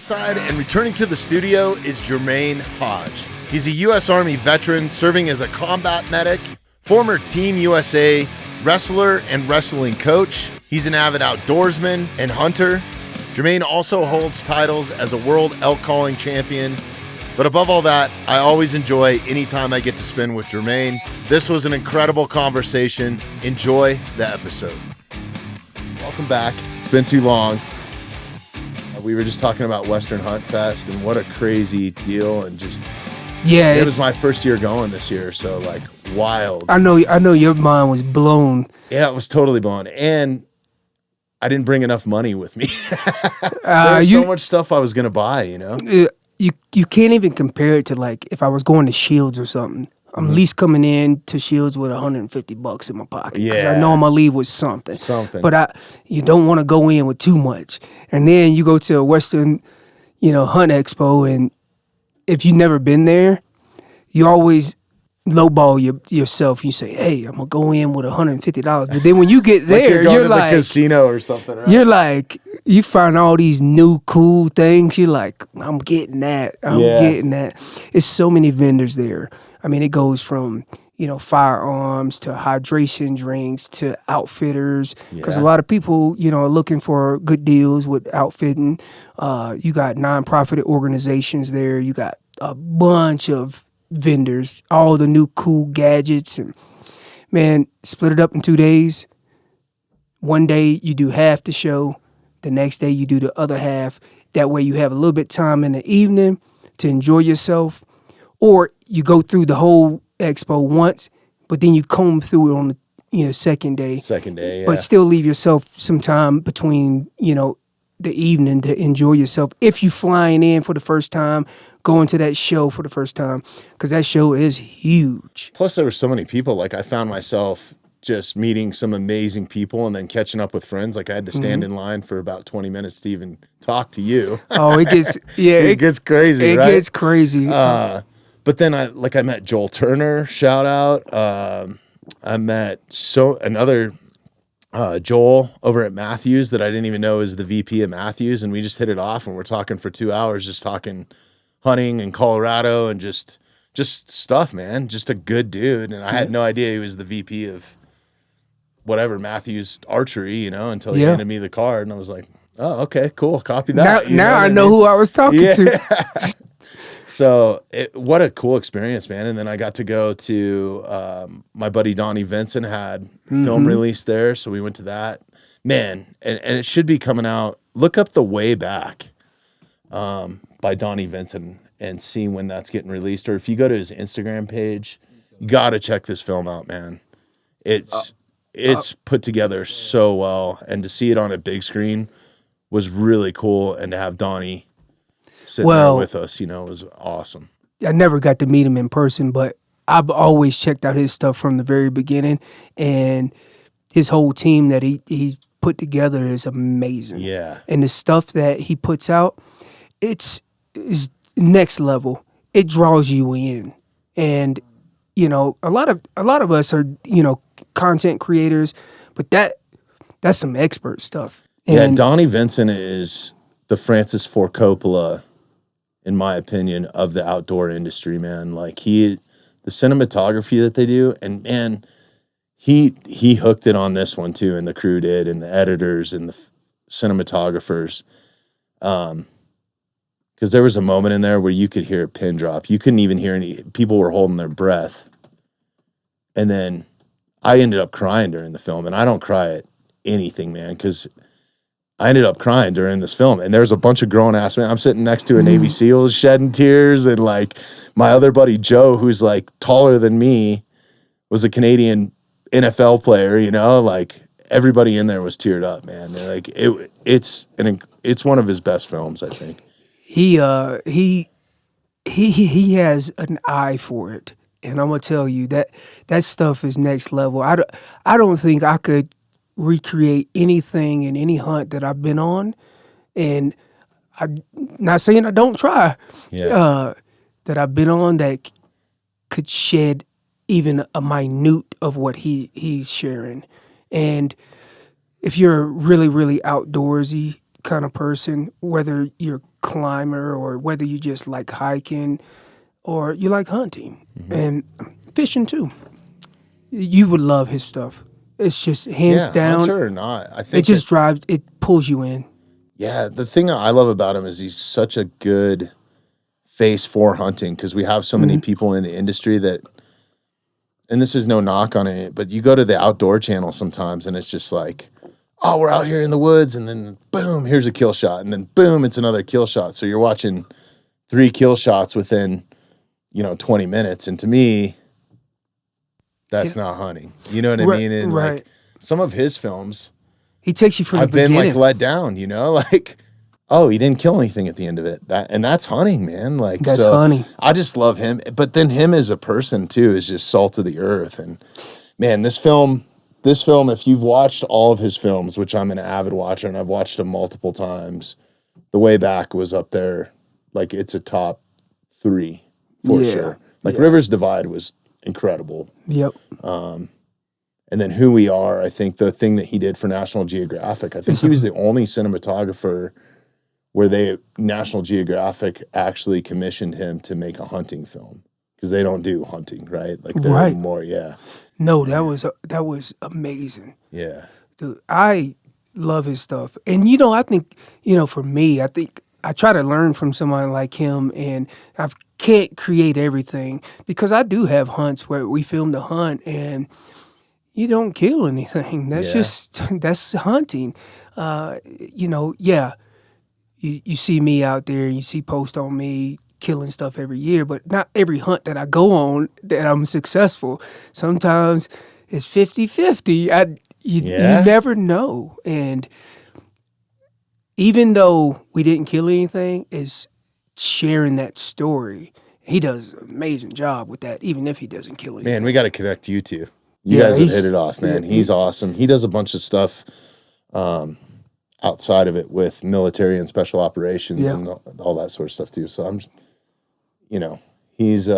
inside, and returning to the studio is Jermaine Hodge. He's a U.S. Army veteran serving as a combat medic, former Team USA wrestler and wrestling coach. He's an avid outdoorsman and hunter. Jermaine also holds titles as a world elk calling champion. But above all that, I always enjoy any time I get to spend with Jermaine. This was an incredible conversation. Enjoy the episode. Welcome back. It's been too long. We were just talking about Western Hunt Fest and what a crazy deal, and just it was my first year going this year, so like wild. I know your mind was blown. Yeah, it was totally blown, and I didn't bring enough money with me. There was so much stuff I was gonna buy, you know. You can't even compare it to like if I was going to Shields or something. I'm at least coming in to Shields with $150 in my pocket because I know I'm gonna leave with something. But you don't want to go in with too much. And then you go to a Western, Hunt Expo, and if you've never been there, you always lowball yourself. You say, "Hey, I'm gonna go in with $150." But then when you get there, like you're like, the casino or something. Right? You're like, you find all these new cool things. You're like, I'm getting that. I'm getting that. It's so many vendors there. I mean, it goes from, firearms to hydration drinks to outfitters. Because a lot of people, are looking for good deals with outfitting. You got nonprofit organizations there. You got a bunch of vendors, all the new cool gadgets. And, man, split it up in 2 days. One day you do half the show. The next day you do the other half. That way you have a little bit of time in the evening to enjoy yourself. Or you go through the whole expo once, but then you comb through it on the second day. But still leave yourself some time between, the evening to enjoy yourself. If you flying in for the first time, going to that show for the first time, because that show is huge. Plus there were so many people. Like I found myself just meeting some amazing people and then catching up with friends. Like I had to stand in line for about 20 minutes to even talk to you. Oh, it gets, it gets crazy, right? It gets crazy. But then I met Joel Turner, shout out. I met another Joel over at Matthews that I didn't even know is the VP of Matthews, and we just hit it off, and we're talking for 2 hours, just talking hunting in Colorado and just stuff, man. Just a good dude, and I had no idea he was the VP of whatever Matthews Archery, until he handed me the card, and I was like, oh, okay, cool, copy that. Now I know who I was talking to. So what a cool experience, man. And then I got to go to my buddy Donnie Vincent had film release there. So we went to that. Man, and it should be coming out. Look up The Way Back by Donnie Vincent and see when that's getting released. Or if you go to his Instagram page, you got to check this film out, man. It's put together so well. And to see it on a big screen was really cool. And to have Donnie sitting there with us, it was awesome. I never got to meet him in person, but I've always checked out his stuff from the very beginning, and his whole team that he put together is amazing. Yeah. And the stuff that he puts out, it's next level. It draws you in. And, a lot of us are, content creators, but that's some expert stuff. And Donnie Vincent is the Francis Ford Coppola, in my opinion, of the outdoor industry, man. Like the cinematography that they do, and man, he hooked it on this one too, and the crew did, and the editors and the cinematographers. Because there was a moment in there where you could hear a pin drop. You couldn't even hear people were holding their breath. And then I ended up crying during the film, and I don't cry at anything, man, because I ended up crying during this film, and there's a bunch of grown-ass men. I'm sitting next to a Navy SEAL shedding tears, and, like, my other buddy Joe, who's, like, taller than me, was a Canadian NFL player, Like, everybody in there was teared up, man. Like, it's one of his best films, I think. He has an eye for it, and I'm going to tell you, that stuff is next level. I don't think I could recreate anything in any hunt that I've been on, and I'm not saying I don't try. That I've been on that could shed even a minute of what he's sharing. And if you're really, really outdoorsy kind of person, whether you're a climber or whether you just like hiking or you like hunting and fishing too. You would love his stuff. It's just hands down. Hunter or not, I think it just drives. It pulls you in. Yeah, the thing that I love about him is he's such a good face for hunting because we have so many people in the industry that, and this is no knock on it, but you go to the outdoor channel sometimes and it's just like, oh, we're out here in the woods and then boom, here's a kill shot. And then boom, it's another kill shot. So you're watching 3 kill shots within, 20 minutes. And to me, that's not hunting. You know what I mean? And like some of his films, he takes you from the beginning. I've been like let down, like, oh, he didn't kill anything at the end of it. That's hunting, man. Like that's hunting. I just love him. But then him as a person too is just salt of the earth. And man, this film, if you've watched all of his films, which I'm an avid watcher and I've watched them multiple times, The Way Back was up there. Like it's a top 3 for sure. Like Rivers Divide was incredible. Yep. And then Who We Are, I think the thing that he did for National Geographic, I think he was the only cinematographer where National Geographic actually commissioned him to make a hunting film because they don't do hunting, right? Like they're more, No, that was amazing. Yeah. Dude, I love his stuff. And, I think, for me, I think I try to learn from someone like him, and I can't create everything because I do have hunts where we filmed a hunt and you don't kill anything. That's that's hunting. You see me out there, you see posts on me killing stuff every year, but not every hunt that I go on that I'm successful. Sometimes it's 50-50. You never know. And even though we didn't kill anything, is sharing that story. He does an amazing job with that, even if he doesn't kill anything. Man, we got to connect you two. You guys have hit it off, man. He's awesome. He does a bunch of stuff outside of it with military and special operations and all that sort of stuff too. So I'm, he's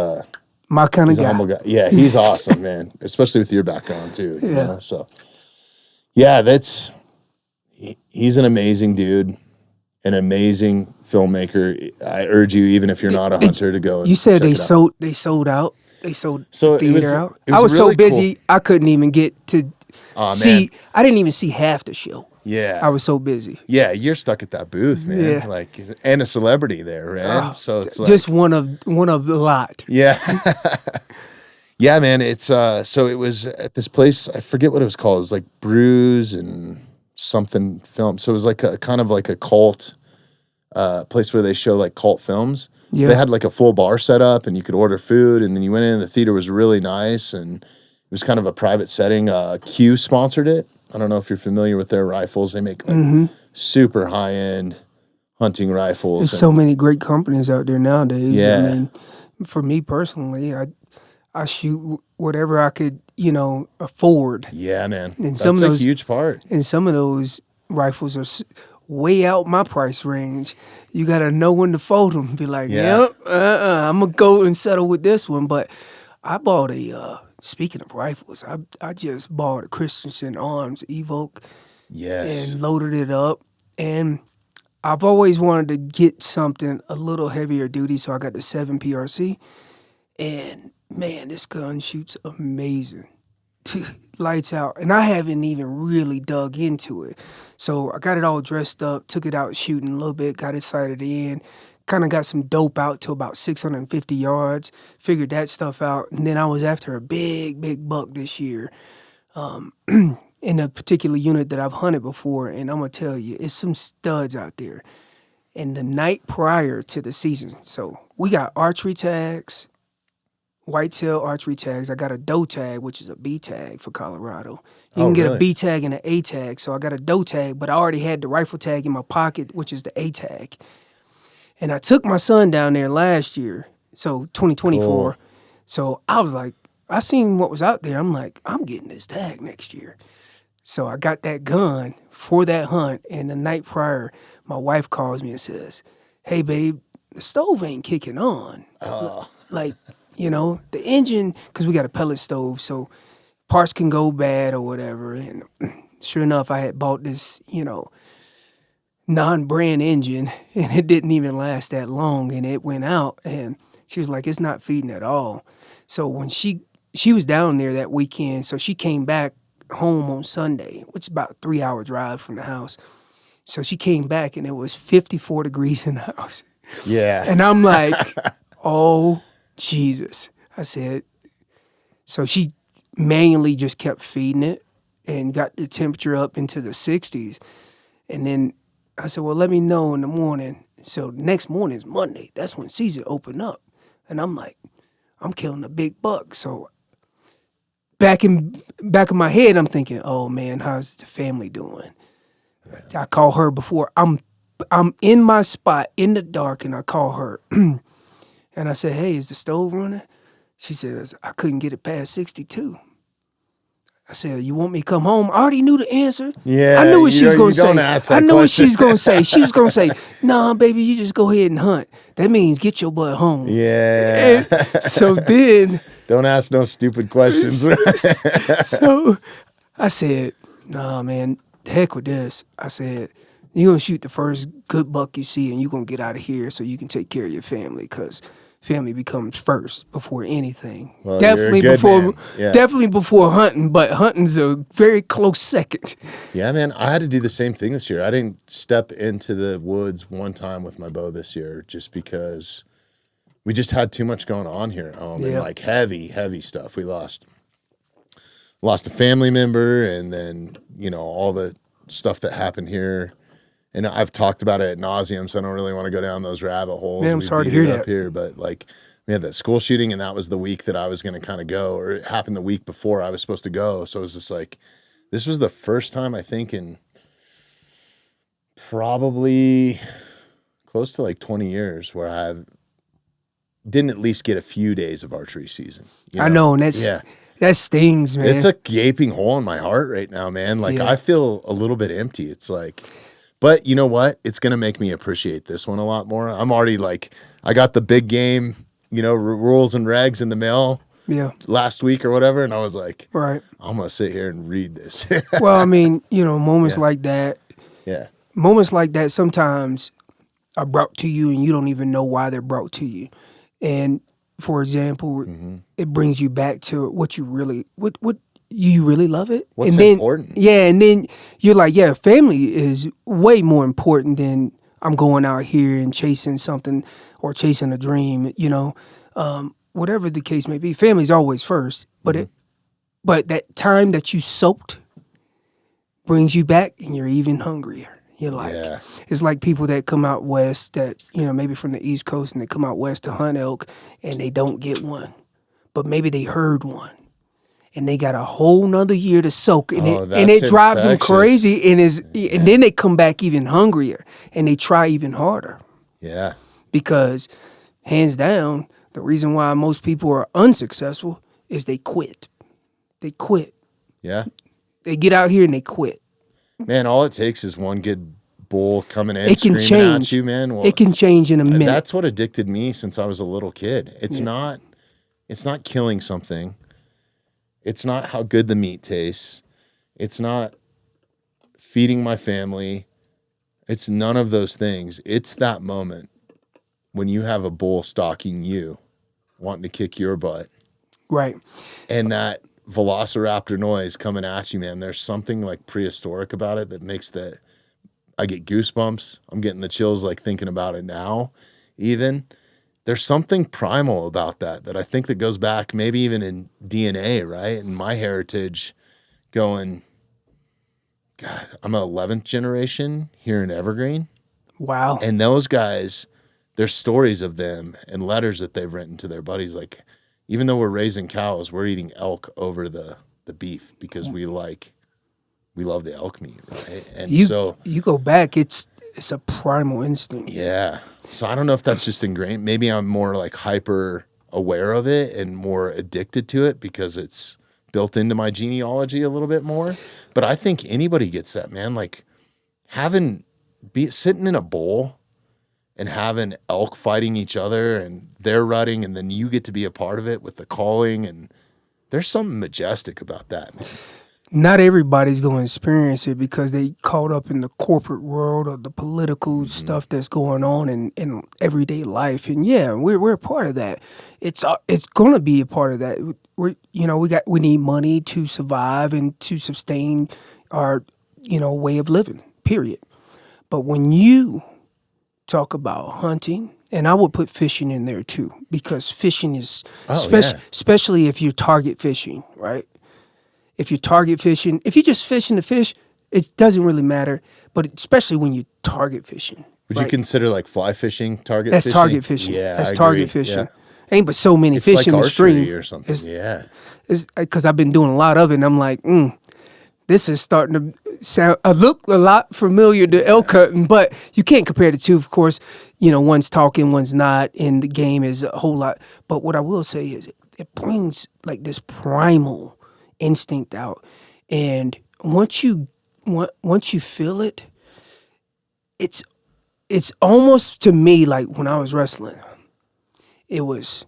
my kind of guy. Humble guy. Yeah, he's awesome, man. Especially with your background too. You know? So yeah, he's an amazing dude, an amazing filmmaker. I urge you, even if you're not a hunter, to go. And you said they sold out. They sold the theater out. I was really so busy, cool. I couldn't even get to see. Man. I didn't even see half the show. Yeah, I was so busy. Yeah, you're stuck at that booth, man. Yeah. Like, and a celebrity there, man. So it's like, just one of the lot. Yeah, yeah, man. It's so it was at this place. I forget what it was called. It was like Brews and something film. So it was like a kind of like a cult place where they show like cult films. So they had like a full bar set up, and you could order food, and then you went in. The theater was really nice, and it was kind of a private setting. Q sponsored it. I don't know if you're familiar with their rifles. They make like super high end hunting rifles. There's so many great companies out there nowadays. Yeah. I mean, for me personally, I shoot whatever I could, afford. Yeah, man. And that's a huge part. And some of those rifles are way out my price range. You got to know when to fold them. Be like, I'm going to go and settle with this one. But I bought speaking of rifles, I just bought a Christensen Arms Evoke. Yes. And loaded it up. And I've always wanted to get something a little heavier duty, so I got the 7 PRC. And, man, this gun shoots amazing. Lights out. And I haven't even really dug into it. So I got it all dressed up, took it out shooting a little bit, got it sighted in, kind of got some dope out to about 650 yards, figured that stuff out. And then I was after a big buck this year in a particular unit that I've hunted before. And I'm going to tell you, it's some studs out there. And the night prior to the season, so we got archery tags, Whitetail archery tags. I got a doe tag, which is a B tag for Colorado. You can get a B tag and an A tag. So I got a doe tag, but I already had the rifle tag in my pocket, which is the A tag. And I took my son down there last year, so 2024. Cool. So I was like, I seen what was out there. I'm like, I'm getting this tag next year. So I got that gun for that hunt. And the night prior, my wife calls me and says, hey, babe, the stove ain't kicking on. The engine, because we got a pellet stove, so parts can go bad or whatever. And sure enough, I had bought this, non-brand engine, and it didn't even last that long, and it went out, and she was like, it's not feeding at all. So when she was down there that weekend, so she came back home on Sunday, which is about a 3-hour drive from the house. So she came back, and it was 54 degrees in the house. Yeah. And I'm like, oh, Jesus. I said, so she manually just kept feeding it and got the temperature up into the 60s. And then I said, well, let me know in the morning. So the next morning is Monday. That's when season opened up. And I'm like, I'm killing a big buck. So back of my head, I'm thinking, oh, man, how's the family doing? I call her before. I'm in my spot in the dark, and I call her. And I said, hey, is the stove running? She says, I couldn't get it past 62. I said, you want me to come home? I already knew the answer. Yeah, I knew what she was going to say. I knew what she was going to say. She was going to say, nah, baby, you just go ahead and hunt. That means get your butt home. Yeah. And so then. Don't ask no stupid questions. So I said, nah, man, the heck with this. I said, you're going to shoot the first good buck you see, and you're going to get out of here so you can take care of your family, because family becomes first before anything. Well, definitely before hunting, but hunting's a very close second. Yeah, man, I had to do the same thing this year. I didn't step into the woods one time with my bow this year just because we just had too much going on here at home, and like heavy stuff. We lost a family member, and then, you know, all the stuff that happened here. And I've talked about it ad nauseum, so I don't really want to go down those rabbit holes. Man, I'm sorry to hear that. Up here, but like, we had that school shooting, and that was the week that I was going to kind of go, or it happened the week before I was supposed to go. So it was just like, this was the first time, I think, in probably close to like 20 years where I didn't at least get a few days of archery season. You know? I know, and that stings, man. It's a gaping hole in my heart right now, man. Like, I feel a little bit empty. It's like, but you know what? It's going to make me appreciate this one a lot more. I'm already like, I got the big game, you know, rules and regs in the mail last week or whatever. And I was like, right, I'm going to sit here and read this. Well, I mean, you know, moments like that. Yeah. Moments like that sometimes are brought to you and you don't even know why they're brought to you. And for example, it brings you back to what you really, what you really love it. What's and then, important? Yeah, and then you're like, yeah, family is way more important than I'm going out here and chasing something or chasing a dream, you know. Whatever the case may be, family's always first. But but that time that you soaked brings you back and you're even hungrier. You're like, it's like people that come out west that, you know, maybe from the East Coast, and they come out west to hunt elk and they don't get one. But maybe they heard one. And they got a whole nother year to soak, and it drives them crazy. And then they come back even hungrier, and they try even harder. Yeah. Because hands down, the reason why most people are unsuccessful is they quit. They quit. Yeah. They get out here and they quit. Man, all it takes is one good bull coming in, screaming at you, man. Well, it can change in a minute. That's what addicted me since I was a little kid. It's not killing something. It's not how good the meat tastes. It's not feeding my family. It's none of those things. It's that moment when you have a bull stalking you, wanting to kick your butt. Right. And that velociraptor noise coming at you, man. There's something like prehistoric about it that makes that I get goosebumps. I'm getting the chills like thinking about it now, even. There's something primal about that I think that goes back maybe even in DNA, right? And my heritage going, God, I'm an 11th generation here in Evergreen. Wow. And those guys, there's stories of them and letters that they've written to their buddies. Like, even though we're raising cows, we're eating elk over the beef because we love the elk meat, right? And you go back, it's a primal instinct. Yeah. So I don't know if that's just ingrained. Maybe I'm more like hyper aware of it and more addicted to it because it's built into my genealogy a little bit more. But I think anybody gets that, man. Like sitting in a bowl and having elk fighting each other and they're rutting, and then you get to be a part of it with the calling, and there's something majestic about that, man. not everybody's going to experience it because they caught up in the corporate world or the political stuff that's going on in everyday life. And yeah, we're a part of that. It's going to be a part of that. We need money to survive and to sustain our, way of living, period. But when you talk about hunting, and I would put fishing in there too, because fishing is, especially if you're target fishing, right? If you're target fishing, if you're just fishing to fish, it doesn't really matter. But especially when you're target fishing. Would you consider like fly fishing target That's fishing? That's target fishing. Yeah, that's target fishing. Yeah. Ain't but so many fish like in the stream. Or something. It's because I've been doing a lot of it, and I'm like, this is starting to sound look a lot familiar to elk hunting, but you can't compare the two. Of course, one's talking, one's not, and the game is a whole lot. But what I will say is, it brings like this primal instinct out, and once you feel it, it's almost to me like when I was wrestling, it was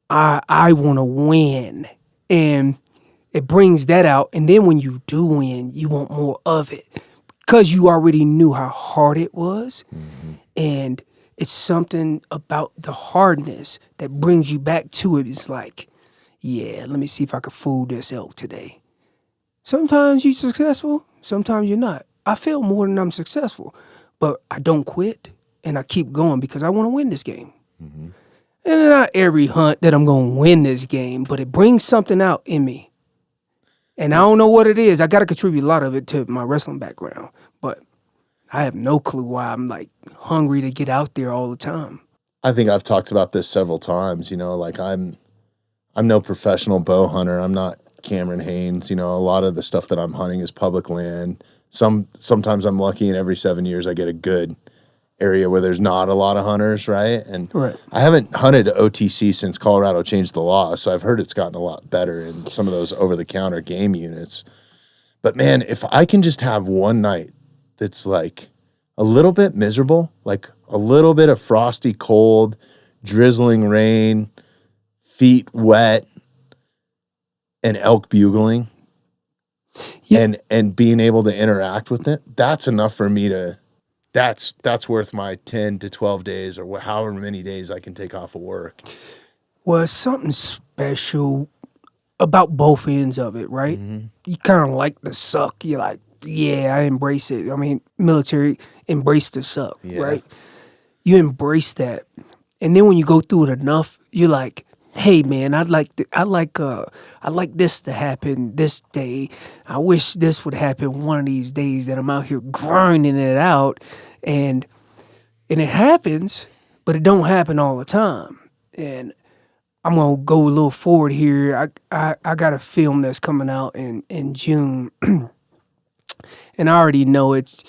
I want to win, and it brings that out. And then when you do win, you want more of it because you already knew how hard it was, and it's something about the hardness that brings you back to it. It's like, yeah, let me see if I can fool this elk today. Sometimes you're successful, sometimes you're not. I fail more than I'm successful, but I don't quit, and I keep going because I want to win this game. And not every hunt that I'm going to win this game, but it brings something out in me. And I don't know what it is. I got to contribute a lot of it to my wrestling background, but I have no clue why I'm like hungry to get out there all the time. I think I've talked about this several times, like I'm no professional bow hunter. I'm not Cameron Haynes. A lot of the stuff that I'm hunting is public land. Sometimes I'm lucky, and every 7 years I get a good area where there's not a lot of hunters, right? And I haven't hunted OTC since Colorado changed the law, so I've heard it's gotten a lot better in some of those over-the-counter game units. But man, if I can just have one night that's like a little bit miserable, like a little bit of frosty cold, drizzling rain, feet wet, and elk bugling, and being able to interact with it, that's enough for me to, that's worth my 10 to 12 days or however many days I can take off of work. Well, it's something special about both ends of it, right? You kind of like the suck. You're like, yeah, I embrace it. I mean, military, embrace the suck, right? You embrace that. And then when you go through it enough, you're like, hey man, I'd like this to happen this day. I wish this would happen one of these days that I'm out here grinding it out, and it happens, but it don't happen all the time. And I'm gonna go a little forward here. I got a film that's coming out in June, and I already know it's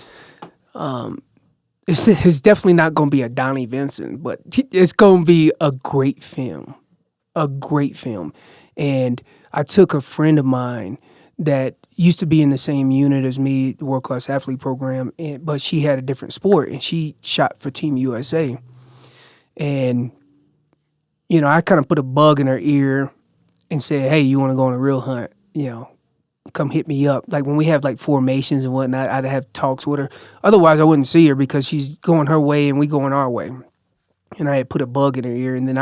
definitely not gonna be a Donnie Vincent, but it's gonna be a great film. And I took a friend of mine that used to be in the same unit as me, the World Class Athlete program, but she had a different sport, and she shot for Team USA. And, I kind of put a bug in her ear and said, hey, you want to go on a real hunt? Come hit me up. Like when we have like formations and whatnot, I'd have talks with her. Otherwise, I wouldn't see her because she's going her way and we going our way. And I had put a bug in her ear, and then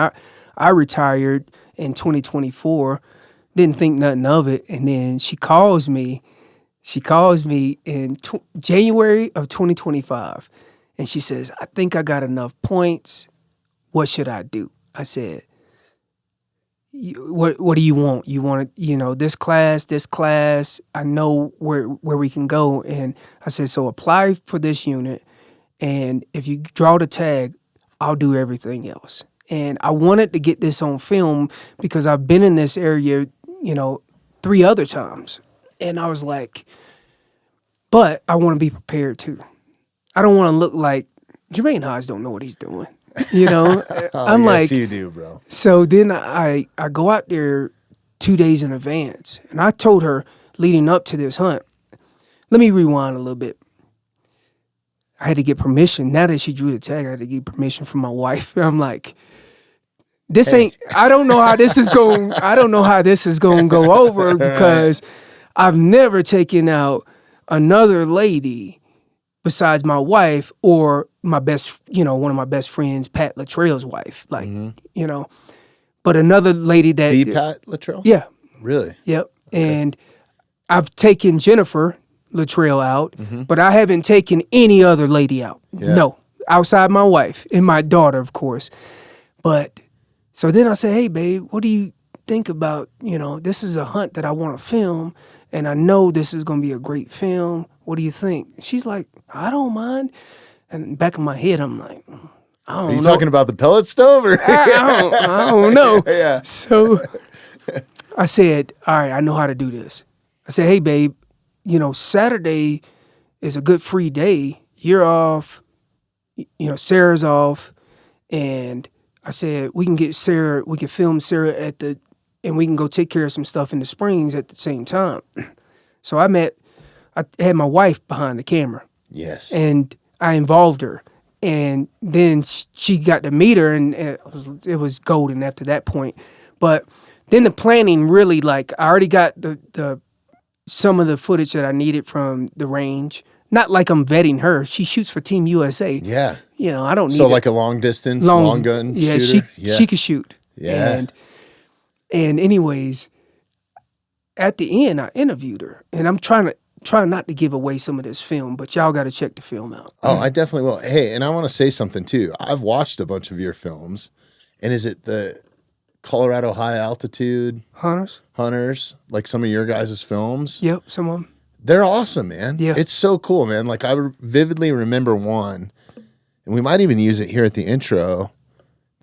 I retired in 2024, didn't think nothing of it, and then she calls me in January of 2025, and she says, I think I got enough points. What should I do? I said, what do you want? You want this class, I know where we can go. And I said, so apply for this unit, and if you draw the tag, I'll do everything else. And I wanted to get this on film because I've been in this area, 3 other times. And I was like, but I want to be prepared too. I don't want to look like Jermaine Hodge don't know what he's doing. I'm yes, like, you do, bro. So then I go out there 2 days in advance. And I told her leading up to this hunt, let me rewind a little bit. I had to get permission. Now that she drew the tag, I had to get permission from my wife. I'm like, I don't know how this is going to go over because I've never taken out another lady besides my wife or my best, one of my best friends, Pat Latrell's wife. Like, but another lady that... The Pat Latrell? Yeah. Really? Yep. Okay. And I've taken Jennifer Latrell out, but I haven't taken any other lady out. Yeah. No. Outside my wife and my daughter, of course. But so then I said, hey, babe, what do you think about, this is a hunt that I want to film, and I know this is going to be a great film. What do you think? She's like, I don't mind. And back in my head, I'm like, I don't know. Are you talking about the pellet stove? Or? I don't know. Yeah. So I said, all right, I know how to do this. I said, hey, babe, Saturday is a good free day. You're off. Sarah's off. And I said, we can film Sarah and we can go take care of some stuff in the Springs at the same time. So I had my wife behind the camera. Yes. And I involved her. And then she got to meet her, and it was golden after that point. But then the planning really, I already got some of the footage that I needed from the range. Not like I'm vetting her. She shoots for Team USA. Yeah. I don't need so like a long distance, long gun shooter? She could shoot. Yeah. And anyways, at the end, I interviewed her, and I'm trying not to give away some of this film, but y'all got to check the film out. Oh, I definitely will. Hey, and I want to say something too. I've watched a bunch of your films, and is it the Colorado high altitude hunters, like some of your guys' films? Yep, some of them. They're awesome, man. Yeah. It's so cool, man. Like, I vividly remember one, and we might even use it here at the intro,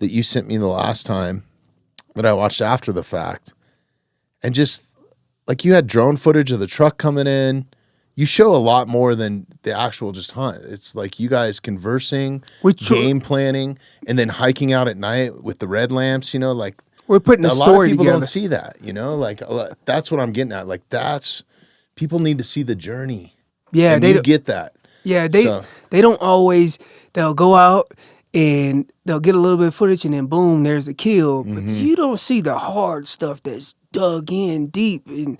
that you sent me the last time that I watched after the fact. And just, like, you had drone footage of the truck coming in. You show a lot more than the actual just hunt. It's like you guys conversing, game planning, and then hiking out at night with the red lamps, like. We're putting a story together. A lot of people don't see that, like, that's what I'm getting at. Like, people need to see the journey. Yeah, and you get that. Yeah, they don't always. They'll go out and they'll get a little bit of footage, and then boom, there's the kill. But you don't see the hard stuff that's dug in deep, and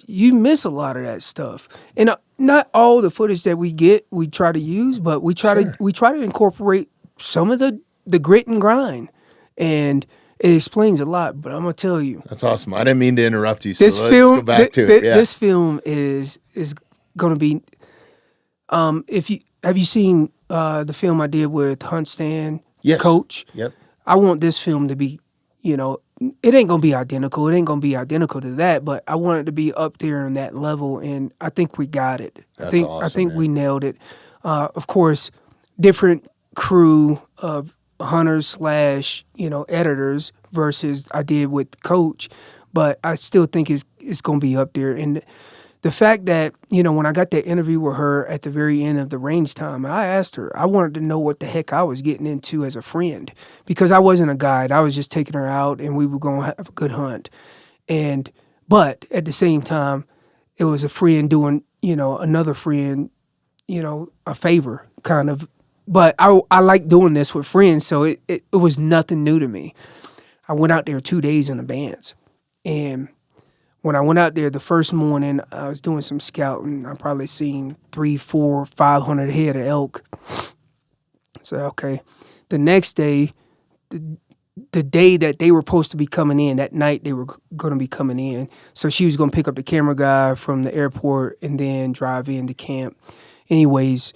you miss a lot of that stuff. And not all the footage that we get, we try to use, but we try to incorporate some of the grit and grind, and it explains a lot. But I'm gonna tell you, that's awesome. I didn't mean to interrupt you. So let's go back to it. Yeah. This film is gonna be. Have you seen the film I did with Hunt Stand Coach? Yep. I want this film to be, it ain't gonna be identical. It ain't gonna be identical to that, but I want it to be up there on that level, and I think we got it. That's awesome, I think man. we nailed it. Of course, different crew of hunters / editors versus I did with Coach, but I still think it's gonna be up there. And the fact that, when I got that interview with her at the very end of the range time, I asked her, I wanted to know what the heck I was getting into as a friend, because I wasn't a guide. I was just taking her out and we were going to have a good hunt. But at the same time, it was a friend doing, another friend, a favor kind of. But I like doing this with friends, so it was nothing new to me. I went out there 2 days in advance, and when I went out there the first morning, I was doing some scouting. I probably seen 300, 400, 500 head of elk. So, okay. The next day, the day that they were supposed to be coming in, that night they were going to be coming in. So she was going to pick up the camera guy from the airport and then drive into camp. Anyways,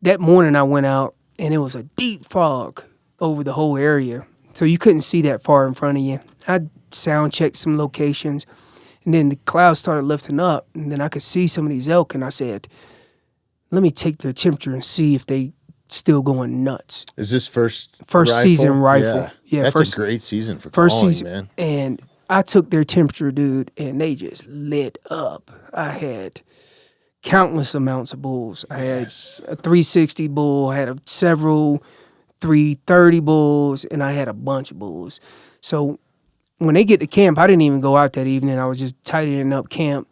that morning I went out, and it was a deep fog over the whole area. So you couldn't see that far in front of you. I sound checked some locations, and then the clouds started lifting up, and then I could see some of these elk, and I said, let me take their temperature and see if they still going nuts. Is this first season rifle? Yeah, that's a great season for calling, man. And I took their temperature, dude, and they just lit up. I had countless amounts of bulls. I had a 360 bull, I had several 330 bulls, and I had a bunch of bulls. So when they get to camp, I didn't even go out that evening. I was just tidying up camp.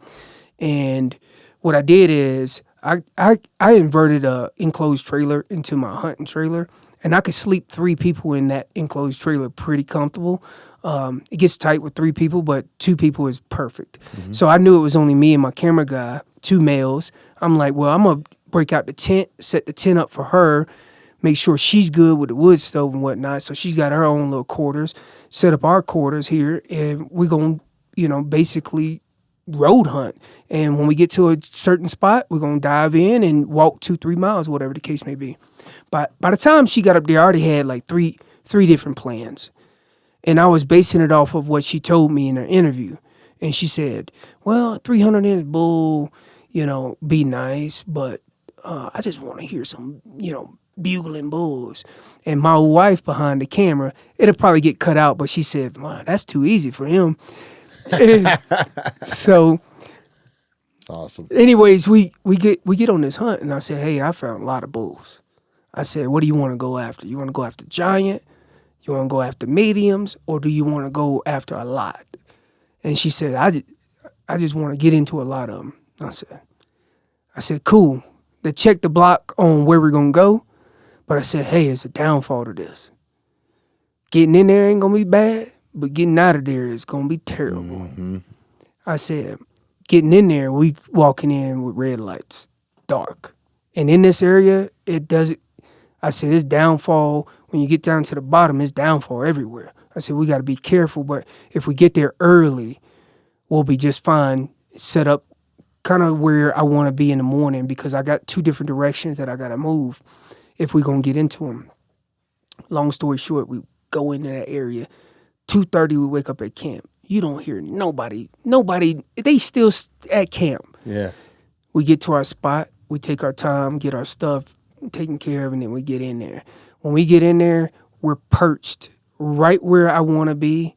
And what I did is I inverted a enclosed trailer into my hunting trailer, and I could sleep 3 people in that enclosed trailer pretty comfortable. It gets tight with 3 people, but 2 people is perfect. Mm-hmm. So I knew it was only me and my camera guy, 2 males. I'm like, well, I'm going to break out the tent, set the tent up for her, make sure she's good with the wood stove and whatnot. So she's got her own little quarters, set up our quarters here, and we're going to, basically road hunt. And when we get to a certain spot, we're going to dive in and walk 2-3 miles, whatever the case may be. But by the time she got up there, I already had like three different plans. And I was basing it off of what she told me in her interview. And she said, well, 300-inch bull, be nice, but I just want to hear some, bugling bulls. And my wife behind the camera, it'll probably get cut out, but she said, man, that's too easy for him. So it's awesome. Anyways, we get on this hunt, and I said, hey, I found a lot of bulls. I said, what do you want to go after? You want to go after giant? You want to go after mediums, or do you want to go after a lot? And she said, I just want to get into a lot of them. I said, cool. They check the block on where we're going to go. But I said, hey, it's a downfall to this. Getting in there ain't going to be bad, but getting out of there is going to be terrible. Mm-hmm. I said, getting in there, we walking in with red lights, dark. And in this area, I said, it's downfall. When you get down to the bottom, it's downfall everywhere. I said, we got to be careful, but if we get there early, we'll be just fine, set up kind of where I want to be in the morning, because I got 2 different directions that I got to move if we're going to get into them. Long story short, we go into that area. 2:30, we wake up at camp. You don't hear nobody. They still at camp. Yeah. We get to our spot. We take our time, get our stuff taken care of, and then we get in there. When we get in there, we're perched right where I want to be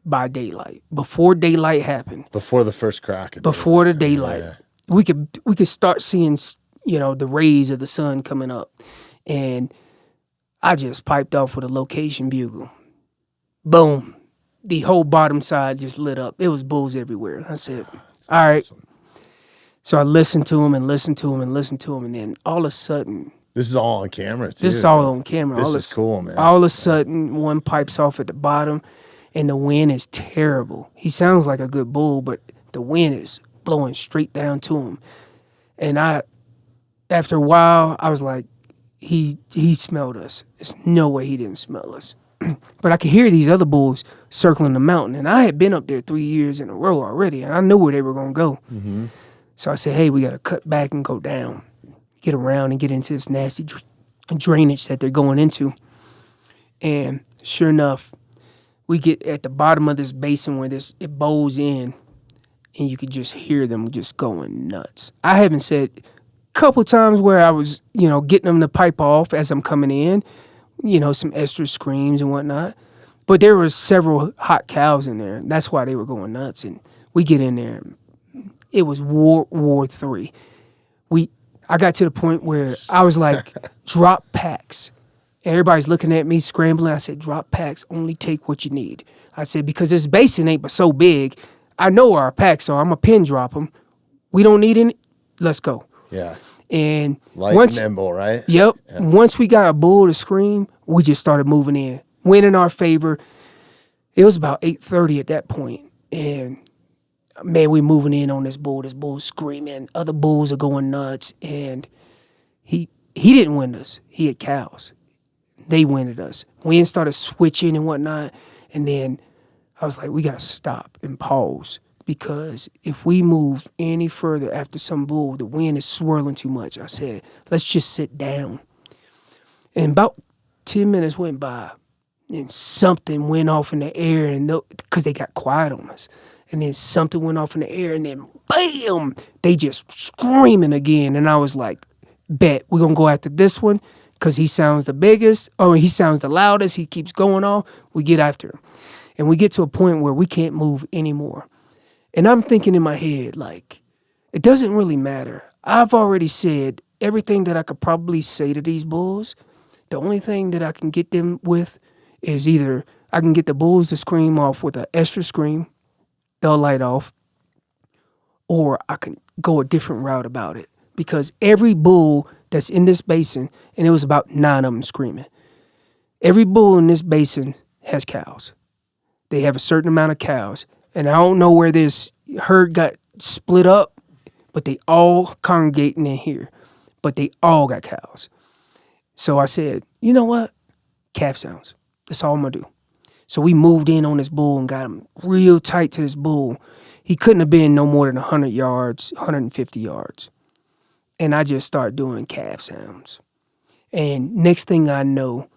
by daylight. Before daylight happened. Before the first crack. Before the daylight. Yeah. We could start seeing, the rays of the sun coming up. And I just piped off with a location bugle. Boom. The whole bottom side just lit up. It was bulls everywhere. I said, all right. Awesome. So I listened to him, and then all of a sudden... This is all on camera, too. This is all on camera. This is cool, man. All of a sudden, one pipes off at the bottom, and the wind is terrible. He sounds like a good bull, but the wind is blowing straight down to him. And after a while, I was like, he smelled us. There's no way he didn't smell us. But I could hear these other bulls circling the mountain, and I had been up there 3 years in a row already, and I knew where they were going to go. Mm-hmm. So I said, hey, we got to cut back and go down, get around and get into this nasty drainage that they're going into. And sure enough, we get at the bottom of this basin where it bows in, and you could just hear them just going nuts. I haven't said a couple times where I was, getting them to pipe off as I'm coming in, some extra screams and whatnot. But there were several hot cows in there. That's why they were going nuts. And we get in there. It was War III. I got to the point where I was like, drop packs. Everybody's looking at me scrambling. I said, drop packs, only take what you need. I said, because this basin ain't but so big, I know where our packs are. I'm going to pin drop them. We don't need any. Let's go. Yeah. And light and nimble, right? Yep. Yeah. Once we got a bull to scream, we just started moving in. Went in our favor. It was about 8:30 at that point. And man, we moving in on this bull. This bull's screaming. Other bulls are going nuts. And he didn't win us. He had cows. They winded us. We started switching and whatnot. And then I was like, we got to stop and pause. Because if we move any further after some bull, the wind is swirling too much. I said, let's just sit down. And about 10 minutes went by, and something went off in the air, and because they got quiet on us. And then something went off in the air, and then bam, they just screaming again. And I was like, bet, we're going to go after this one because he sounds the biggest, or he sounds the loudest. He keeps going off. We get after him. And we get to a point where we can't move anymore. And I'm thinking in my head, like, it doesn't really matter. I've already said everything that I could probably say to these bulls. The only thing that I can get them with is either I can get the bulls to scream off with an extra scream, they'll light off, or I can go a different route about it. because every bull that's in this basin, and it was about 9 of them screaming, every bull in this basin has cows. They have a certain amount of cows. And I don't know where this herd got split up, but they all congregating in here. But they all got cows. So I said, you know what? Calf sounds. That's all I'm going to do. So we moved in on this bull and got him real tight to this bull. He couldn't have been no more than 100 yards, 150 yards. And I just started doing calf sounds. And next thing I know,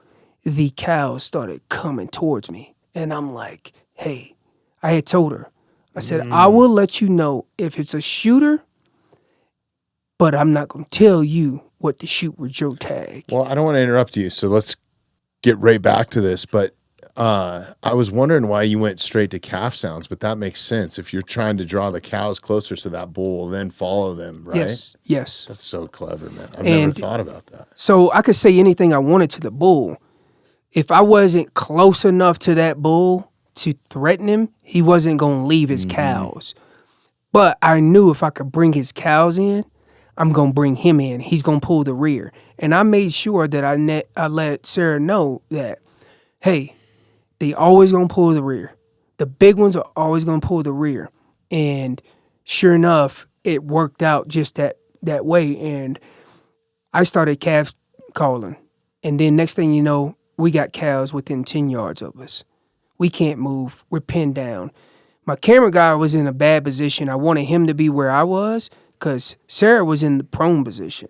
the cows started coming towards me. And I'm like, hey, I had told her, I said, I will let you know if it's a shooter, but I'm not going to tell you what to shoot with your tag. Well, I don't want to interrupt you, so let's get right back to this. But I was wondering why you went straight to calf sounds, but that makes sense. If you're trying to draw the cows closer so that bull will then follow them, right? Yes. That's so clever, man. I've never thought about that. So I could say anything I wanted to the bull. If I wasn't close enough to that bull to threaten him, he wasn't going to leave his cows. But I knew if I could bring his cows in, I'm going to bring him in. He's going to pull the rear. And I made sure that I let Sarah know that, hey, they always going to pull the rear. The big ones are always going to pull the rear. And sure enough, it worked out just that way. And I started calf calling. And then next thing you know, we got cows within 10 yards of us. We can't move. We're pinned down. My camera guy was in a bad position. I wanted him to be where I was because Sarah was in the prone position.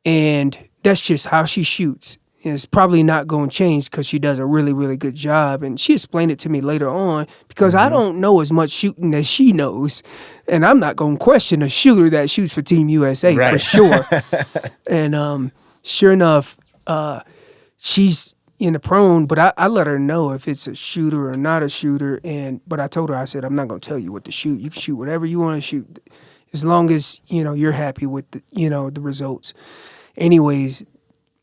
And that's just how she shoots. And it's probably not going to change because she does a really, really good job. And she explained it to me later on because I don't know as much shooting as she knows. And I'm not going to question a shooter that shoots for Team USA for sure. And sure enough, she's in the prone, but I let her know if it's a shooter or not a shooter. But I told her, I said, I'm not going to tell you what to shoot. You can shoot whatever you want to shoot as long as, you're happy with the results. Anyways,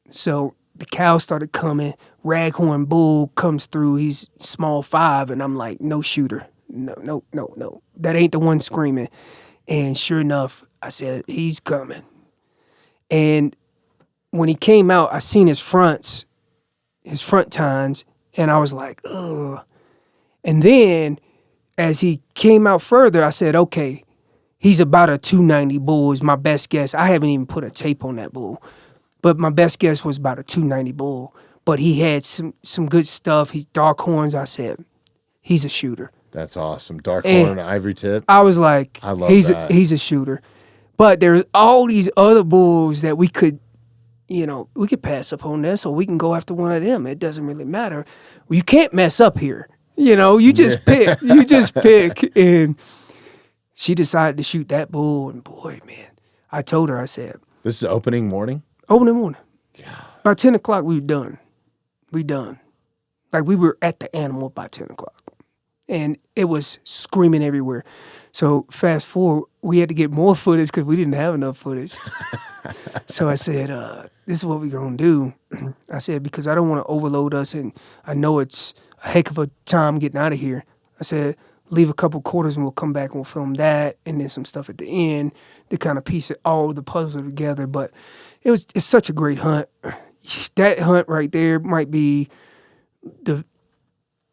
so the cows started coming. Raghorn bull comes through. He's small 5, and I'm like, no shooter. No. That ain't the one screaming. And sure enough, I said, he's coming. And when he came out, I seen his front tines, and I was like, ugh. And then as he came out further, I said, okay, he's about a 290 bull is my best guess. I haven't even put a tape on that bull, but my best guess was about a 290 bull. But he had some good stuff. He's dark horns. I said, he's a shooter. That's awesome. Dark horn, ivory tip. I was like, I love that. He's a shooter. But there's all these other bulls that we could pass up on this, or we can go after one of them. It doesn't really matter. You can't mess up here. You just pick. You just pick. And she decided to shoot that bull, and boy, man, I told her, I said, this is opening morning? Opening morning. Yeah. By 10 o'clock, we were done. Like, we were at the animal by 10 o'clock. And it was screaming everywhere. So fast forward, we had to get more footage because we didn't have enough footage. So I said, this is what we're going to do. I said, because I don't want to overload us, and I know it's a heck of a time getting out of here. I said, leave a couple quarters and we'll come back and we'll film that, and then some stuff at the end to kind of piece it all the puzzle together. But it's such a great hunt. That hunt right there might be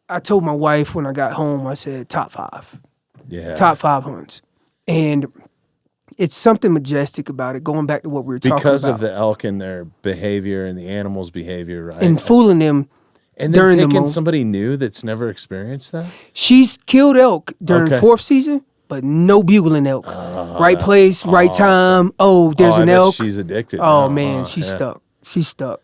I told my wife when I got home, I said top 5. Yeah. Top 5 hunts. And it's something majestic about it, going back to what we were talking about. Because of the elk and their behavior and the animals' behavior, right? And fooling them. And then taking somebody new that's never experienced that? She's killed elk during 4th season, but no bugling elk. Right place, right time. Oh, there's an elk. She's addicted. Oh, man, she's stuck. She's stuck.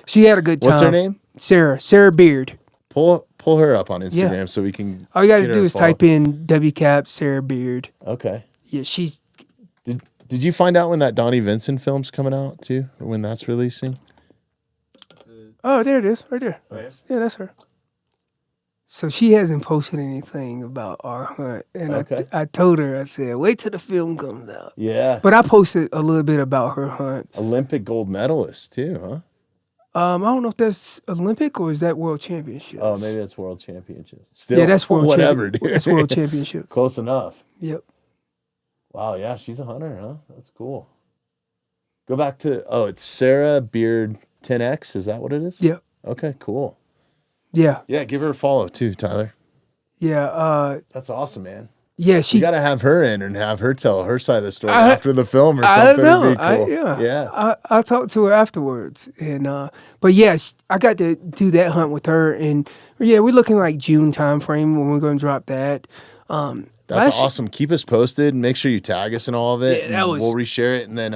She had a good time. What's her name? Sarah Beard. Pull her up on Instagram so we can. All you got to do is type in WCAP Sarah Beard. Okay. Yeah, she's. Did you find out when that Donnie Vincent film's coming out too, or when that's releasing? Oh, there it is, right there. Oh, yes? Yeah, that's her. So she hasn't posted anything about our hunt, and I told her, I said, wait till the film comes out. Yeah. But I posted a little bit about her hunt. Olympic gold medalist too, huh? I don't know if that's Olympic or is that World Championship. Oh, maybe that's World Championship. Still, yeah, that's World whatever, dude. That's World Championship. Close enough. Yep. Wow, yeah, she's a hunter, huh? That's cool. Go back to, it's Sarah Beard 10X. Is that what it is? Yeah. Okay, cool. Yeah. Yeah, give her a follow too, Tyler. Yeah. That's awesome, man. Yeah, We she. got to have her in and have her tell her side of the story after the film or I something. know. It'd be cool. Yeah. I talked to her afterwards, and but yeah, I got to do that hunt with her, and yeah, we're looking like June time frame when we're going to drop that. That's awesome. Keep us posted and make sure you tag us in all of it. Yeah, we'll reshare it, and then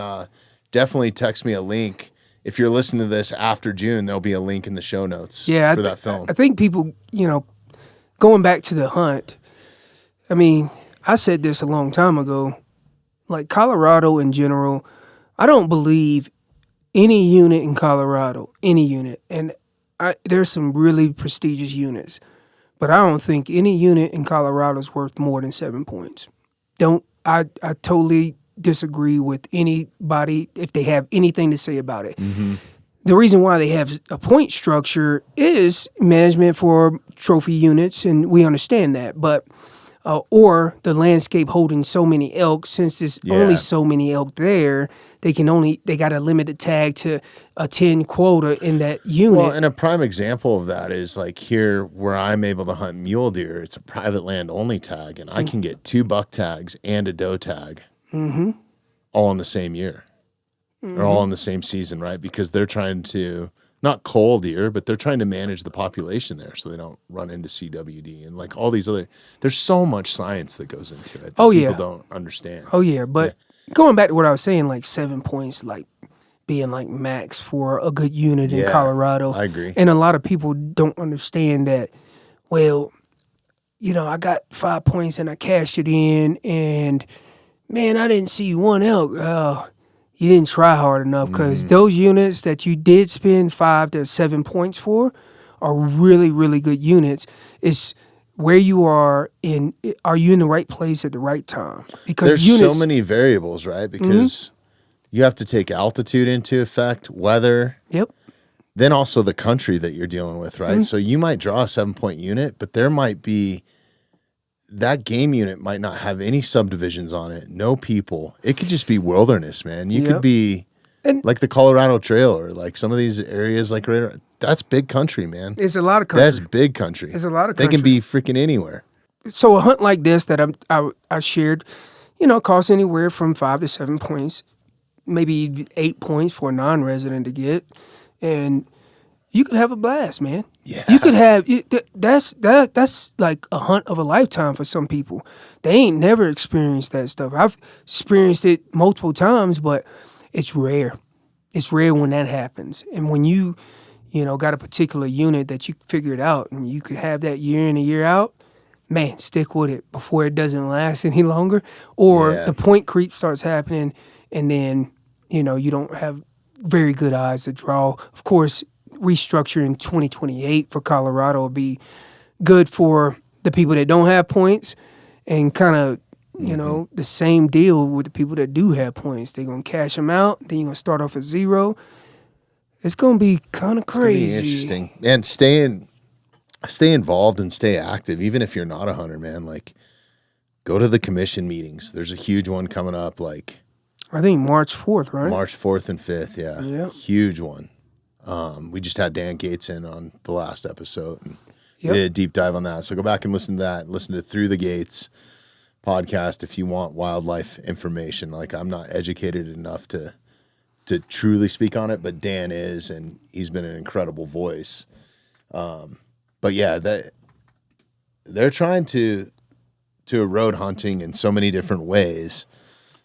definitely text me a link. If you're listening to this after June, there'll be a link in the show notes for that film. I think people, going back to the hunt, I mean, I said this a long time ago, like Colorado in general, I don't believe any unit in Colorado, any unit, and there's some really prestigious units, but I don't think any unit in Colorado is worth more than 7 points. I totally disagree with anybody if they have anything to say about it. Mm-hmm. The reason why they have a point structure is management for trophy units, and we understand that, but or the landscape holding so many elk, since there's only so many elk there, they got to limit the tag to a 10 quota in that unit. Well, and a prime example of that is like here where I'm able to hunt mule deer, it's a private land only tag, and I can get 2 buck tags and a doe tag all in the same year. Or all in the same season, right? Because they're trying to not cull deer, but they're trying to manage the population there so they don't run into CWD and like all these other. There's so much science that goes into it that people don't understand. Oh yeah, but going back to what I was saying, like 7 points, like being like max for a good unit in Colorado. I agree. And a lot of people don't understand that. Well, I got 5 points and I cashed it in, and man, I didn't see one elk. You didn't try hard enough, because those units that you did spend 5 to 7 points for are really, really good units. It's where you are in. Are you in the right place at the right time? Because there's so many variables, right? Because you have to take altitude into effect, weather. Yep. Then also the country that you're dealing with, right? So you might draw a 7-point unit, but there might be. That game unit might not have any subdivisions on it, no people. It could just be wilderness, man. You could be like the Colorado Trail or like some of these areas like that's big country, man. It's a lot of country. That's big country. It's a lot of country. They can be freaking anywhere. So a hunt like this that I shared, costs anywhere from 5 to 7 points, maybe 8 points for a non-resident to get, and you could have a blast, man. Yeah. You could have that's like a hunt of a lifetime for some people. They ain't never experienced that stuff. I've experienced it multiple times, but it's rare. It's rare when that happens. And when you got a particular unit that you figured out and you could have that year in and year out, man, stick with it before it doesn't last any longer. Or the point creep starts happening, and then, you don't have very good eyes to draw. Of course, restructure in 2028 for Colorado will be good for the people that don't have points, and kind of, the same deal with the people that do have points. They're going to cash them out. Then you're going to start off at 0. It's going to be kind of crazy. It's gonna be interesting. And stay involved and stay active, even if you're not a hunter, man. Like, go to the commission meetings. There's a huge one coming up, like I think March 4th, right? March 4th and 5th, yeah. Huge one. We just had Dan Gates in on the last episode, and we did a deep dive on that. So go back and listen to that. Listen to Through the Gates podcast if you want wildlife information. Like, I'm not educated enough to truly speak on it, but Dan is, and he's been an incredible voice. But yeah, they're trying to erode hunting in so many different ways.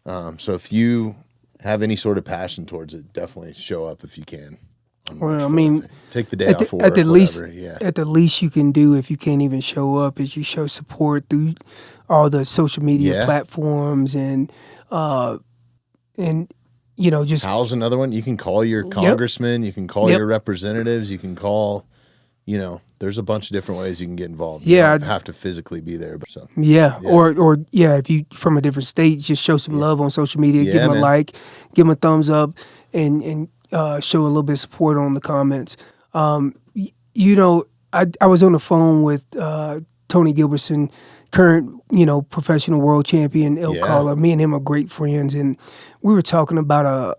So if you have any sort of passion towards it, definitely show up if you can. Well, I mean, take the day off for work, at the least you can do, if you can't even show up, is you show support through all the social media platforms, and just Hal's another one. You can call your congressman, you can call your representatives, you can call, there's a bunch of different ways you can get involved. You don't have to physically be there, but so or if you from a different state, just show some love on social media, give them a like, give them a thumbs up, and show a little bit of support on the comments. I was on the phone with Tony Gilbertson, current, professional world champion elk caller. Me and him are great friends, and we were talking about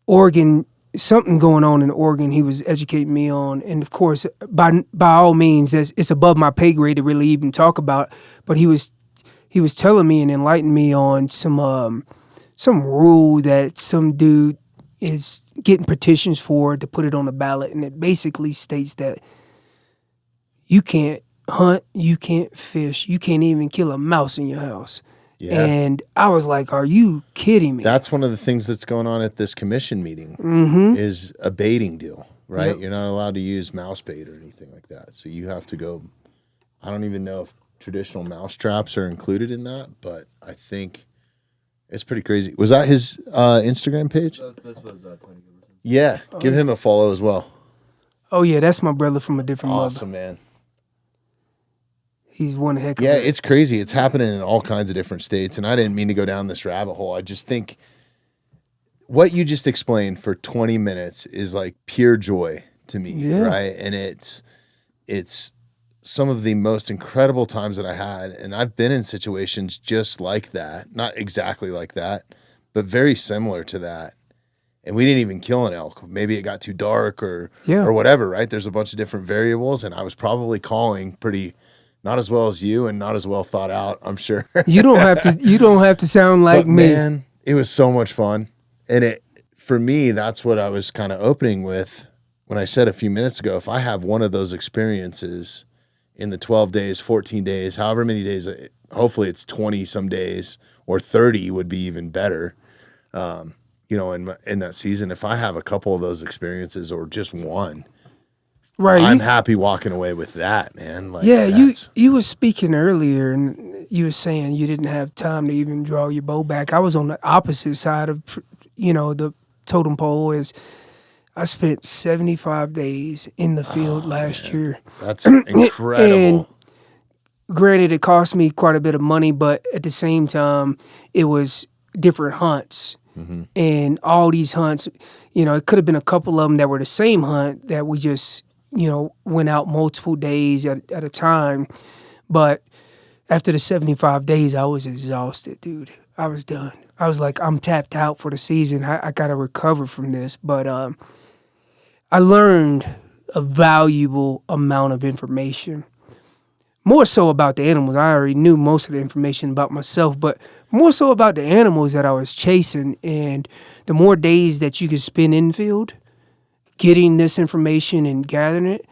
Oregon, something going on in Oregon. He was educating me on, and of course, by all means, it's above my pay grade to really even talk about. But he was telling me and enlightening me on some rule that some dude is getting petitions for to put it on the ballot, and it basically states that you can't hunt, you can't fish, you can't even kill a mouse in your house. Yeah. And I was like, are you kidding me? That's one of the things that's going on at this commission meeting is a baiting deal, right? Yep. You're not allowed to use mouse bait or anything like that. So you have to go, I don't even know if traditional mouse traps are included in that, but I think it's pretty crazy. Was that his Instagram page? This was Tony. Yeah, give him a follow as well. Oh, yeah, that's my brother from a different mother. Awesome, man. He's one heck of it's crazy. It's happening in all kinds of different states, and I didn't mean to go down this rabbit hole. I just think what you just explained for 20 minutes is like pure joy to me, right? And it's some of the most incredible times that I had, and I've been in situations just like that, not exactly like that, but very similar to that. And we didn't even kill an elk. Maybe it got too dark or whatever, right? There's a bunch of different variables, and I was probably calling pretty not as well as you and not as well thought out, I'm sure. You don't have to sound like me. Man, it was so much fun. And for me, that's what I was kind of opening with when I said a few minutes ago, if I have one of those experiences in the 12 days, 14 days, however many days, hopefully it's 20 some days or 30 would be even better. In that season, if I have a couple of those experiences or just one, right, I'm happy walking away with that, man. Like, you were speaking earlier, and you were saying you didn't have time to even draw your bow back. I was on the opposite side of, the totem pole. Is I spent 75 days in the field last year. That's incredible. And granted, it cost me quite a bit of money, but at the same time, it was different hunts. Mm-hmm. And all these hunts, it could have been a couple of them that were the same hunt that we just went out multiple days at a time. But after the 75 days, I was exhausted, dude. I was done. I was like, I'm tapped out for the season. I got to recover from this. But I learned a valuable amount of information. More so about the animals. I already knew most of the information about myself, but more so about the animals that I was chasing. And the more days that you can spend in field, getting this information and gathering it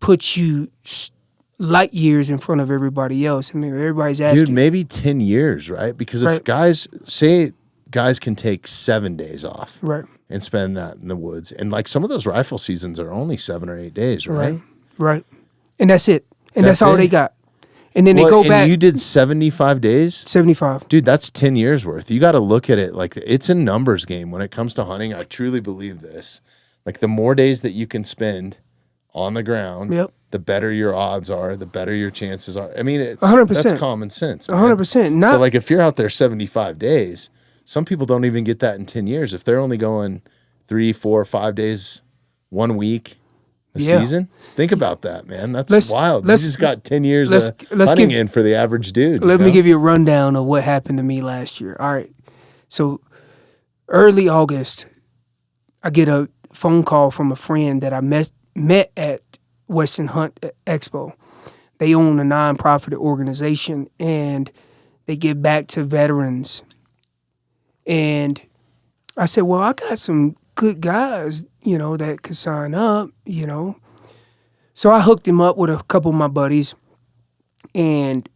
puts you light years in front of everybody else. I mean, everybody's asking. Dude, maybe 10 years, right? Because if guys can take 7 days off and spend that in the woods. And like some of those rifle seasons are only 7 or 8 days, right? Right. And that's it. And that's all they got. And then they go back. And you did 75 days? 75. Dude, that's 10 years worth. You got to look at it like it's a numbers game when it comes to hunting. I truly believe this. Like the more days that you can spend on the ground, the better your odds are, the better your chances are. I mean, it's 100%. That's common sense. Man. 100%. So like if you're out there 75 days, some people don't even get that in 10 years. If they're only going 3, 4, 5 days, 1 week a season, think about that, man. That's wild. You just got 10 years of hunting in for the average dude. Let me give you a rundown of what happened to me last year. All right. So early August, I get a phone call from a friend that I met at Western Hunt Expo. They own a nonprofit organization, and they give back to veterans. And I said, well, I got some good guys, that could sign up, So I hooked him up with a couple of my buddies, and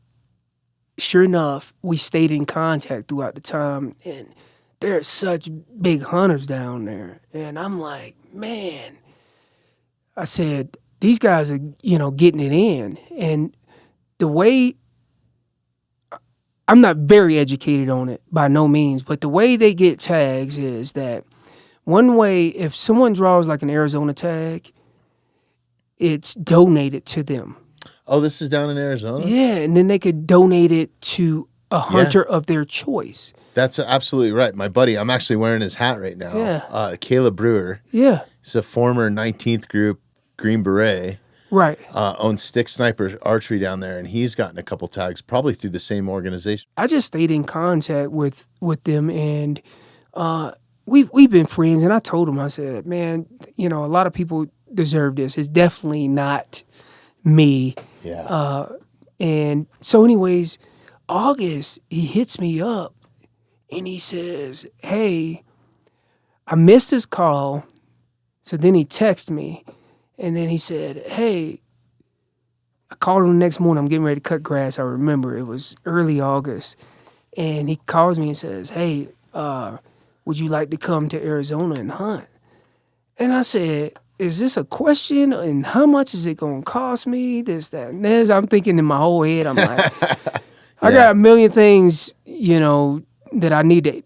sure enough, we stayed in contact throughout the time, and there's such big hunters down there. And I'm like, man, I said, these guys are, getting it in. And the way, I'm not very educated on it by no means, but the way they get tags is that one way, if someone draws like an Arizona tag, it's donated to them. Oh, this is down in Arizona? Yeah, and then they could donate it to a hunter of their choice. That's absolutely right. My buddy, I'm actually wearing his hat right now. Yeah. Caleb Brewer. Yeah. He's a former 19th group Green Beret. Right. owns Stick Sniper Archery down there, and he's gotten a couple tags probably through the same organization. I just stayed in contact with them, and we've been friends. And I told him, I said, man, a lot of people deserve this. It's definitely not me. Yeah. And so, anyways, August, he hits me up, and he says, hey, I missed his call. So then he texted me, and then he said, hey, I called him the next morning. I'm getting ready to cut grass. I remember it was early August. And he calls me and says, hey, would you like to come to Arizona and hunt? And I said, is this a question? And how much is it going to cost me? This, that, and this. I'm thinking in my whole head, I'm like, I got a million things, that I need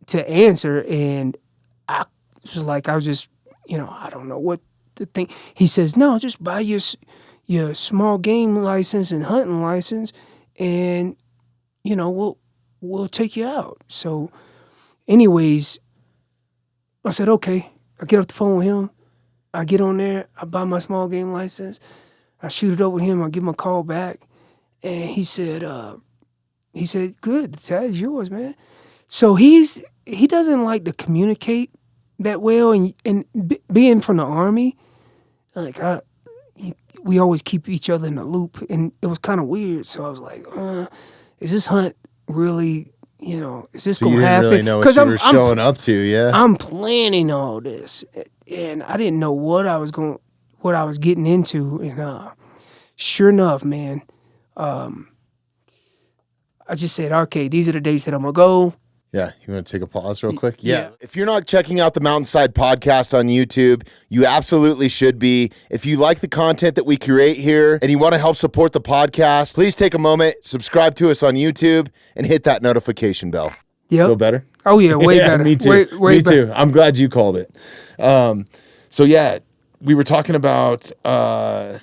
to answer. And I was like, I was just, I don't know what to think. He says, no, just buy your small game license and hunting license, and, we'll take you out. So anyways, I said, okay. I get off the phone with him. I get on there. I buy my small game license. I shoot it up with him. I give him a call back. And he said, good, the tag's yours, man. So he doesn't like to communicate that well. And being from the Army, like we always keep each other in the loop. And it was kind of weird. So I was like, is this hunt really, is this going to happen? You didn't really know what you were showing up to, yeah? I'm planning all this. And I didn't know what I was getting into. And sure enough, man, I just said, okay, these are the dates that I'm going to go. Yeah, you want to take a pause real quick? Yeah. If you're not checking out the Mountainside Podcast on YouTube, you absolutely should be. If you like the content that we create here and you want to help support the podcast, please take a moment, subscribe to us on YouTube, and hit that notification bell. Yep. Feel better? Oh, yeah, way better. Me too. Way me too. I'm glad you called it. So, yeah, we were talking about the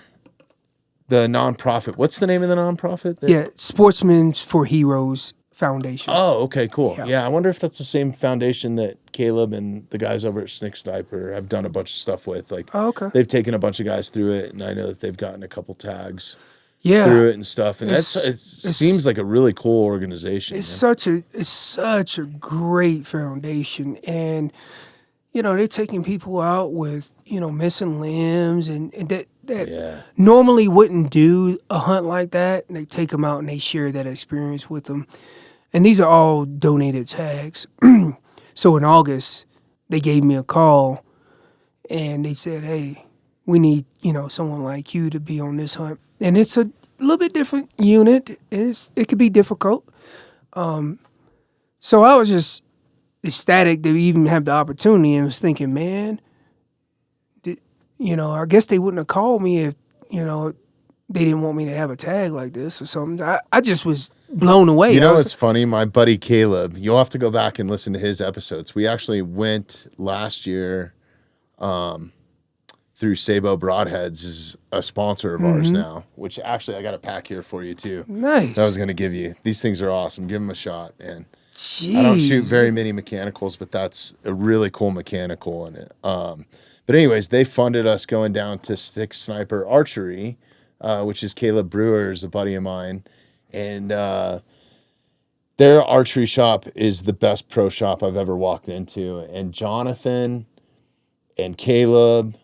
nonprofit. What's the name of the nonprofit? Sportsmen for Heroes Foundation. Oh, okay, cool. Yeah, I wonder if that's the same foundation that Caleb and the guys over at Stick Sniper have done a bunch of stuff with. Like, okay. They've taken a bunch of guys through it, and I know that they've gotten a couple tags through it and stuff. And it seems like a really cool organization. It's such a great foundation, and they're taking people out with missing limbs and that normally wouldn't do a hunt like that. And they take them out and they share that experience with them. And these are all donated tags. So in August, they gave me a call and they said, hey, we need, someone like you to be on this hunt. And it's a little bit different unit. It could be difficult. So I was just ecstatic to even have the opportunity and was thinking, man, I guess they wouldn't have called me if, they didn't want me to have a tag like this or something. I just was blown away. It's funny? My buddy Caleb, you'll have to go back and listen to his episodes. We actually went last year through SABO Broadheads, is a sponsor of ours now, which actually I got a pack here for you too. Nice. That I was going to give you. These things are awesome. Give them a shot, man. Jeez. I don't shoot very many mechanicals, but that's a really cool mechanical in it. But anyways, they funded us going down to Stick Sniper Archery, which is Caleb Brewer's a buddy of mine. And their archery shop is the best pro shop I've ever walked into. And Jonathan and Caleb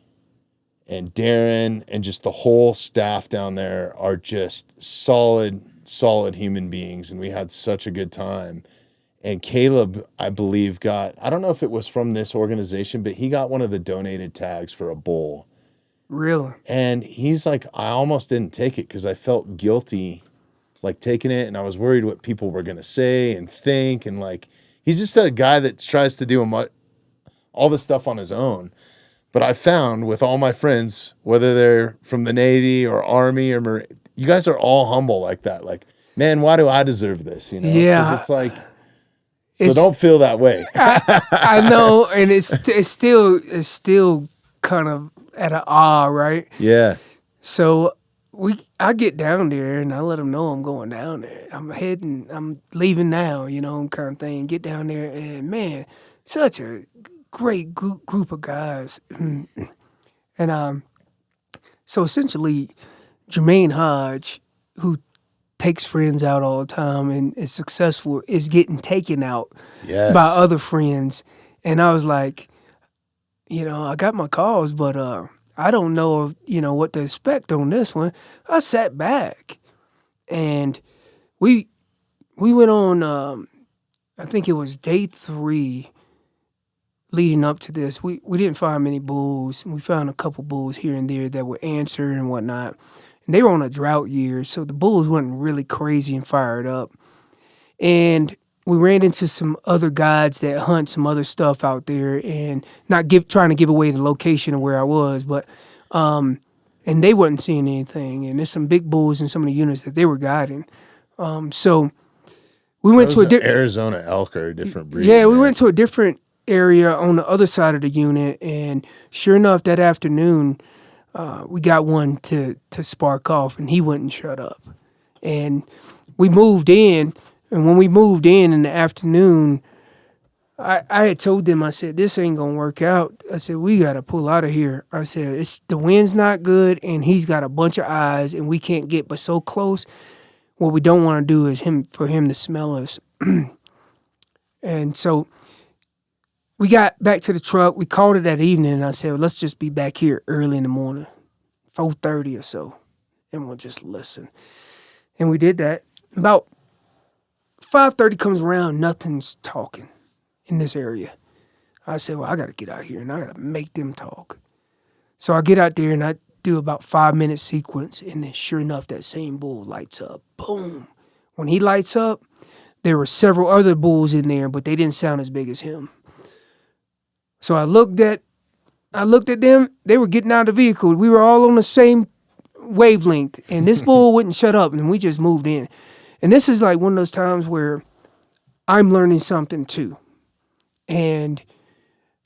and Darren and just the whole staff down there are just solid human beings. And we had such a good time. And Caleb, I believe, I don't know if it was from this organization, but he got one of the donated tags for a bull. Really? And he's like, I almost didn't take it because I felt guilty, like, taking it. And I was worried what people were going to say and think. And, like, he's just a guy that tries to do all this stuff on his own. But I found with all my friends, whether they're from the Navy or Army or Marine, you guys are all humble like that. Like, man, why do I deserve this? Yeah. Because it's like... So don't feel that way. I know, and it's still kind of at an awe, right? Yeah. So I get down there and I let them know I'm going down there. I'm leaving now, kind of thing. Get down there and man, such a great group of guys. And So essentially, Jermaine Hodge, who takes friends out all the time and is successful, is getting taken out by other friends. And I was like, I got my calls, but I don't know, what to expect on this one. I sat back, and we went on. I think it was day 3. Leading up to this, we didn't find many bulls. We found a couple bulls here and there that would answer and whatnot. And they were on a drought year, so the bulls weren't really crazy and fired up. And we ran into some other guides that hunt some other stuff out there, and not trying to give away the location of where I was, but and they wasn't seeing anything. And there's some big bulls in some of the units that they were guiding. So we went to Arizona elk are a different breed. Yeah, we went to a different area on the other side of the unit, and sure enough, that afternoon, we got one to spark off, and he wouldn't shut up. And we moved in, and when we moved in the afternoon, I had told them, I said, this ain't gonna work out. I said, we gotta pull out of here. I said, the wind's not good, and he's got a bunch of eyes, and we can't get but so close. What we don't want to do is for him to smell us. And so we got back to the truck. We called it that evening, and I said, well, let's just be back here early in the morning, 4:30 or so, and we'll just listen. And we did that. About 5:30 comes around, nothing's talking in this area. I said, well, I got to get out here, and I got to make them talk. So I get out there, and I do about 5-minute sequence, and then sure enough, that same bull lights up. Boom. When he lights up, there were several other bulls in there, but they didn't sound as big as him. So I looked at them. They were getting out of the vehicle. We were all on the same wavelength, and this bull wouldn't shut up, and we just moved in. And this is like one of those times where I'm learning something too. And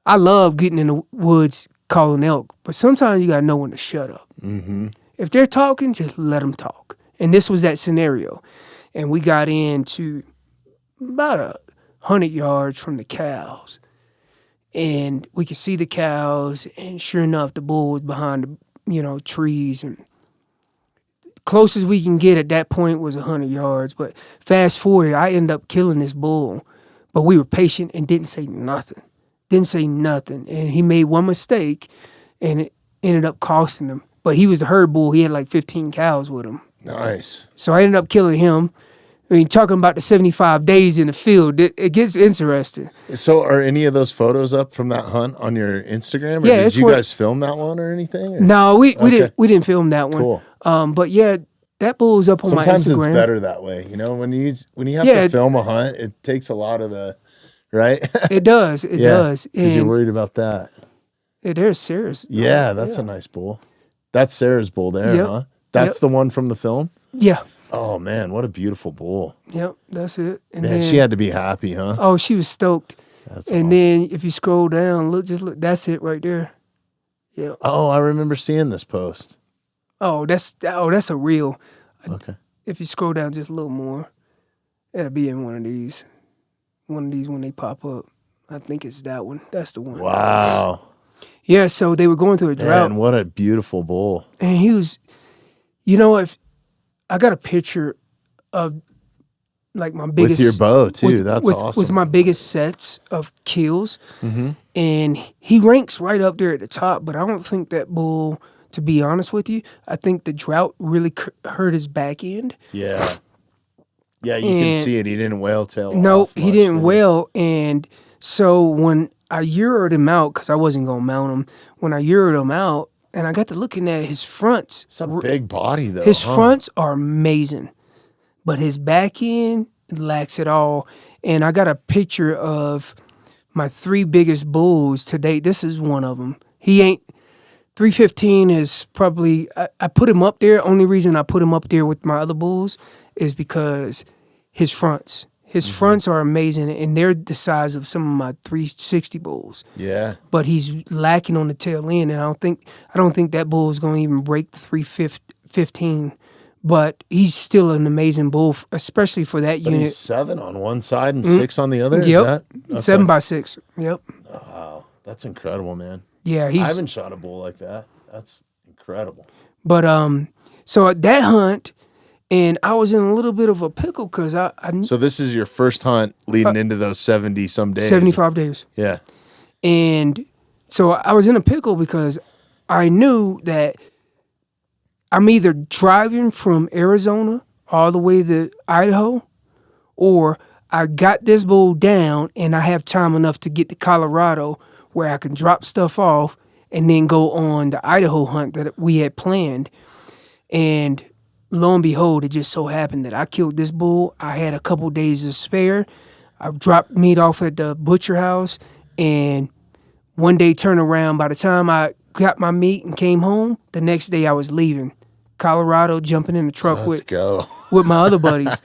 I love getting in the woods calling elk, but sometimes you got to know when to shut up. Mm-hmm. If they're talking, just let them talk. And this was that scenario. And we got into about 100 yards from the cows. And we could see the cows, and sure enough, the bull was behind the, trees. And closest we can get at that point was 100 yards. But fast forward, I ended up killing this bull. But we were patient and didn't say nothing. And he made one mistake, and it ended up costing him. But he was the herd bull. He had like 15 cows with him. Nice. So I ended up killing him. I mean, talking about the 75 days in the field, it gets interesting. So are any of those photos up from that hunt on your Instagram? Or Yeah, did you guys film that one or anything? Or? No, we didn't film that one. Cool. But yeah, that bull's up on my Instagram. Sometimes it's better that way. When you have to film a hunt, it takes a lot of the, right? It does. It does. Because you're worried about that. There's Sarah's. Yeah, that's a nice bull. That's Sarah's bull there, huh? That's the one from the film? Yeah. Oh, man, what a beautiful bull. Yep, that's it. And man, then, she had to be happy, huh? Oh, she was stoked. That's and awesome. Then if you scroll down, look, that's it right there. Yeah. Oh, I remember seeing this post. Oh, that's a reel. Okay. If you scroll down just a little more, it'll be in one of these. One of these when they pop up. I think it's that one. That's the one. Wow. Yeah, so they were going through a drought. Man, what a beautiful bull. And he was, if I got a picture of like my biggest. With your bow too, that's awesome. With my biggest sets of kills. Mm-hmm. And he ranks right up there at the top, but I don't think that bull, to be honest with you, I think the drought really hurt his back end. Yeah. Yeah, you can see it. He didn't whale tail. No, he didn't whale. And so when I Euroed him out, because I wasn't going to mount him, when I Euroed him out, and I got to looking at his fronts. It's a big body, though. His fronts are amazing, but his back end lacks it all. And I got a picture of my 3 biggest bulls to date. This is one of them. He ain't. 315 is probably, I put him up there. Only reason I put him up there with my other bulls is because his fronts. His fronts are amazing, and they're the size of some of my 360 bulls. Yeah. But he's lacking on the tail end, and I don't think that bull is going to even break 315. But he's still an amazing bull, especially for that unit. He's 7 on one side and 6 on the other? Yep. Is that? Okay. 7 by 6. Yep. Wow. That's incredible, man. Yeah, I haven't shot a bull like that. That's incredible. But so that hunt, and I was in a little bit of a pickle because I So this is your first hunt leading into those 70-some days. 75 days. Yeah. And so I was in a pickle because I knew that I'm either driving from Arizona all the way to Idaho, or I got this bull down and I have time enough to get to Colorado where I can drop stuff off and then go on the Idaho hunt that we had planned. And lo and behold, it just so happened that I killed this bull. I had a couple days to spare. I dropped meat off at the butcher house, and one day turn around, by the time I got my meat and came home, the next day I was leaving Colorado, jumping in the truck with my other buddies.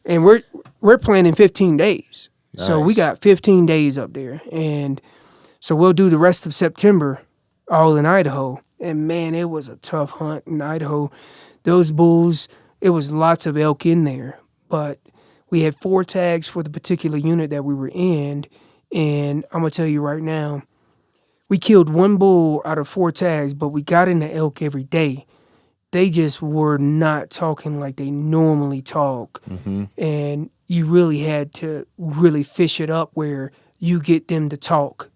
And we're planning 15 days. Nice. So we got 15 days up there. And so we'll do the rest of September all in Idaho. And man, it was a tough hunt in Idaho. Those bulls, it was lots of elk in there. But we had 4 tags for the particular unit that we were in. And I'm going to tell you right now, we killed 1 bull out of 4 tags, but we got into elk every day. They just were not talking like they normally talk. Mm-hmm. And you really had to really fish it up where you get them to talk.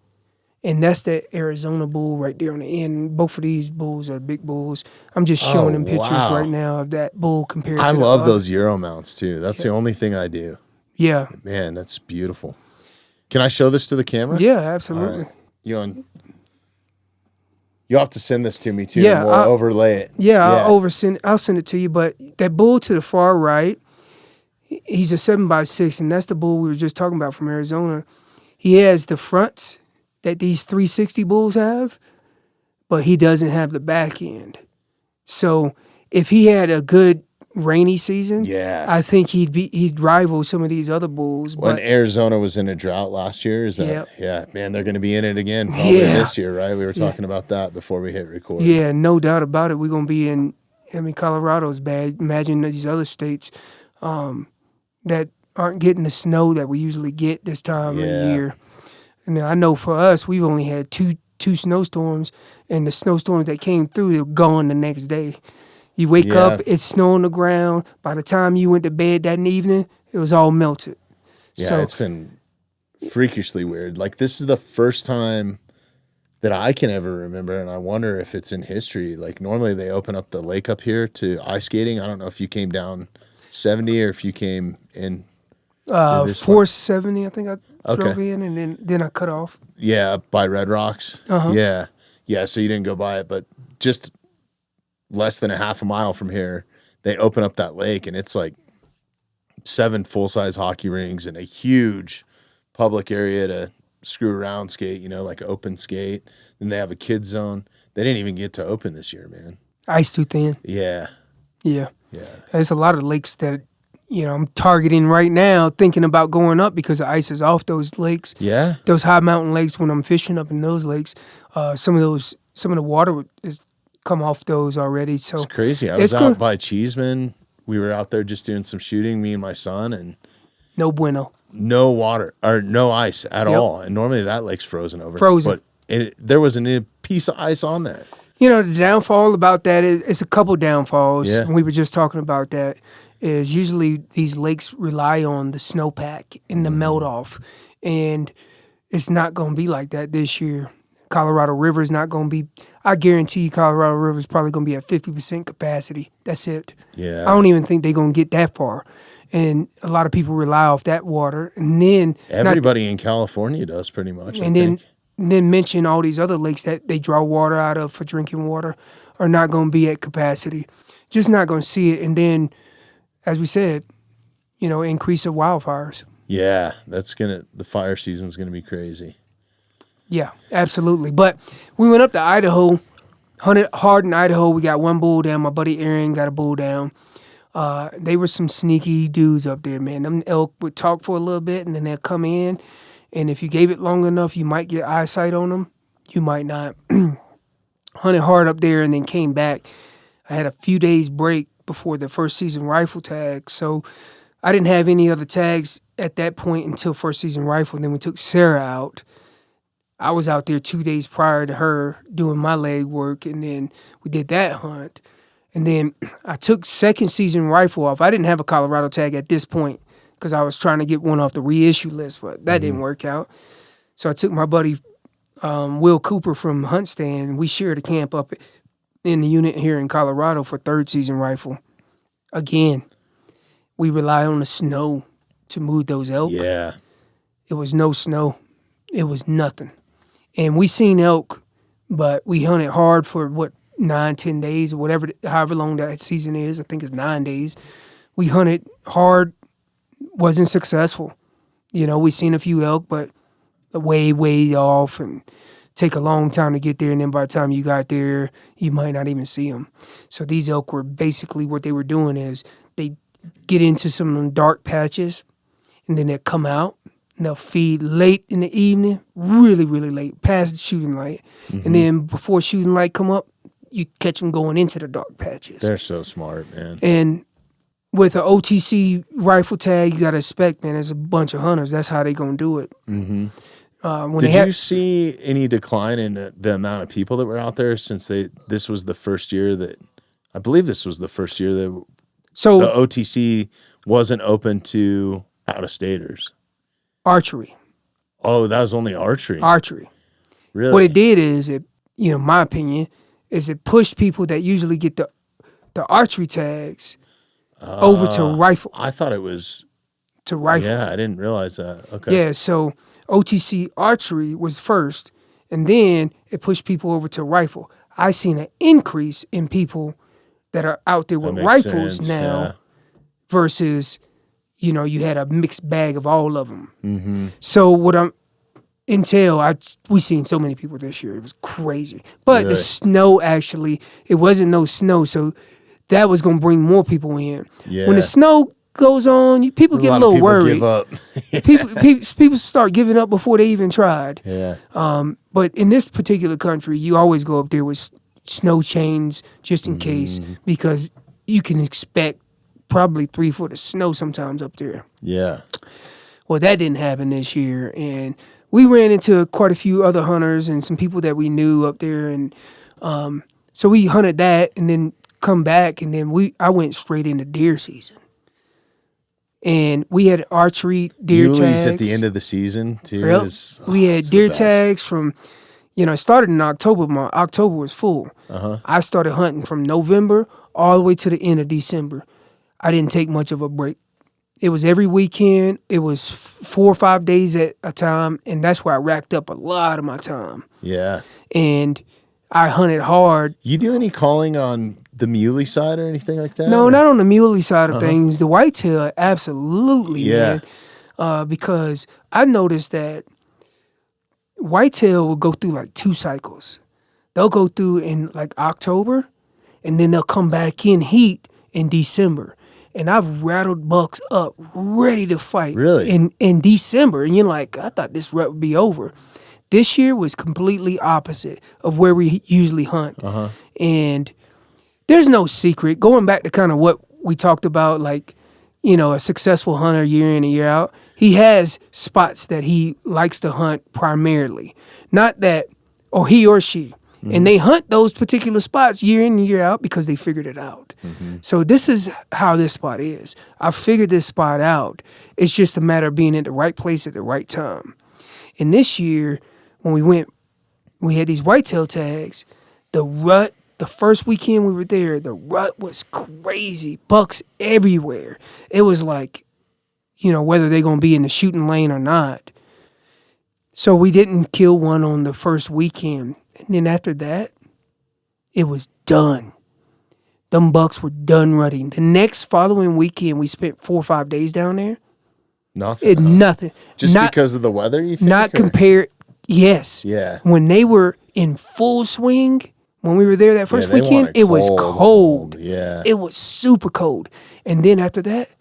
And that's that Arizona bull right there on the end. Both of these bulls are big bulls. I'm just showing them pictures right now of that bull compared to I love those Euro mounts too. That's the only thing I do. Yeah. Man, that's beautiful. Can I show this to the camera? Yeah, absolutely. Right. You'll have to send this to me too. Yeah, and we'll overlay it. Yeah, I'll send it to you. But that bull to the far right, he's a 7x6, and that's the bull we were just talking about from Arizona. He has the fronts that these 360 bulls have, but he doesn't have the back end. So if he had a good rainy season, I think he'd rival some of these other bulls. When Arizona was in a drought last year, man, they're going to be in it again probably this year, right? We were talking about that before we hit record. Yeah, no doubt about it. We're going to be in. I mean, Colorado's bad. Imagine these other states that aren't getting the snow that we usually get this time of year. And I know for us, we've only had two snowstorms, and the snowstorms that came through, they were gone the next day. You wake up, it's snow on the ground. By the time you went to bed that evening, it was all melted. Yeah, so, it's been freakishly weird. Like, this is the first time that I can ever remember, and I wonder if it's in history. Like, normally they open up the lake up here to ice skating. I don't know if you came down 70 or if you came in. 470, I think I drove in, and then I cut off. Yeah, by Red Rocks. Uh-huh. Yeah, so you didn't go by it, but just less than a half a mile from here, they open up that lake, and it's like 7 full-size hockey rinks and a huge public area to screw around skate, like open skate. Then they have a kids zone. They didn't even get to open this year, man. Ice too thin. Yeah. There's a lot of lakes that I'm targeting right now, thinking about going up because the ice is off those lakes. Yeah. Those high mountain lakes, when I'm fishing up in those lakes, some of the water is come off those already. So it's crazy. I was out by Cheeseman. We were out there just doing some shooting, me and my son, and no bueno. No water or no ice at all. And normally that lake's frozen over. But there wasn't a piece of ice on there. The downfall about that is it's a couple downfalls. Yeah. And we were just talking about that. Is usually these lakes rely on the snowpack and the melt off, and it's not going to be like that this year. Colorado River is not going to be. I guarantee you, Colorado River is probably going to be at 50% capacity. That's it. Yeah. I don't even think they're going to get that far, and a lot of people rely off that water. And then everybody in California does pretty much. And then mention all these other lakes that they draw water out of for drinking water are not going to be at capacity. Just not going to see it, and then, as we said, increase of wildfires. Yeah, the fire season's gonna be crazy. Yeah, absolutely. But we went up to Idaho, hunted hard in Idaho. We got 1 bull down. My buddy Aaron got a bull down. They were some sneaky dudes up there, man. Them elk would talk for a little bit, and then they'll come in. And if you gave it long enough, you might get eyesight on them. You might not. Hunted hard up there and then came back. I had a few days break before the first season rifle tag. So I didn't have any other tags at that point until first season rifle. And then we took Sarah out. I was out there 2 days prior to her doing my leg work, and then we did that hunt. And then I took second season rifle off. I didn't have a Colorado tag at this point because I was trying to get one off the reissue list, but that didn't work out. So I took my buddy Will Cooper from Hunt Stand, and we shared a camp up in the unit here in Colorado for third season rifle. Again, we rely on the snow to move those elk. Yeah. It was no snow. It was nothing. And we seen elk, but we hunted hard for, 9-10 days or whatever, however long that season is. I think it's 9 days. We hunted hard, wasn't successful. You know, we seen a few elk, but way off and take a long time to get there. And then by the time you got there, you might not even see them. So these elk were basically, what they were doing is they get into some dark patches and then they'll come out and they'll feed late in the evening, really late, past the shooting light. And then before shooting light come up, you catch them going into the dark patches. They're so smart, man. And with an OTC rifle tag, you got to expect, man, there's a bunch of hunters. That's how they going to do it. Did you see any decline in the amount of people that were out there since this was the first year that, I believe this was the first year that the OTC wasn't open to out-of-staters? Archery. Oh, that was only archery? Archery. Really? What it did is, my opinion, is it pushed people that usually get the archery tags over to rifle. I thought it was to rifle. Yeah, I didn't realize that. Okay. Yeah, so OTC archery was first, and then it pushed people over to rifle. I seen an increase in people that are out there with rifles now versus, you had a mixed bag of all of them. So what we seen so many people this year. It was crazy. But the snow actually, it wasn't no snow, so that was going to bring more people in. Yeah. When the snow goes on, people get a little worried. Give up. people start giving up before they even tried. Yeah. But in this particular country, you always go up there with snow chains just in case, because you can expect probably 3 foot of snow sometimes up there. Yeah. Well, that didn't happen this year, and we ran into quite a few other hunters and some people that we knew up there, and so we hunted that, and then come back, and then I went straight into deer season, and we had archery deer tags at the end of the season too. Yep. We had deer tags from, it started in October. October was full. I started hunting from November all the way to the end of December. I didn't take much of a break. It was every weekend. It was 4 or 5 days at a time, and that's where I racked up a lot of my time. Yeah. And I hunted hard. You do any calling on the muley side or anything like that? No, not on the muley side of things. The whitetail, absolutely, man. Because I noticed that whitetail will go through like 2 cycles. They'll go through in like October, and then they'll come back in heat in December. And I've rattled bucks up ready to fight in December. And you're like, I thought this rut would be over. This year was completely opposite of where we usually hunt. And there's no secret. Going back to kind of what we talked about, like, a successful hunter year in and year out, he has spots that he likes to hunt primarily. Not that, or he or she. And they hunt those particular spots year in and year out because they figured it out. So this is how this spot is. I figured this spot out. It's just a matter of being in the right place at the right time. And this year, when we had these whitetail tags, the rut, the first weekend we were there, the rut was crazy. Bucks everywhere. It was like, whether they're going to be in the shooting lane or not. So we didn't kill one on the first weekend. And then after that, it was done. Them bucks were done rutting. The next following weekend, we spent 4 or 5 days down there. Nothing. Nothing. Just because of the weather, you think? Not compared. Yes. Yeah. When they were in full swing, when we were there that first weekend, it was cold. Yeah. It was super cold. And then after that,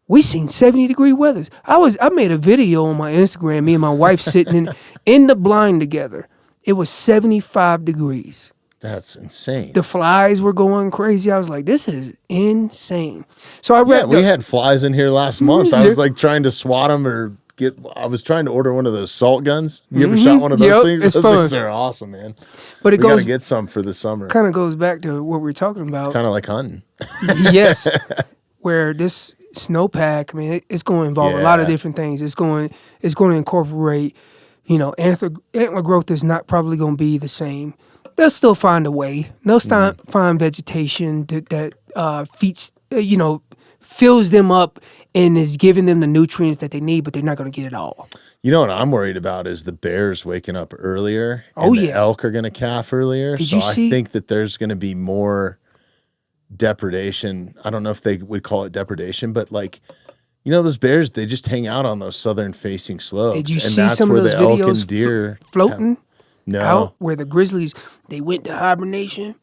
we seen 70-degree weathers. I made a video on my Instagram, me and my wife sitting in the blind together. It was 75 degrees. That's insane. The flies were going crazy. I was like, this is insane. So I wrapped we had flies in here last month. I was like trying to swat them or I was trying to order one of those salt guns. You ever shot one of those things? It's those fun. things are awesome, man. But we gotta get some for the summer. Kind of goes back to what we were talking about. Kind of like hunting. Yes, where this snowpack, I mean, it's going to involve a lot of different things. It's going to incorporate, antler growth is not probably going to be the same. They'll still find a way. They'll find vegetation that feeds, fills them up and is giving them the nutrients that they need, but they're not going to get it all. You know what I'm worried about is the bears waking up earlier. And the elk are going to calf earlier. I think that there's going to be more depredation. I don't know if they would call it depredation, but those bears, they just hang out on those southern facing slopes. Did you see some of those videos elk and deer floating out where the grizzlies, they went to hibernation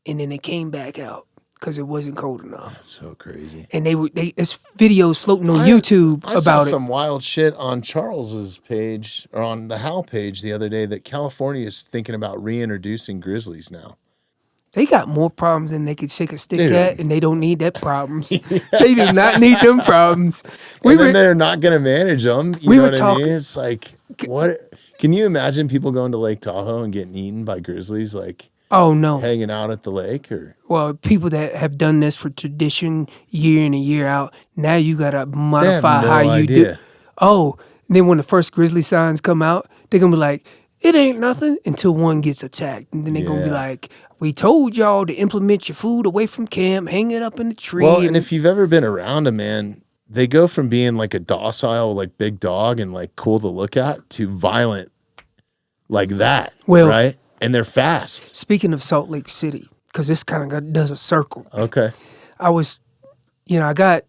and then they came back out because it wasn't cold enough. That's so crazy. And it's videos floating on YouTube about it. I saw some wild shit on Charles's page or on the Hal page the other day that California is thinking about reintroducing grizzlies now. They got more problems than they could shake a stick at, and they don't need that problems. They do not need them problems. They're not going to manage them. You know what I mean? It's like, what? Can you imagine people going to Lake Tahoe and getting eaten by grizzlies? Oh, no. Hanging out at the lake? Well, people that have done this for tradition year in and year out, now you got to modify how you do. Oh, and then when the first grizzly signs come out, they're going to be like, it ain't nothing until one gets attacked. And then they're going to be like, we told y'all to implement your food away from camp, hang it up in the tree. Well, and if you've ever been around them, man, they go from being like a docile, big dog and cool to look at to violent like that, right? And they're fast. Speaking of Salt Lake City, because this kind of does a circle. Okay. I was, I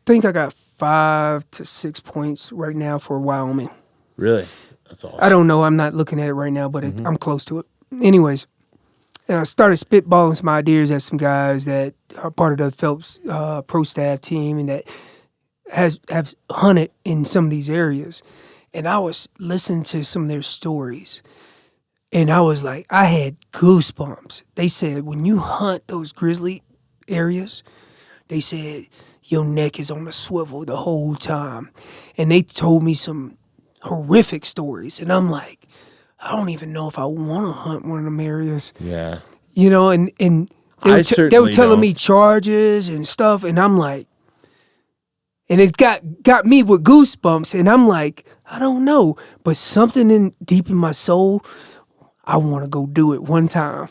think I got 5 to 6 points right now for Wyoming. Really? That's awesome. I don't know. I'm not looking at it right now, but I'm close to it. Anyways, I started spitballing some ideas at some guys that are part of the Phelps pro staff team and that have hunted in some of these areas. And I was listening to some of their stories. And I was like, I had goosebumps. They said, when you hunt those grizzly areas, they said, your neck is on a swivel the whole time. And they told me some horrific stories. And I'm like, I don't even know if I want to hunt one of them areas. Yeah. And they were telling me charges and stuff. And I'm like, and it's got me with goosebumps. And I'm like, I don't know. But something deep in my soul, I want to go do it one time.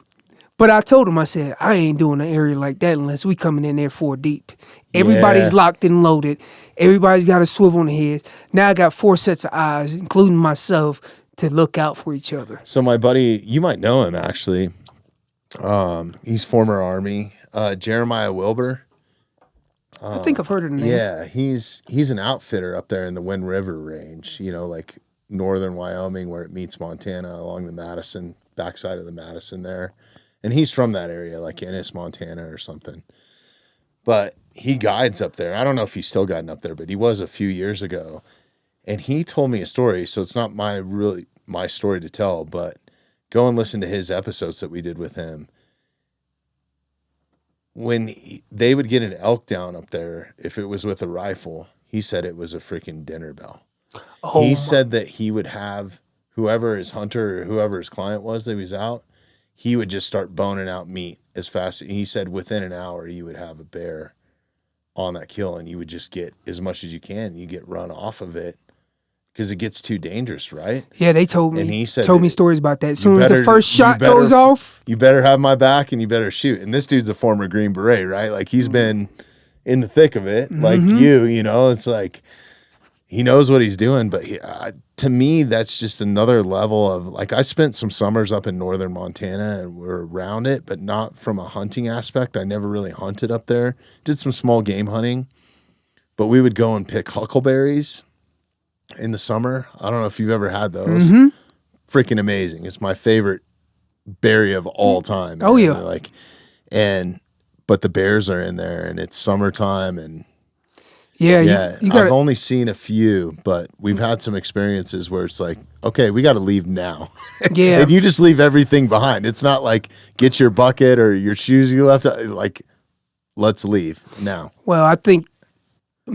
But I told him, I said, I ain't doing an area like that unless we coming in there 4 deep. Everybody's locked and loaded. Everybody's got a swivel on their heads. Now I got 4 sets of eyes, including myself, to look out for each other. So my buddy, you might know him actually. He's former Army. Jeremiah Wilbur. I think I've heard of the name. Yeah, he's an outfitter up there in the Wind River range, northern Wyoming where it meets Montana along the Madison, backside of the Madison there. And he's from that area, like Ennis, Montana or something. But he guides up there. I don't know if he's still guiding up there, but he was a few years ago. And he told me a story, so it's not my story to tell, but go and listen to his episodes that we did with him. When they would get an elk down up there, if it was with a rifle, he said it was a freaking dinner bell. He said that he would have whoever his hunter or whoever his client was that he was out, he would just start boning out meat as fast. He said within an hour you would have a bear on that kill, and you would just get as much as you can. You get run off of it because it gets too dangerous, right? Yeah, they told me. And he said me stories about that. As soon as the first shot goes off, you better have my back and you better shoot. And this dude's a former Green Beret, right? Like he's been in the thick of it, like you. It's like he knows what he's doing. But to me, that's just another level of I spent some summers up in northern Montana and we're around it, but not from a hunting aspect. I never really hunted up there. Did some small game hunting, but we would go and pick huckleberries in the summer. I don't know if you've ever had those. Freaking amazing. It's my favorite berry of all time. Oh, yeah. But the bears are in there and it's summertime and you I've only seen a few, but we've had some experiences where it's like, okay, we got to leave now. Yeah. And you just leave everything behind. It's not like get your bucket or your shoes you left. Like, let's leave now. Well, I think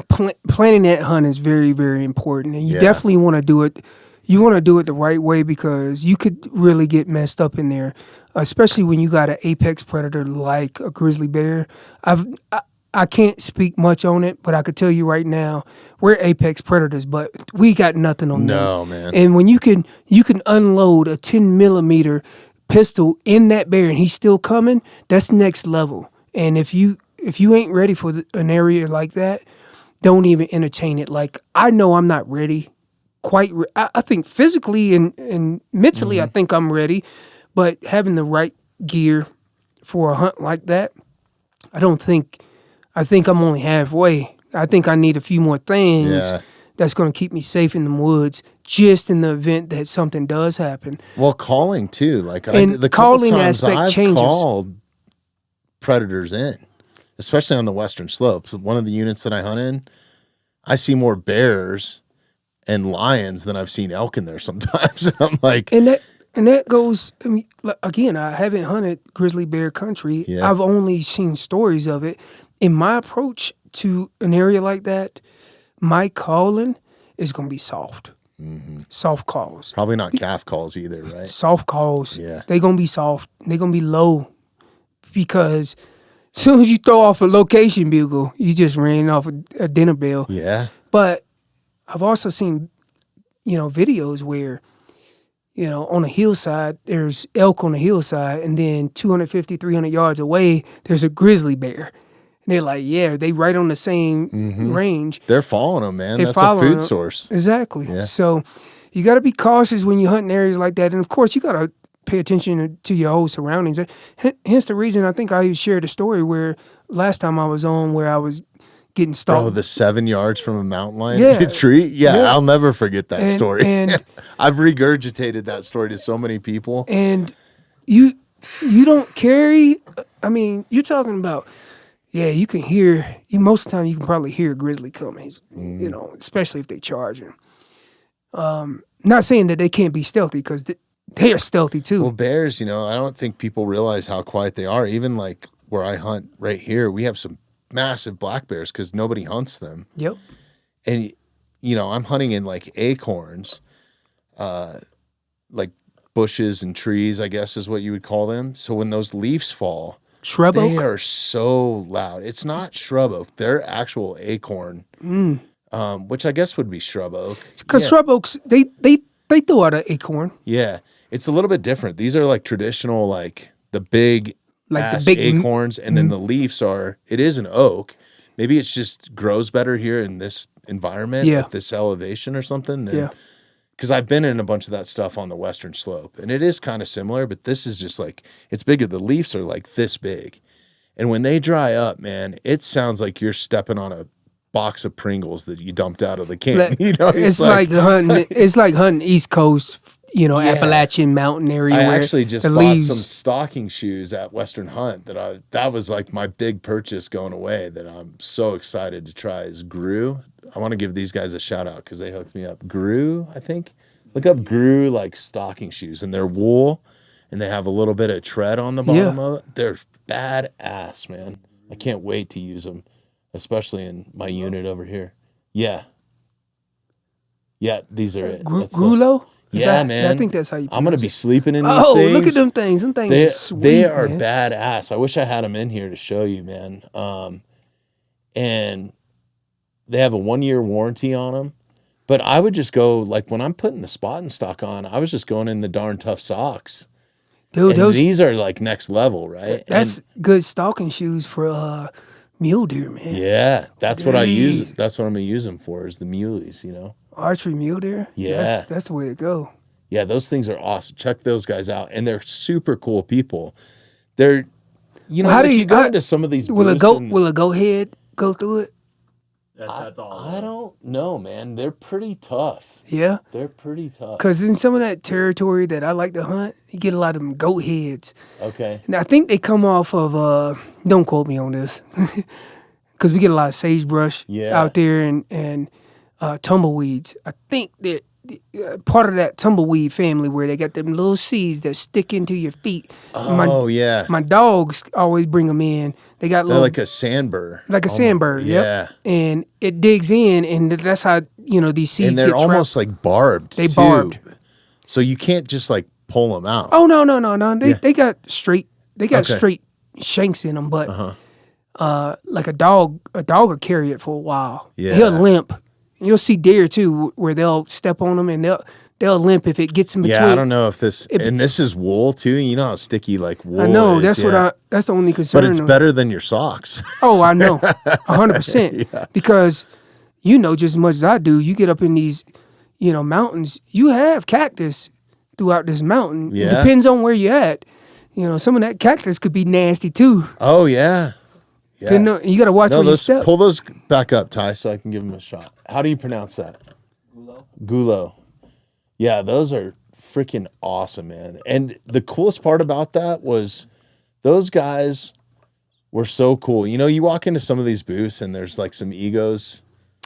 planning that hunt is very, very important, and you Yeah. definitely want to do it. You want to do it the right way because you could really get messed up in there, especially when you got an apex predator like a grizzly bear. I can't speak much on it, but I could tell you right now, we're apex predators, but we got nothing on them. No, man. And when you can unload a 10 millimeter pistol in that bear and he's still coming, that's next level. And if you ain't ready for an area like that, don't even entertain it. Like, I know I'm not ready. I think physically and mentally, I think I'm ready, but having the right gear for a hunt like that, I think I'm only halfway. I think I need a few more things that's going to keep me safe in the woods, just in the event that something does happen. Well, calling too. Like, And the calling couple times aspect I've changes. called predators in, especially on the western slopes. One of the units that I hunt in, I see more bears and lions than I've seen elk in there sometimes. And I'm like, And that goes, I mean, again, I haven't hunted grizzly bear country. Yeah. I've only seen stories of it. In my approach to an area like that, my calling is going to be soft. Soft calls. probably not calf calls either, right? Soft calls. Yeah. They're going to be soft. They're going to be low because as soon as you throw off a location bugle, you just ran off a dinner bell. Yeah. But I've also seen, videos where, on a hillside, there's elk on the hillside, and then 250, 300 yards away, there's a grizzly bear. And they're like, yeah, they right on the same range. They're following them, man. They're That's a following food them. source. Exactly. Yeah. So you got to be cautious when you hunt in areas like that. And, of course, you got to pay attention to your whole surroundings. Hence the reason I think I shared a story where last time I was on where I was getting stalked. Bro, the 7 yards from a mountain lion Yeah. tree? Yeah, Yeah. I'll never forget that story. And I've regurgitated that story to so many people. And you don't carry, I mean, you're talking about, you can hear, most of the time you can probably hear a grizzly coming, especially if they charge him. Not saying that they can't be stealthy because they are stealthy too. Well, bears, I don't think people realize how quiet they are. Even like where I hunt right here, we have some massive black bears because nobody hunts them. Yep. And, I'm hunting in like acorns, like bushes and trees, I guess is what you would call them. So when those leaves fall, Shrub they oak? are so loud. It's not shrub oak. They're actual acorn, which I guess would be shrub oak. Because shrub oaks, they throw out an acorn. Yeah. It's a little bit different. These are like traditional, like the big ass acorns, and then the leaves it is an oak. Maybe it's just grows better here in this environment at this elevation or something. Because I've been in a bunch of that stuff on the western slope, and it is kind of similar, but this is just like, it's bigger. The leaves are like this big. And when they dry up, man, it sounds like you're stepping on a box of Pringles that you dumped out of the can. It's like hunting. It's like hunting East Coast, Appalachian mountain area. I where actually just the bought leaves, some stalking shoes at Western Hunt that was like my big purchase going away that I'm so excited to try is Grew. I want to give these guys a shout out because they hooked me up. Grew, I think. Look up Grew like stalking shoes, and they're wool, and they have a little bit of tread on the bottom of it. They're badass, man. I can't wait to use them, especially in my unit over here. Yeah, these are it. Grulo? Yeah, man. I think that's how you pronounce I'm going to be sleeping in these things. Oh, look at them things. Them things are sweet, They are man. badass. I wish I had them in here to show you, man. And they have a 1-year warranty on them. But I would just go, like, when I'm putting the spot and stock on, I was just going in the darn tough socks. Dude, And these are, like, next level, right? That's good stalking shoes for mule deer, man. Yeah, that's what I use. That's what I'm going to use them for is the muleys, Archery mule deer? Yeah. That's the way to go. Yeah, those things are awesome. Check those guys out. And they're super cool people. They're, How do you go into some of these Will a booths and- goat head go through it? That's all. I don't know, man. They're pretty tough. Yeah. They're pretty tough. Because in some of that territory that I like to hunt, you get a lot of them goat heads. Okay. And I think they come off of, don't quote me on this, because we get a lot of sagebrush out there and tumbleweeds. I think that part of that tumbleweed family where they got them little seeds that stick into your feet. Oh, yeah. My dogs always bring them in. They got They're like a sandbur. Like a sandbur, yeah. And it digs in, and that's how, these seeds and they're get almost like barbed, They too. barbed. So you can't just like pull them out. Oh, no. They got straight straight shanks in them, but like a dog will carry it for a while. Yeah. He'll limp. You'll see deer, too, where they'll step on them, and they'll limp if it gets in between. Yeah, I don't know if this... and this is wool, too. You know how sticky, like, wool I know. is. That's the only concern. But it's better than your socks. Oh, I know. 100%. Yeah. Because just as much as I do, you get up in these, mountains, you have cactus throughout this mountain. Yeah. It depends on where you're at. Some of that cactus could be nasty, too. Oh, yeah. Yeah. You got to watch where you step. Pull those back up, Ty, so I can give them a shot. How do you pronounce that? Gulo. Yeah, those are freaking awesome, man. And the coolest part about that was those guys were so cool. You walk into some of these booths and there's like some egos.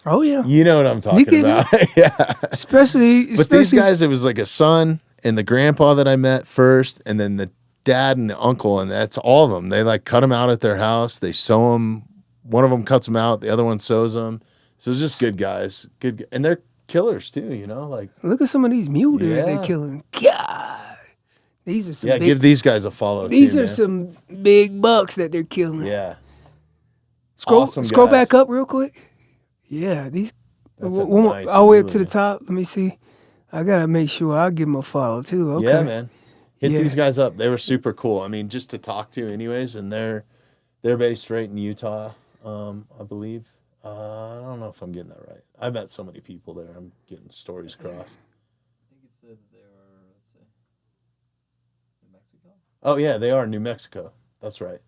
Oh, yeah. You know what I'm talking about. Yeah. Especially. But these guys, it was like a son and the grandpa that I met first, and then the dad and the uncle, and that's all of them. They like cut them out at their house. They sew them. One of them cuts them out. The other one sews them. So it's just good guys. Good, and they're killers too. Like look at some of these mule deer they're killing. God, these are some. Give these guys a follow. These are some big bucks that they're killing. Yeah. Scroll back up real quick. Yeah, these. Nice all the way up to the top. Let me see. I gotta make sure I give them a follow too. Okay. Yeah, man. Hit these guys up. They were super cool. I mean, just to talk to, anyways. And they're based right in Utah, I believe. I don't know if I'm getting that right. I met so many people there. I'm getting stories crossed. I think it said they were, let's see, New Mexico? Oh, yeah, they are New Mexico. That's right.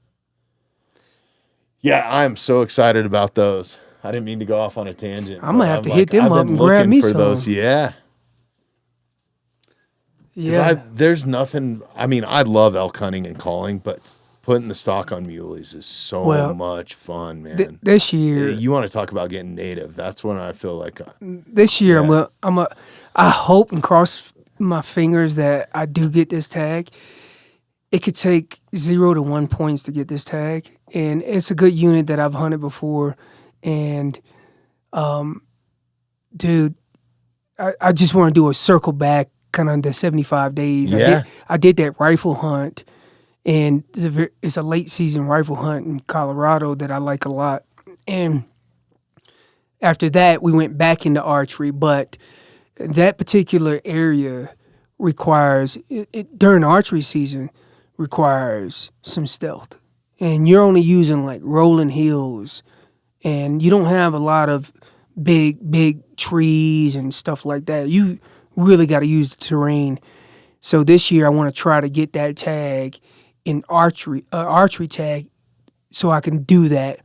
Yeah, I'm so excited about those. I didn't mean to go off on a tangent. I'm going to have to hit them up and grab me some. Those. Yeah. Yeah. There's nothing, I love elk hunting and calling, but putting the stock on muleys is so much fun, man. This year, you want to talk about getting native. That's when I feel like this year I hope and cross my fingers that I do get this tag. It could take 0 to 1 points to get this tag, and it's a good unit that I've hunted before. And, dude, I just want to do a circle back, kind of the 75 days. Yeah. I did that rifle hunt, and it's a late season rifle hunt in Colorado that I like a lot. And after that, we went back into archery, but that particular area requires, during archery season, requires some stealth. And you're only using like rolling hills, and you don't have a lot of big trees and stuff like that. You really got to use the terrain. So this year I want to try to get that tag in archery tag, so I can do that.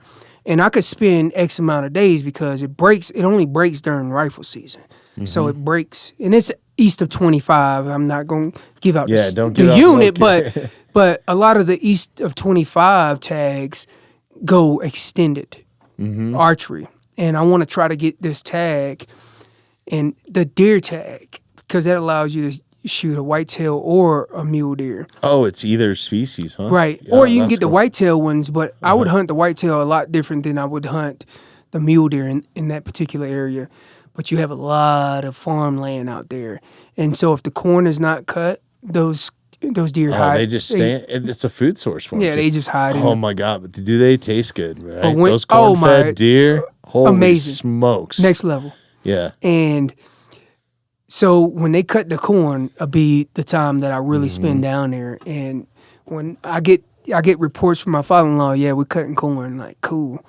And I could spend X amount of days because it only breaks during rifle season. Mm-hmm. So it breaks, and it's east of 25. I'm not going to give out the unit, but a lot of the east of 25 tags go extended archery. And I want to try to get this tag and the deer tag, because that allows you to shoot a whitetail or a mule deer. Oh, it's either species, huh? Right. Yeah, or you can get the whitetail ones, but I would hunt the whitetail a lot different than I would hunt the mule deer in that particular area. But you have a lot of farmland out there. And so if the corn is not cut, those deer hide. They just stay. It's a food source for them. Yeah, they just hide. Oh my God! But do they taste good? Right? But those corn-fed deer, holy amazing smokes! Next level. Yeah. And so when they cut the corn, it'll be the time that I really spend down there. And when I get reports from my father-in-law, yeah, we're cutting corn. Like, cool.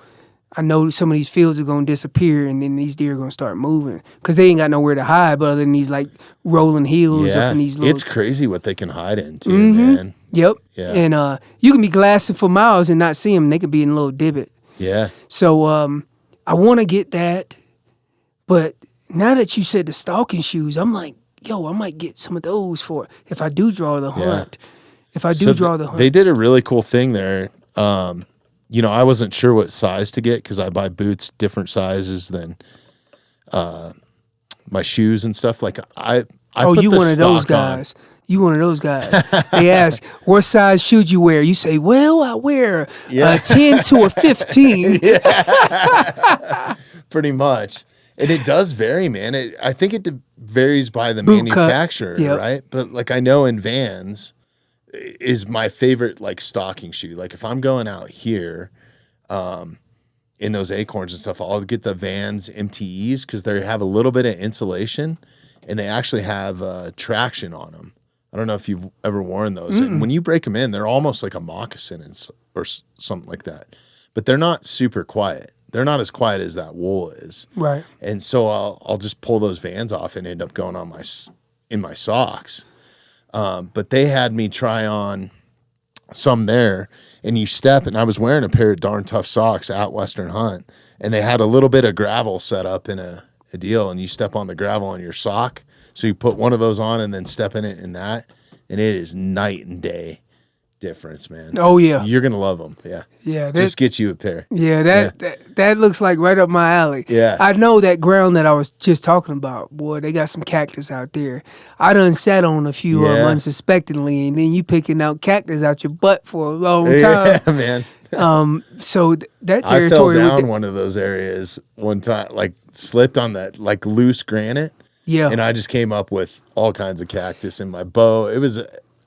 I know some of these fields are going to disappear, and then these deer are going to start moving because they ain't got nowhere to hide but other than these, like, rolling hills up in these little... It's crazy what they can hide into, man. Yep. Yeah. And you can be glassing for miles and not see them. They could be in a little divot. Yeah. So I want to get that, but now that you said the stalking shoes, I'm like, yo, I might get some of those for if I do draw the hunt. If I do draw the hunt. They did a really cool thing there. I wasn't sure what size to get because I buy boots different sizes than my shoes and stuff. Like I put you the one of those stock on. guys. You one of those guys. They ask, what size should you wear? You say, well, I wear a 10 to a 15. Pretty much. And it does vary, man. I think it varies by the Boot manufacturer, cut. Yep. right? But like I know in Vans is my favorite like stalking shoe. Like if I'm going out here in those acorns and stuff, I'll get the Vans MTEs because they have a little bit of insulation and they actually have traction on them. I don't know if you've ever worn those. And when you break them in, they're almost like a moccasin or something like that. But they're not super quiet. They're not as quiet as that wool is. Right. And so I'll just pull those Vans off and end up going on in my socks. But they had me try on some there, and you step, and I was wearing a pair of darn tough socks at Western Hunt, and they had a little bit of gravel set up in a deal, and you step on the gravel on your sock. So you put one of those on and then step in it in that, and it is night and day difference, man. Oh, yeah. You're going to love them. Yeah. Yeah. Just get you a pair. Yeah, that looks like right up my alley. Yeah. I know that ground that I was just talking about. Boy, they got some cactus out there. I done sat on a few of them unsuspectingly, and then you picking out cactus out your butt for a long time. Yeah, man. So that territory. I fell down one of those areas one time, like slipped on that like loose granite. Yeah. And I just came up with all kinds of cactus in my bow.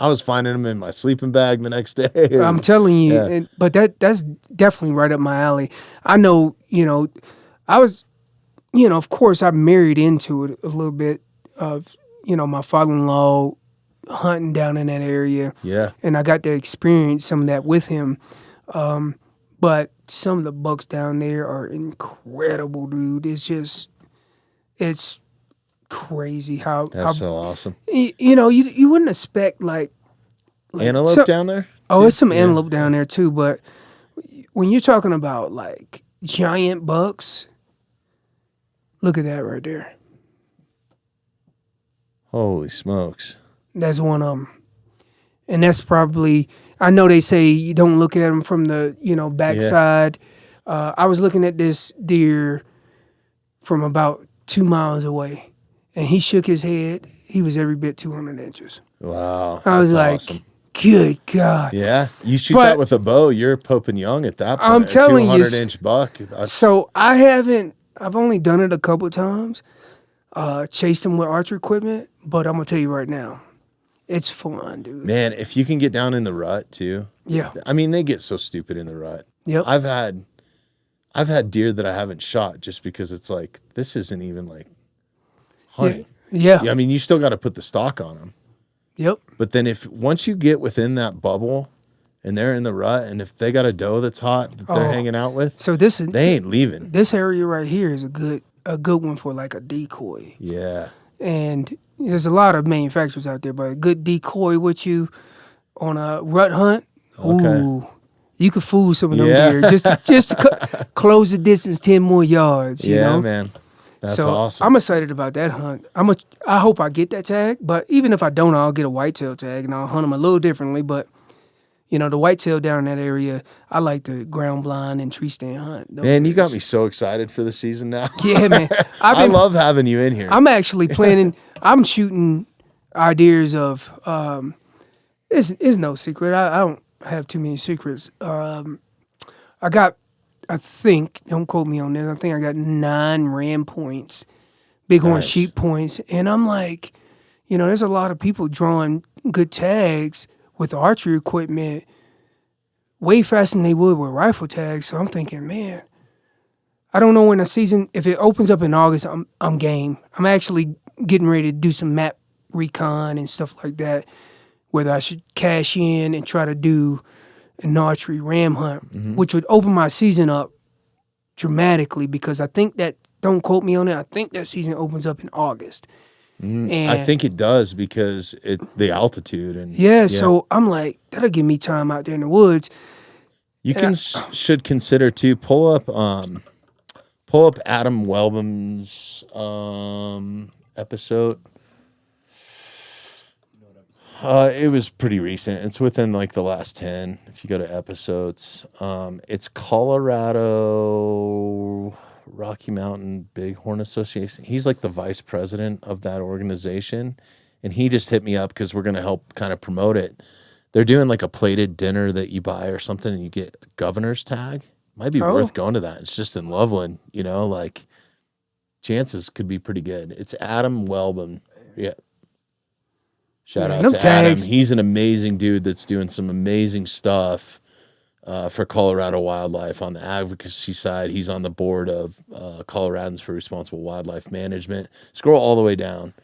I was finding them in my sleeping bag the next day. I'm telling you, but that's definitely right up my alley. I know, I was, of course, I married into it a little bit of, my father-in-law hunting down in that area. Yeah. And I got to experience some of that with him. But some of the bucks down there are incredible, dude. It's crazy how so awesome. You wouldn't expect like antelope down there. Oh, it's some antelope down there too. But when you're talking about like giant bucks, look at that right there. Holy smokes! That's one of them, and that's probably. I know they say you don't look at them from the backside. Yeah. I was looking at this deer from about 2 miles away. And he shook his head. He was every bit 200 inches. Wow. I was like, awesome. Good God. Yeah. You shoot that with a bow, you're Pope and Young at that point. I'm telling you. 200-inch buck. So I've only done it a couple of times, chased them with archery equipment, but I'm going to tell you right now, it's fun, dude. Man, if you can get down in the rut too. Yeah. I mean, they get so stupid in the rut. Yep. I've had deer that I haven't shot just because it's like, this isn't even like hunting. Yeah. I mean, you still got to put the stock on them. Yep. But then once you get within that bubble and they're in the rut, and if they got a doe that's hot that they're hanging out with, so they ain't leaving. This area right here is a good one for like a decoy. Yeah. And there's a lot of manufacturers out there, but a good decoy with you on a rut hunt, ooh, you could fool some of them deer just to close the distance 10 more yards. You know? Man. That's so awesome. I'm excited about that hunt. I hope I get that tag, but even if I don't, I'll get a whitetail tag and I'll hunt them a little differently. But the whitetail down in that area, I like the ground blind and tree stand hunt. Man, you got me so excited for the season now. Yeah, man. I love having you in here. I'm actually planning. I'm shooting ideas of. It's no secret. I don't have too many secrets. I think, don't quote me on this, I think I got 9 ram points, Bighorn sheep points. And I'm like, there's a lot of people drawing good tags with archery equipment way faster than they would with rifle tags. So I'm thinking, man, I don't know when the season, if it opens up in August, I'm game. I'm actually getting ready to do some map recon and stuff like that, whether I should cash in and try to do an archery ram hunt, which would open my season up dramatically because I think that, don't quote me on it, I think that season opens up in August. And I think it does because the altitude. And so I'm like, that'll give me time out there in the woods. You should consider too, pull up Adam Welbum's episode. It was pretty recent. It's within like the last 10. If you go to episodes, it's Colorado Rocky Mountain Bighorn Association. He's like the vice president of that organization, and he just hit me up because we're going to help kind of promote it. They're doing like a plated dinner that you buy or something, and you get a governor's tag. Might be worth going to that. It's just in Loveland, you know, like chances could be pretty good. It's Adam Welbon. Yeah. Shout out to Adam. He's an amazing dude that's doing some amazing stuff for Colorado wildlife on the advocacy side. He's on the board of Coloradans for Responsible Wildlife Management. Scroll all the way down.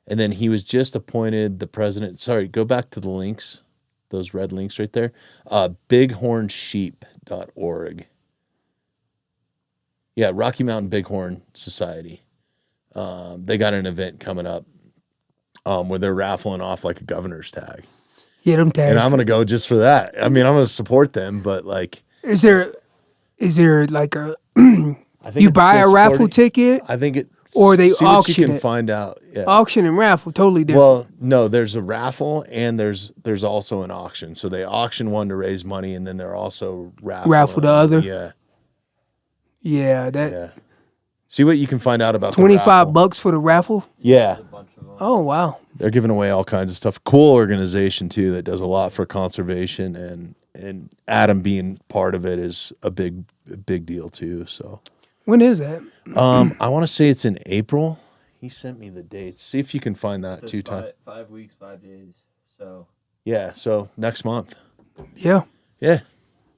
And then he was just appointed the president. Sorry, go back to the links, those red links right there. Bighornsheep.org. Yeah, Rocky Mountain Bighorn Society. They got an event coming up where they're raffling off like a governor's tag. Yeah, them tags. And I'm going to go just for that. I mean, I'm going to support them, but like... Is there like a... you buy a raffle ticket? I think it... Or they see auction what you can it. find out. Yeah. Auction and raffle, totally different. Well, no, there's a raffle and there's also an auction. So they auction one to raise money, and then they're also raffle the other. Yeah. Yeah, that. Yeah. See what you can find out about $25 for the raffle. Yeah. Oh wow. They're giving away all kinds of stuff. Cool organization too that does a lot for conservation, and Adam being part of it is a big deal too. So. When is that? I want to say it's in April. He sent me the dates. See if you can find that too. 5 weeks, 5 days. So. Yeah. So next month. Yeah. Yeah.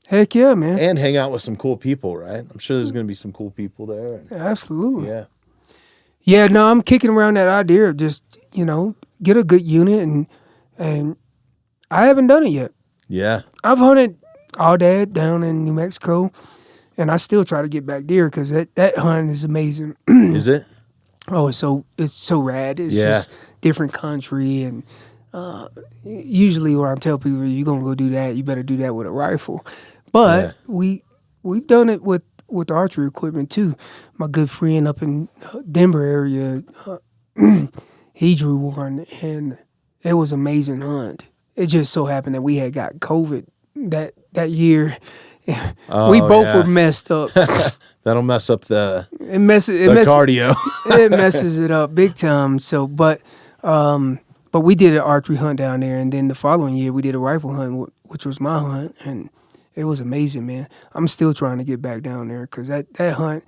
Heck yeah, man. And hang out with some cool people, right? I'm sure there's going to be some cool people there. Absolutely. Yeah. Yeah. No, I'm kicking around that idea of just get a good unit and I haven't done it yet. Yeah. I've hunted all that down in New Mexico. And I still try to get back deer because that hunt is amazing. Is it? Oh, it's so rad. It's just different country, and usually when I tell people you're gonna go do that, you better do that with a rifle. But we've done it with archery equipment too. My good friend up in Denver area, he drew one, and it was an amazing hunt. It just so happened that we had got COVID that year. We both were messed up. That'll mess up the cardio. It messes it up big time. So, but we did an archery hunt down there, and then the following year we did a rifle hunt, which was my hunt, and it was amazing, man. I'm still trying to get back down there because that hunt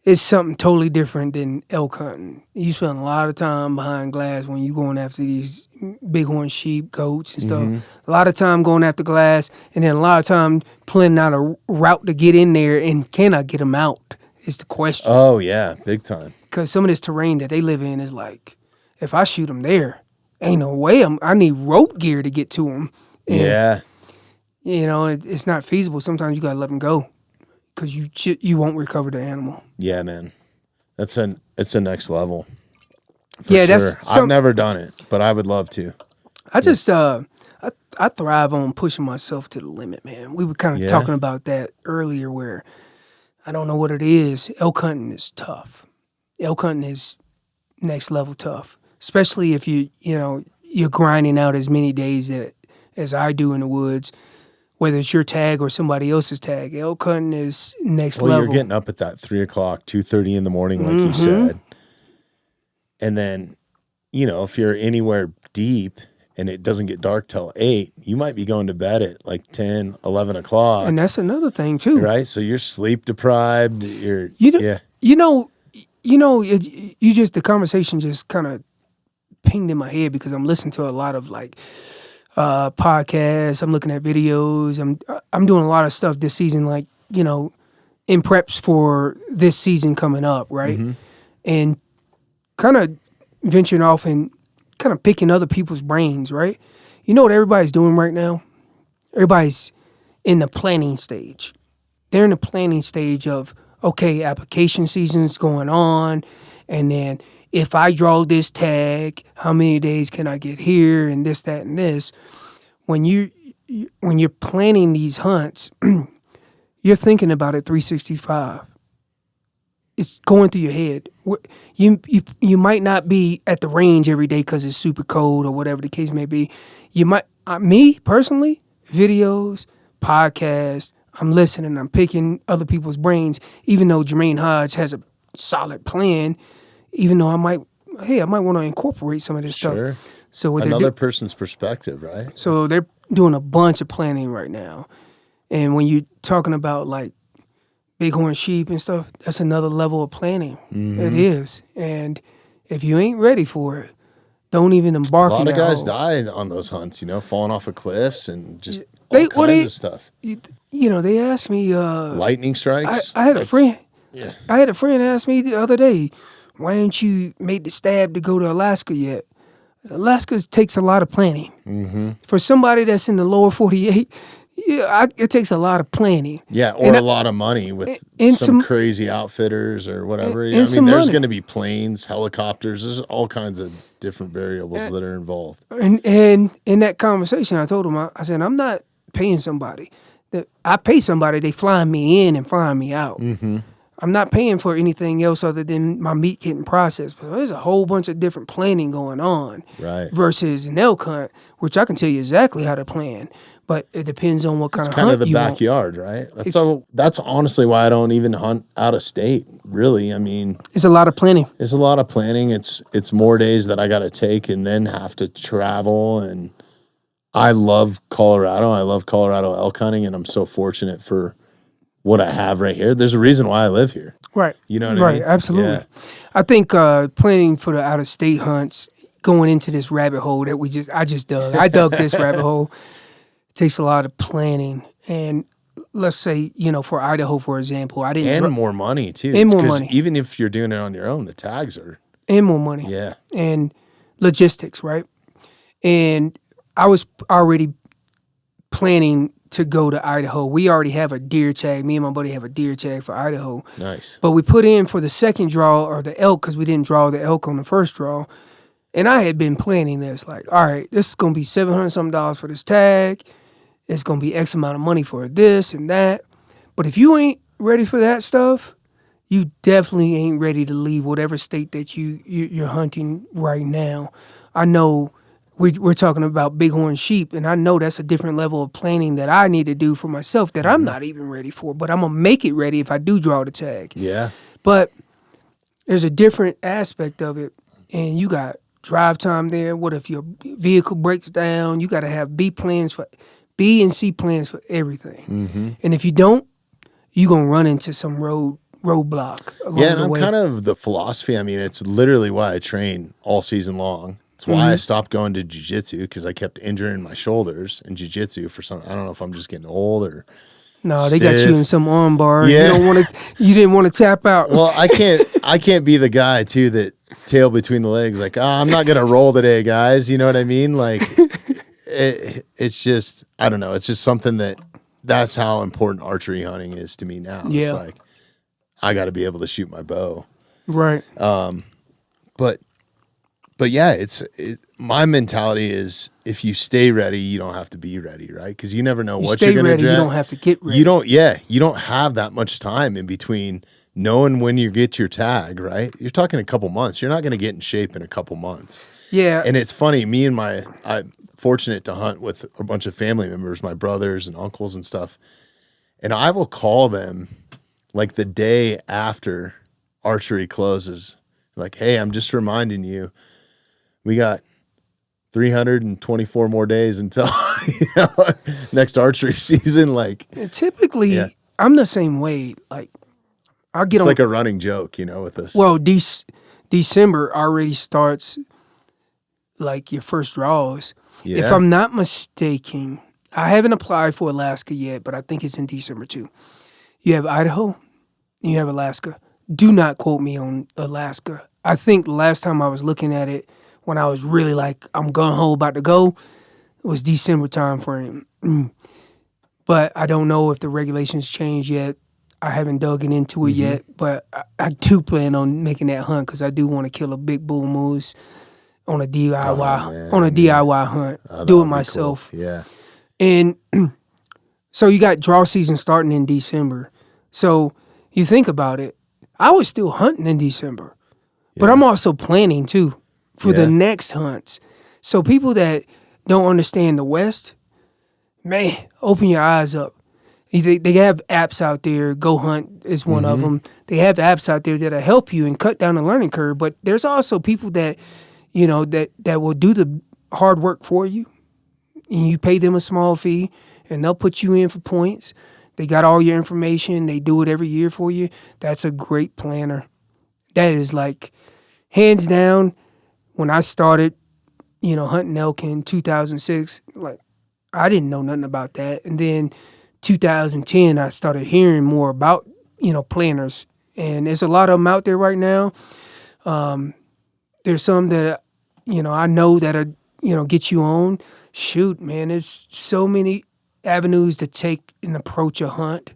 is something totally different than elk hunting. You spend a lot of time behind glass when you're going after these bighorn sheep, goats, and stuff. Mm-hmm. A lot of time going after glass, and then a lot of time planning out a route to get in there, and can I get them out is the question. Oh, yeah, big time. Because some of this terrain that they live in is like, if I shoot them there, ain't no way I need rope gear to get to them. And, yeah. It's not feasible. Sometimes you got to let them go. Because you won't recover the animal. Yeah, man, it's a next level. Yeah, sure. I've never done it, but I would love to. I just I thrive on pushing myself to the limit, man. We were kind of talking about that earlier, where I don't know what it is. Elk hunting is tough. Elk hunting is next level tough, especially if you're grinding out as many days as I do in the woods. Whether it's your tag or somebody else's tag, elk hunting is next level. Well, you're getting up at that 3 o'clock, 2:30 in the morning, like you said. And then, if you're anywhere deep and it doesn't get dark till 8, you might be going to bed at like 10, 11 o'clock. And that's another thing too. Right? So you're sleep deprived. The conversation just kind of pinged in my head because I'm listening to a lot of like, podcasts. I'm looking at videos. I'm doing a lot of stuff this season, like in preps for this season coming up, right? Mm-hmm. And kind of venturing off and kind of picking other people's brains, right? You know what everybody's doing right now? Everybody's in the planning stage. They're in the planning stage of application season's going on, and then if I draw this tag, how many days can I get here, and this, that, and this? When you're planning these hunts, you're thinking about it 365. It's going through your head. You might not be at the range every day because it's super cold or whatever the case may be. You might, me personally, videos, podcasts. I'm listening. I'm picking other people's brains. Even though Jermaine Hodge has a solid plan. Even though I might want to incorporate some of this stuff. So what another person's perspective, right? So they're doing a bunch of planning right now. And when you're talking about like bighorn sheep and stuff, that's another level of planning. It is. And if you ain't ready for it, don't even embark on that. A lot of guys hole. died on those hunts, you know, falling off of cliffs and just all kinds of stuff. You know, they asked me. Lightning strikes. I had a friend. Yeah. I had a friend ask me the other day, "Why ain't you made the stab to go to Alaska yet?" Alaska takes a lot of planning. For somebody that's in the lower 48, it takes a lot of planning. Yeah, or a lot of money with some crazy outfitters or whatever. I mean, there's going to be planes, helicopters. There's all kinds of different variables that are involved. And in that conversation, I told him, I said, I'm not paying somebody. I pay somebody, they flying me in and flying me out. I'm not paying for anything else other than my meat getting processed. But there's a whole bunch of different planning going on. Right. Versus an elk hunt, which I can tell you exactly how to plan. But it depends on what kind of hunt you want. It's kind of the backyard, right? That's honestly why I don't even hunt out of state, really. I mean, it's a lot of planning. It's a lot of planning. It's more days that I got to take and then have to travel. And I love Colorado. I love Colorado elk hunting, and I'm so fortunate for what I have right here. There's a reason why I live here. Right. You know what I mean? Right, absolutely. Yeah. I think planning for the out-of-state hunts, going into this rabbit hole that I just dug. I dug this rabbit hole. It takes a lot of planning. And let's say, you know, for Idaho, for example, I didn't... And more money, too. And more money. Even if you're doing it on your own, the tags are... And more money. Yeah. And logistics, right? And I was already planning to go to Idaho. We already have a deer tag. Me and my buddy have a deer tag for Idaho. Nice. But we put in for the second draw, or the elk, because we didn't draw the elk on the first draw. And I had been planning this, like, all right, this is going to be $700-something for this tag. It's going to be X amount of money for this and that. But if you ain't ready for that stuff, you definitely ain't ready to leave whatever state that you're hunting right now. I know we're talking about bighorn sheep, and I know that's a different level of planning that I need to do for myself that I'm not even ready for, but I'm going to make it ready if I do draw the tag. Yeah. But there's a different aspect of it, and you got drive time there. What if your vehicle breaks down? You got to have B and C plans for everything. And if you don't, you're going to run into some roadblock along the way. Yeah, and I'm kind of the philosophy. I mean, it's literally why I train all season long. It's why I stopped going to jiu-jitsu, because I kept injuring my shoulders in jiu-jitsu for some. I don't know if I'm just getting old or no, stiff. they got you in some arm bar. Yeah. You didn't want to tap out. Well, I can't be the guy too that tail between the legs, like, I'm not gonna roll today, guys. You know what I mean? Like, it's just, I don't know. It's just something that's how important archery hunting is to me now. Yeah. It's like I got to be able to shoot my bow. Right. But yeah, my mentality is if you stay ready, you don't have to be ready, right? Because you never know what you're going to do. You don't have to get ready. You don't have that much time in between knowing when you get your tag, right? You're talking a couple months. You're not going to get in shape in a couple months. Yeah. And it's funny, I'm fortunate to hunt with a bunch of family members, my brothers and uncles and stuff. And I will call them like the day after archery closes. Like, hey, I'm just reminding you, we got 324 more days until next archery season. Like, typically, I'm the same way. Like, I'll get it's on. like a running joke, with this. Well, December already starts like your first draws. Yeah. If I'm not mistaken, I haven't applied for Alaska yet, but I think it's in December too. You have Idaho, you have Alaska. Do not quote me on Alaska. I think the last time I was looking at it, when I was really like, I'm gung-ho about to go, it was December time frame. But I don't know if the regulations changed yet. I haven't dug into it yet, but I do plan on making that hunt because I do want to kill a big bull moose on a DIY hunt. Do it myself. Cool. Yeah. And so you got draw season starting in December. So you think about it, I was still hunting in December, but I'm also planning too for the next hunts. So people that don't understand the West, man, open your eyes up. They have apps out there. Go Hunt is one of them. They have apps out there that'll help you and cut down the learning curve. But there's also people that, that will do the hard work for you, and you pay them a small fee, and they'll put you in for points. They got all your information. They do it every year for you. That's a great planner. That is like, hands down, when I started, hunting elk in 2006, like, I didn't know nothing about that. And then 2010, I started hearing more about, planners. And there's a lot of them out there right now. There's some that, I know that are, get you on. Shoot, man, there's so many avenues to take and approach a hunt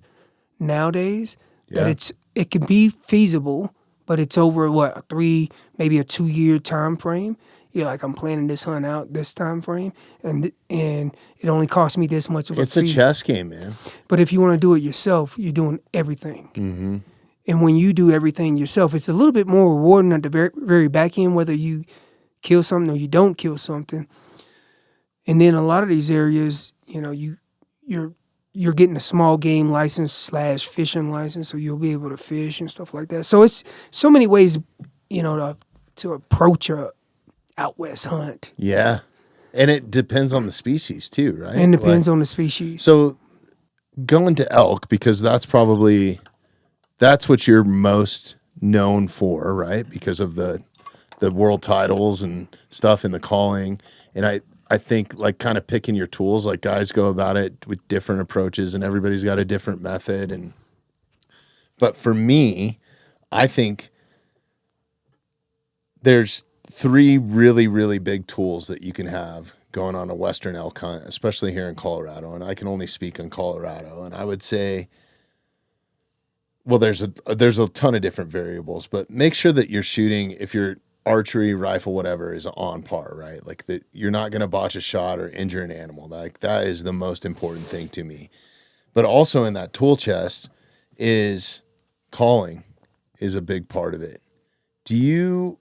nowadays that it can be feasible, but it's over a 3, maybe a 2-year time frame. You're like, I'm planning this hunt out this time frame, and it only costs me this much of a fee. It's a chess game, man. But if you want to do it yourself, you're doing everything. Mm-hmm. And when you do everything yourself, it's a little bit more rewarding at the very, very back end, whether you kill something or you don't kill something. And then a lot of these areas, you're getting a small game license / fishing license, so you'll be able to fish and stuff like that. So it's so many ways, to approach a out west hunt. Yeah. And it depends on the species too, right? And depends on the species. So going to elk, because that's what you're most known for, right? Because of the world titles and stuff in the calling. And I think like kind of picking your tools, like guys go about it with different approaches and everybody's got a different method. But for me, I think there's 3 really, really big tools that you can have going on a Western elk hunt, especially here in Colorado. And I can only speak on Colorado. And I would say, well, there's a ton of different variables, but make sure that you're shooting, if you're archery, rifle, whatever, is on par, right? Like that you're not going to botch a shot or injure an animal. Like that is the most important thing to me. But also in that tool chest is calling is a big part of it. Do you,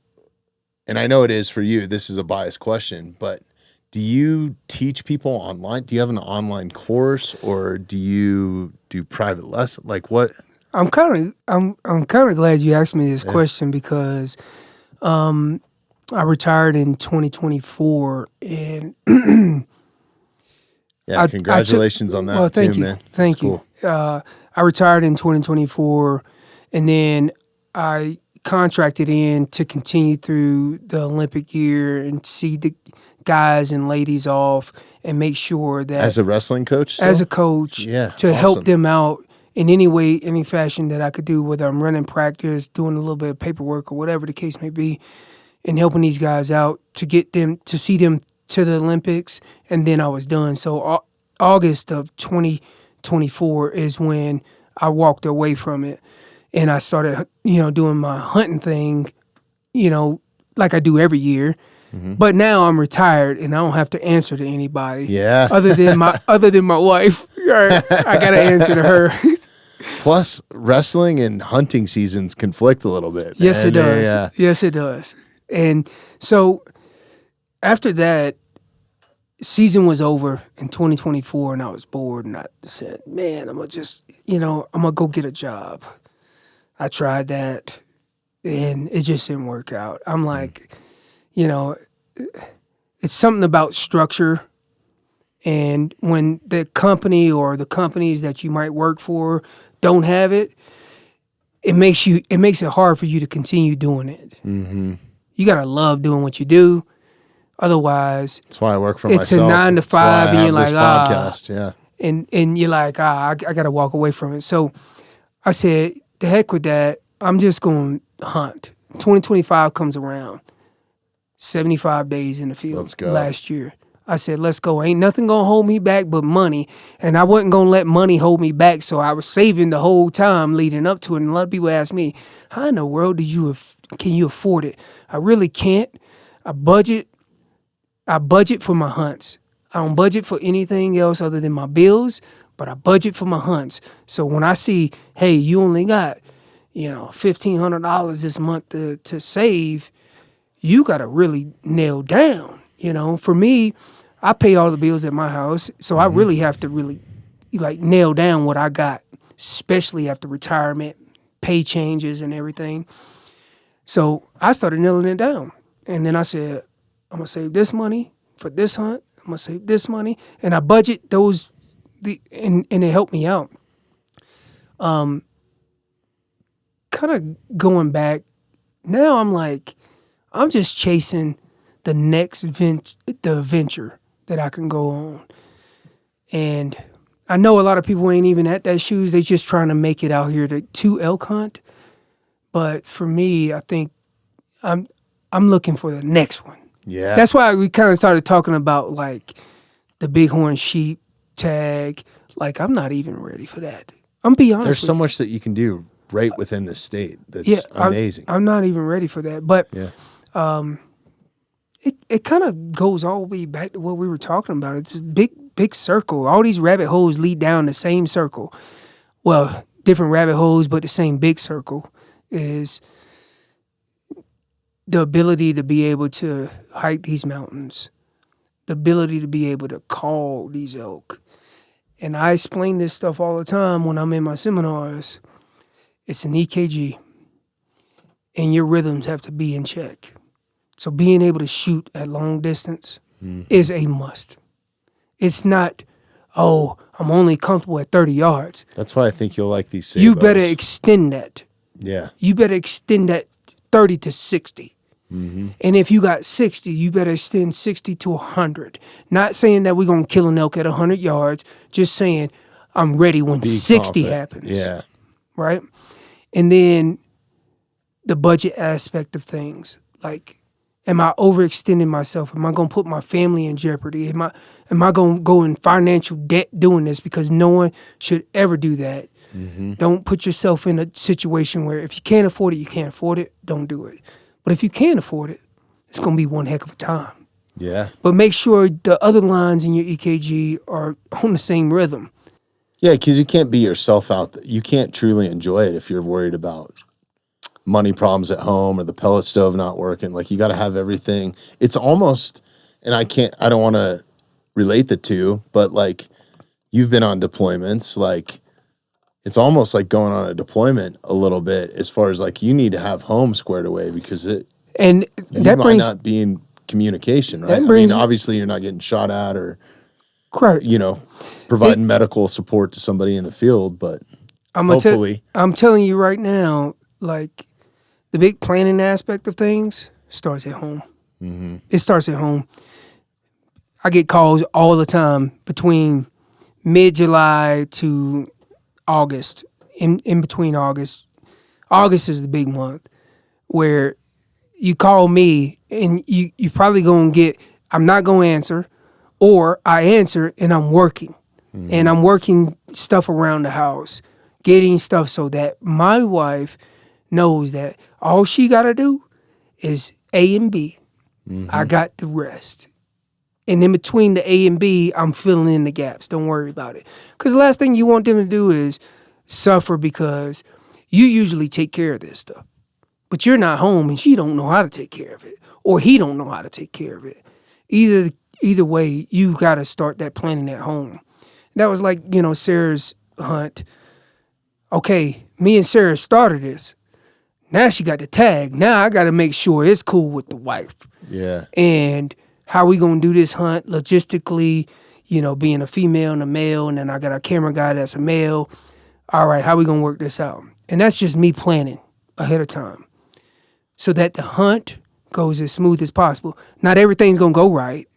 and I know it is for you, this is a biased question, but do you teach people online? Do you have an online course, or do you do private lessons? Like what? I'm kind of glad you asked me this question, because I retired in 2024, and congratulations on that. Well, thank you, man. Thank you. Cool. I retired in 2024, and then I contracted in to continue through the Olympic year and see the guys and ladies off and make sure that as a wrestling coach, as a coach, to help them out in any way, any fashion that I could do, whether I'm running practice, doing a little bit of paperwork, or whatever the case may be, and helping these guys out to get them to see them to the Olympics. And then I was done. So August of 2024 is when I walked away from it, and I started, doing my hunting thing, like I do every year. Mm-hmm. But now I'm retired and I don't have to answer to anybody. Yeah. Other than my wife. I gotta answer to her. Plus, wrestling and hunting seasons conflict a little bit. Yes, it does. Yeah. Yes, it does. And so after that, season was over in 2024, and I was bored, and I said, man, I'm gonna go get a job. I tried that, and it just didn't work out. I'm like, it's something about structure. And when the company or the companies that you might work for don't have it, it makes it hard for you to continue doing it. Mm-hmm. You gotta love doing what you do. Otherwise, that's why I work for it's myself. It's a 9 to 5, and you're like, podcast. Yeah. And you're like, I gotta walk away from it. So I said, the heck with that. I'm just going to hunt. 2025 comes around. 75 days in the field. Let's go. Last year. I said, let's go. Ain't nothing going to hold me back but money. And I wasn't going to let money hold me back, so I was saving the whole time leading up to it. And a lot of people ask me, how in the world can you afford it? I really can't. I budget for my hunts. I don't budget for anything else other than my bills, but I budget for my hunts. So when I see, hey, you only got, $1,500 this month to save, you got to really nail down. For me, I pay all the bills at my house, so I really have to nail down what I got, especially after retirement, pay changes and everything. So I started nailing it down. And then I said, I'm going to save this money, for this hunt. I'm gonna save this money, and I budget those, and it helped me out. Kind of going back now, I'm just chasing the next venture that I can go on, and I know a lot of people ain't even at that shoes. They just trying to make it out here to elk hunt. But for me, I think I'm looking for the next one. Yeah. That's why we kind of started talking about like the Bighorn sheep tag. Like, I'm not even ready for that. I'm be honest. There's so much that you can do right within the state. That's amazing. I'm not even ready for that. But yeah. It kind of goes all the way back to what we were talking about. It's a big circle. All these rabbit holes lead down the same circle. Well, different rabbit holes, but the same big circle is the ability to be able to hike these mountains, the ability to be able to call these elk. And I explain this stuff all the time when I'm in my seminars. It's an EKG, and your rhythms have to be in check. So being able to shoot at long distance is a must. It's not, I'm only comfortable at 30 yards. That's why I think you'll like these SABOs. You better extend that. Yeah. You better extend that 30 to 60. Mm-hmm. And if you got 60, you better extend 60 to 100. Not saying that we're going to kill an elk at 100 yards, just saying I'm ready when 60 happens. Yeah. Right? And then the budget aspect of things. Like, am I overextending myself? Am I going to put my family in jeopardy? Am I going to go in financial debt doing this? Because no one should ever do that. Mm-hmm. Don't put yourself in a situation where if you can't afford it, you can't afford it. Don't do it. But if you can afford it, it's going to be one heck of a time. Yeah. But make sure the other lines in your EKG are on the same rhythm. Yeah, because you can't be yourself out. You can't truly enjoy it if you're worried about money problems at home or the pellet stove not working. Like, you got to have everything. It's almost, and I don't want to relate the two, but like, you've been on deployments, like, it's almost like going on a deployment a little bit as far as like, you need to have home squared away because that might not be in communication, right? Obviously you're not getting shot at or, correct, providing medical support to somebody in the field, but hopefully. I'm telling you right now, like, the big planning aspect of things starts at home. Mm-hmm. It starts at home. I get calls all the time between mid-July to August, in between August. August is the big month where you call me and you probably going to get, I'm not going to answer, or I answer and I'm working. Mm-hmm. And I'm working stuff around the house, getting stuff so that my wife knows that all she got to do is A and B. Mm-hmm. I got the rest. And in between the A and B, I'm filling in the gaps. Don't worry about it. Because the last thing you want them to do is suffer because you usually take care of this stuff. But you're not home and she don't know how to take care of it. Or he don't know how to take care of it. Either way, you got to start that planning at home. That was like, Sarah's hunt. Okay, me and Sarah started this. Now she got the tag. Now I got to make sure it's cool with the wife. Yeah. And how we going to do this hunt logistically, being a female and a male, and then I got a camera guy that's a male. All right, how we going to work this out? And that's just me planning ahead of time so that the hunt goes as smooth as possible. Not everything's going to go right.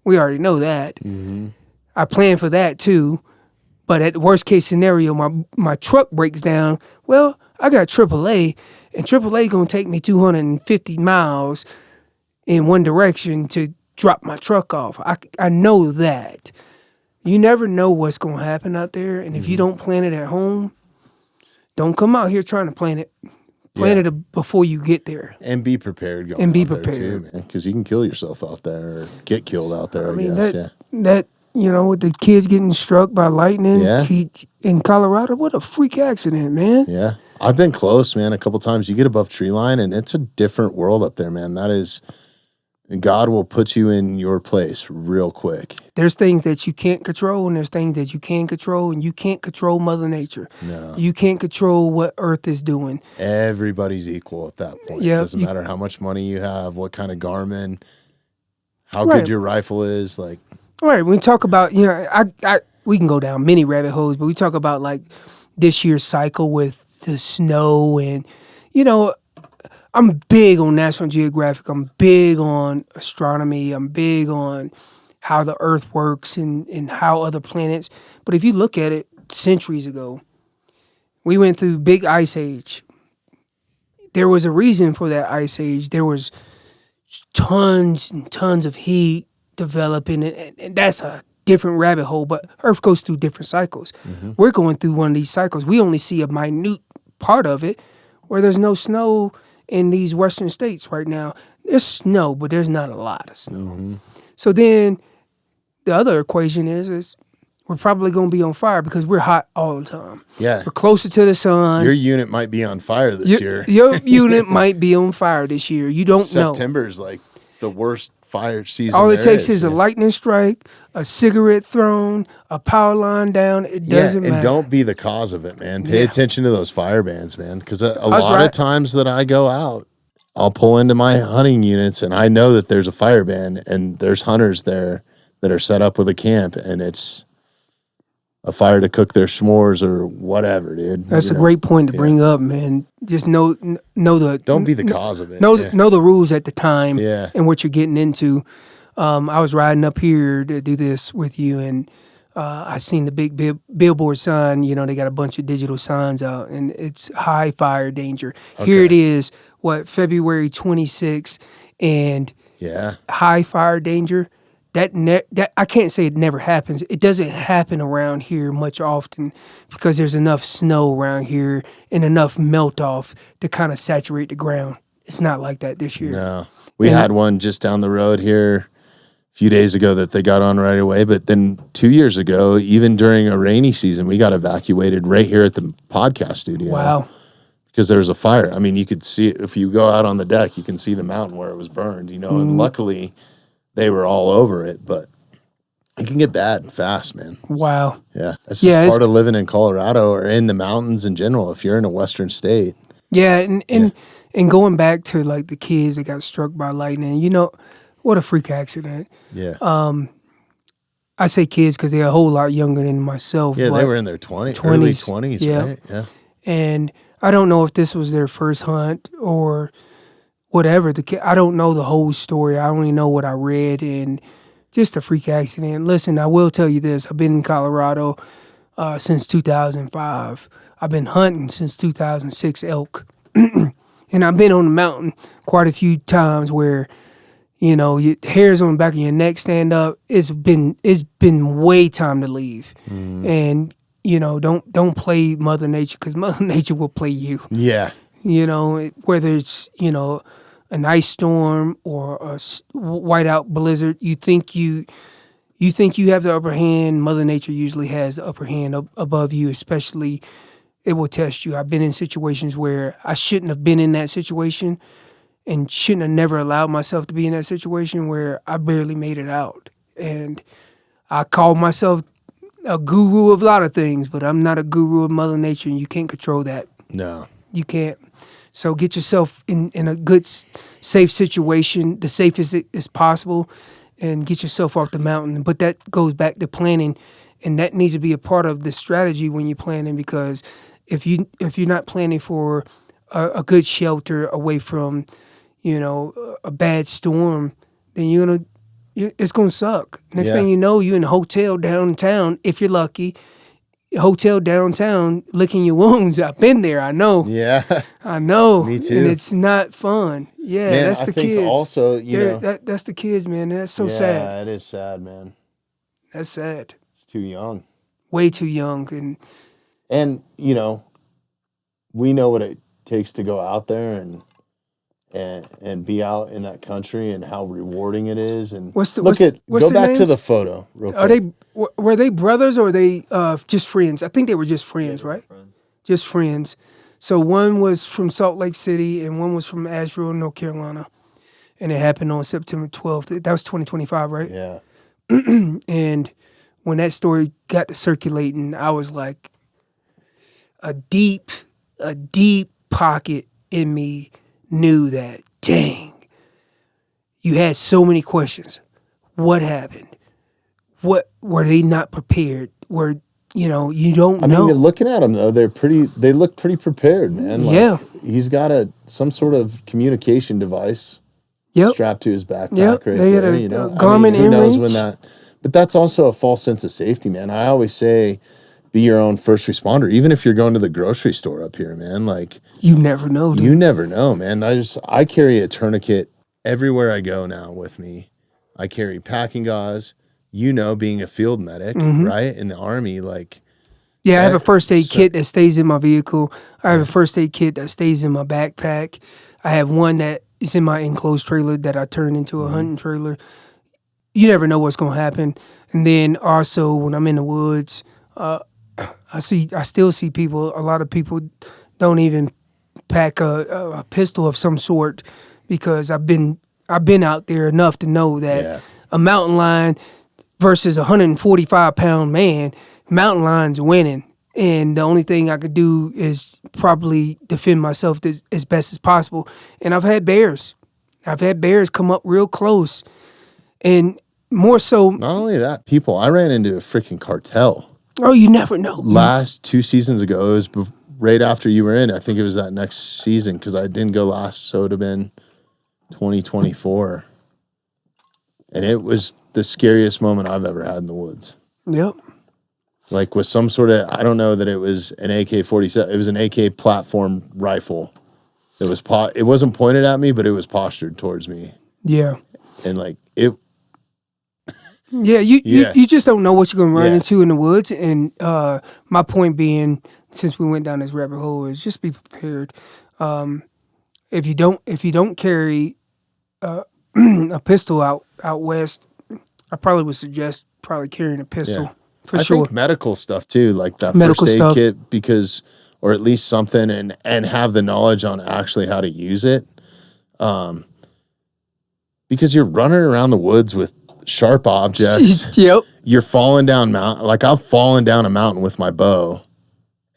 We already know that. Mm-hmm. I plan for that too. But at the worst case scenario, my truck breaks down. Well, I got AAA, and AAA going to take me 250 miles in one direction to drop my truck off. I know that. You never know what's going to happen out there, and if you don't plan it at home, don't come out here trying to plan it. Plan it before you get there. And be prepared going and be out prepared. There too, man, because you can kill yourself out there or get killed out there, I guess. That with the kids getting struck by lightning in Colorado, what a freak accident, man. Yeah. I've been close, man, a couple times. You get above tree line, and it's a different world up there, man. That is... God will put you in your place real quick. There's things that you can't control, and there's things that you can control, and you can't control Mother Nature. No. You can't control what Earth is doing. Everybody's equal at that point. It doesn't matter how much money you have, what kind of Garmin, how Right. good your rifle is. Like, All right, when we talk about, we can go down many rabbit holes, but we talk about like this year's cycle with the snow and, I'm big on National Geographic. I'm big on astronomy. I'm big on how the Earth works and how other planets. But if you look at it, centuries ago, we went through big ice age. There was a reason for that ice age. There was tons and tons of heat developing, and that's a different rabbit hole. But Earth goes through different cycles. Mm-hmm. We're going through one of these cycles. We only see a minute part of it where there's no snow in these western states right now. There's snow, but there's not a lot of snow. Mm-hmm. So then the other equation is we're probably going to be on fire because we're hot all the time. Yeah. We're closer to the sun. Your unit might be on fire this year. Your unit might be on fire this year. You don't know. September is like the worst fire season. All it takes is a lightning strike, a cigarette thrown, a power line down. It doesn't matter. And don't be the cause of it, man. Pay attention to those fire bands, man. Because a That's lot of times that I go out, I'll pull into my hunting units and I know that there's a fire band and there's hunters there that are set up with a camp and it's a fire to cook their s'mores or whatever, dude. That's a great point to bring up, man. Just know the don't be the cause of it. Know the rules at the time Yeah. and what you're getting into. I was riding up here to do this with you, and I seen the big billboard sign. They got a bunch of digital signs out, and it's high fire danger. Okay. Here it is, February 26th, and high fire danger. That I can't say it never happens. It doesn't happen around here much often because there's enough snow around here and enough melt off to kind of saturate the ground. It's not like that this year. No. We had one just down the road here a few days ago that they got on right away. But then 2 years ago, even during a rainy season, we got evacuated right here at the podcast studio. Wow. Because there was a fire. I mean, you could see it. If you go out on the deck, you can see the mountain where it was burned, and luckily they were all over it, but it can get bad fast, man. Wow. Yeah. That's just part of living in Colorado or in the mountains in general if you're in a western state. Yeah, and going back to like the kids that got struck by lightning, what a freak accident. Yeah. I say kids because they're a whole lot younger than myself. Yeah, they were in their early 20s, right? Yeah. And I don't know if this was their first hunt or whatever. I don't know the whole story. I only know what I read, and just a freak accident. Listen, I will tell you this. I've been in Colorado since 2005. I've been hunting since 2006 elk. And I've been on the mountain quite a few times where, your hairs on the back of your neck stand up. It's been way time to leave. And, don't play Mother Nature because Mother Nature will play you. Yeah. Whether it's, an ice storm or a whiteout blizzard, you think you have the upper hand. Mother Nature usually has the upper hand above you, especially it will test you. I've been in situations where I shouldn't have been in that situation and shouldn't have never allowed myself to be in that situation where I barely made it out. And I call myself a guru of a lot of things, but I'm not a guru of Mother Nature, and you can't control that. No. You can't. So get yourself in a good, safe situation, the safest as possible, and get yourself off the mountain. But that goes back to planning, and that needs to be a part of the strategy when you're planning, because if you're not planning for a good shelter away from, a bad storm, then it's gonna suck. Next thing you know, you're in a hotel downtown, if you're lucky. Hotel downtown, licking your wounds. I've been there. I know. Yeah. I know. Me too. And it's not fun. Yeah, man, that's the kids. Also, that's the kids, man. And that's so sad. Yeah, it is sad, man. That's sad. It's too young. Way too young. And we know what it takes to go out there and be out in that country and how rewarding it is. And go back to the photo real quick. Were they brothers or were they just friends? I think they were just friends, right? Friends. Just friends. So one was from Salt Lake City and one was from Asheville, North Carolina. And it happened on September 12th. That was 2025, right? Yeah. And when that story got to circulating, I was like, a deep pocket in me knew that, dang, you had so many questions. What happened? What were they not prepared? You don't know. I mean, looking at them though, they look pretty prepared, man. Like, he's got some sort of communication device strapped to his backpack right they there. Had a Garmin who knows inReach. when that? But that's also a false sense of safety, man. I always say, be your own first responder, even if you're going to the grocery store up here, man. Like, you never know, dude. You never know, man. I carry a tourniquet everywhere I go now with me. I carry packing gauze. Being a field medic, right, in the Army, like. Yeah, I have a first aid kit that stays in my vehicle. I have a first aid kit that stays in my backpack. I have one that is in my enclosed trailer that I turn into a hunting trailer. You never know what's going to happen. And then also when I'm in the woods, I still see people. A lot of people don't even pack a pistol of some sort because I've been out there enough to know that a mountain lion versus a 145-pound man. Mountain lion's winning, and the only thing I could do is probably defend myself as best as possible. And I've had bears come up real close, and more so. Not only that, I ran into a freaking cartel. Oh, you never know. Last 2 seasons ago, it was right after you were in. I think it was that next season because I didn't go last, so it would have been 2024, and it was the scariest moment I've ever had in the woods. Yep. Like with some sort of, I don't know that it was an AK-47. It was an AK platform rifle. It wasn't pointed at me, but it was postured towards me. Yeah. And like it. Yeah, you just don't know what you're going to run into in the woods. And my point being, since we went down this rabbit hole, is just be prepared. If you don't carry a pistol out west, I probably would suggest carrying a pistol. Yeah. I think medical stuff too, like that medical first aid kit, because, or at least something, and have the knowledge on actually how to use it. Because you're running around the woods with sharp objects. Yep. You're falling down mountain. Like I've fallen down a mountain with my bow,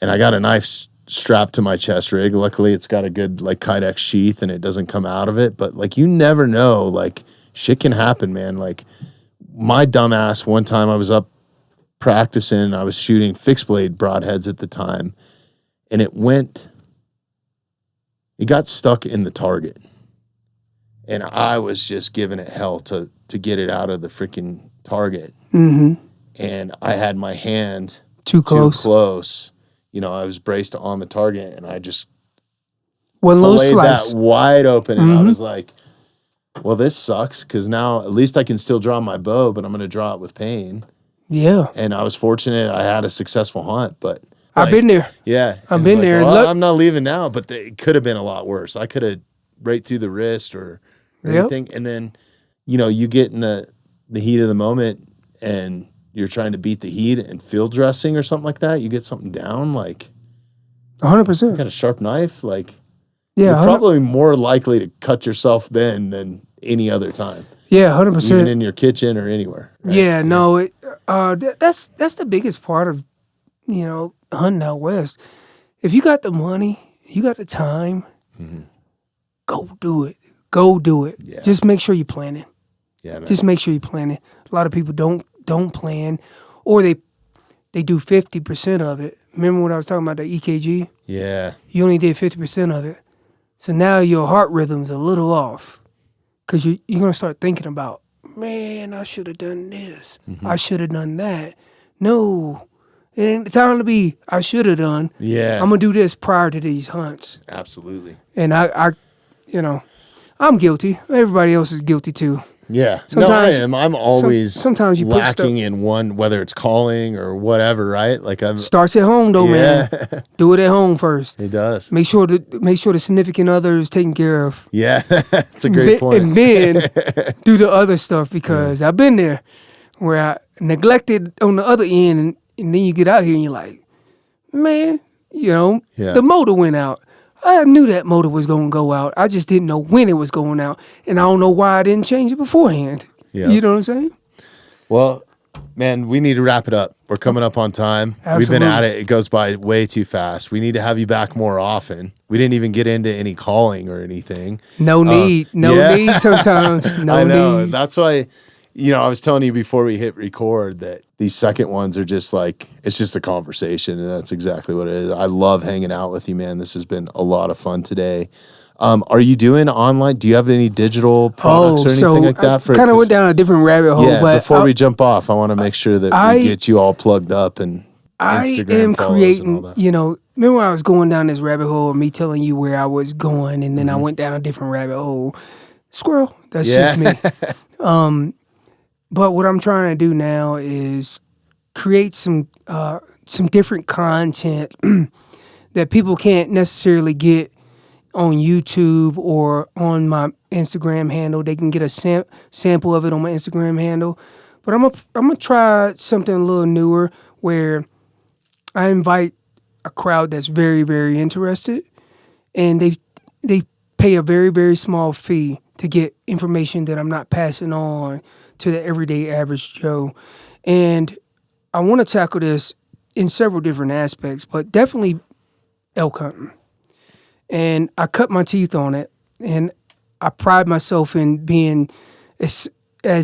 and I got a knife strapped to my chest rig. Luckily, it's got a good like Kydex sheath, and it doesn't come out of it. But like you never know. Like shit can happen, man. Like my dumbass, one time I was up practicing, I was shooting fixed blade broadheads at the time, and it got stuck in the target, and I was just giving it hell to get it out of the freaking target. And I had my hand too close. I was braced on the target, and I just filleted that wide open, and I was like, well, this sucks because now at least I can still draw my bow, but I'm going to draw it with pain. Yeah. And I was fortunate I had a successful hunt, but I've been there. Yeah. I've been there. Well, I'm not leaving now, but it could have been a lot worse. I could have right through the wrist or anything. And then, you get in the heat of the moment and you're trying to beat the heat and field dressing or something like that. You get something down, like 100%. You got a sharp knife, like you're probably more likely to cut yourself then than any other time. Yeah, 100%. Even in your kitchen or anywhere. Right? Yeah, no, that's the biggest part of, hunting out west. If you got the money, you got the time, go do it. Go do it. Yeah. Just make sure you plan it. Yeah, man. Just make sure you plan it. A lot of people don't plan, or they do 50% of it. Remember when I was talking about the EKG? Yeah. You only did 50% of it. So now your heart rhythm's a little off. Because you're going to start thinking about, man, I should have done this. I should have done that. No, it ain't the time to be, I should have done. Yeah. I'm going to do this prior to these hunts. Absolutely. And I'm guilty. Everybody else is guilty too. Yeah. I am. I'm always sometimes you lacking in one, whether it's calling or whatever, right? Like starts at home though, man. Do it at home first. It does. Make sure the significant other is taken care of. Yeah. That's a great point. And then do the other stuff, because I've been there where I neglected on the other end, and then you get out here and you're like, man, the motor went out. I knew that motor was going to go out. I just didn't know when it was going out. And I don't know why I didn't change it beforehand. Yep. You know what I'm saying? Well, man, we need to wrap it up. We're coming up on time. Absolutely. We've been at it. It goes by way too fast. We need to have you back more often. We didn't even get into any calling or anything. No need. No need sometimes. No I know. need. That's why, I was telling you before we hit record that these second ones are just like, it's just a conversation, and that's exactly what it is. I love hanging out with you, man. This has been a lot of fun today. Are you doing online? Do you have any digital products or anything like that? I kind of went down a different rabbit hole. Yeah, but before we jump off, I want to make sure that we get you all plugged up and Instagram I am follows and all that. creating, remember when I was going down this rabbit hole of me telling you where I was going, and then I went down a different rabbit hole. Squirrel, that's just me. But what I'm trying to do now is create some different content that people can't necessarily get on YouTube or on my Instagram handle. They can get a sample of it on my Instagram handle. But I'm gonna try something a little newer where I invite a crowd that's very, very interested, and they pay a very, very small fee to get information that I'm not passing on to the everyday average Joe. And I want to tackle this in several different aspects, but definitely elk hunting. And I cut my teeth on it, and I pride myself in being as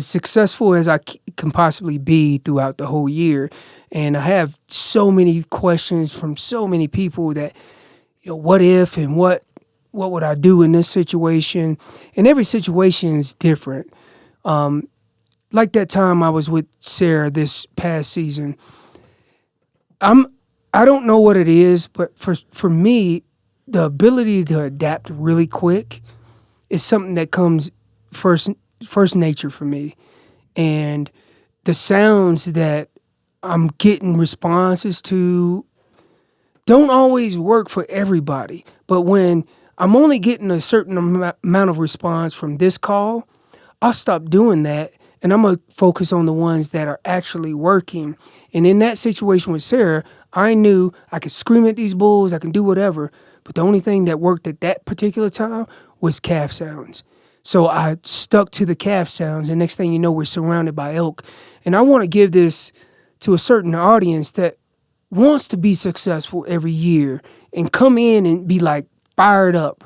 successful as I can possibly be throughout the whole year. And I have so many questions from so many people that, what if and what would I do in this situation? And every situation is different. Like that time I was with Sarah this past season. I don't know what it is, but for me, the ability to adapt really quick is something that comes first nature for me. And the sounds that I'm getting responses to don't always work for everybody. But when I'm only getting a certain amount of response from this call, I'll stop doing that, and I'm going to focus on the ones that are actually working. And in that situation with Sarah, I knew I could scream at these bulls, I can do whatever, but the only thing that worked at that particular time was calf sounds. So I stuck to the calf sounds, and next thing you know, we're surrounded by elk. And I want to give this to a certain audience that wants to be successful every year and come in and be like fired up.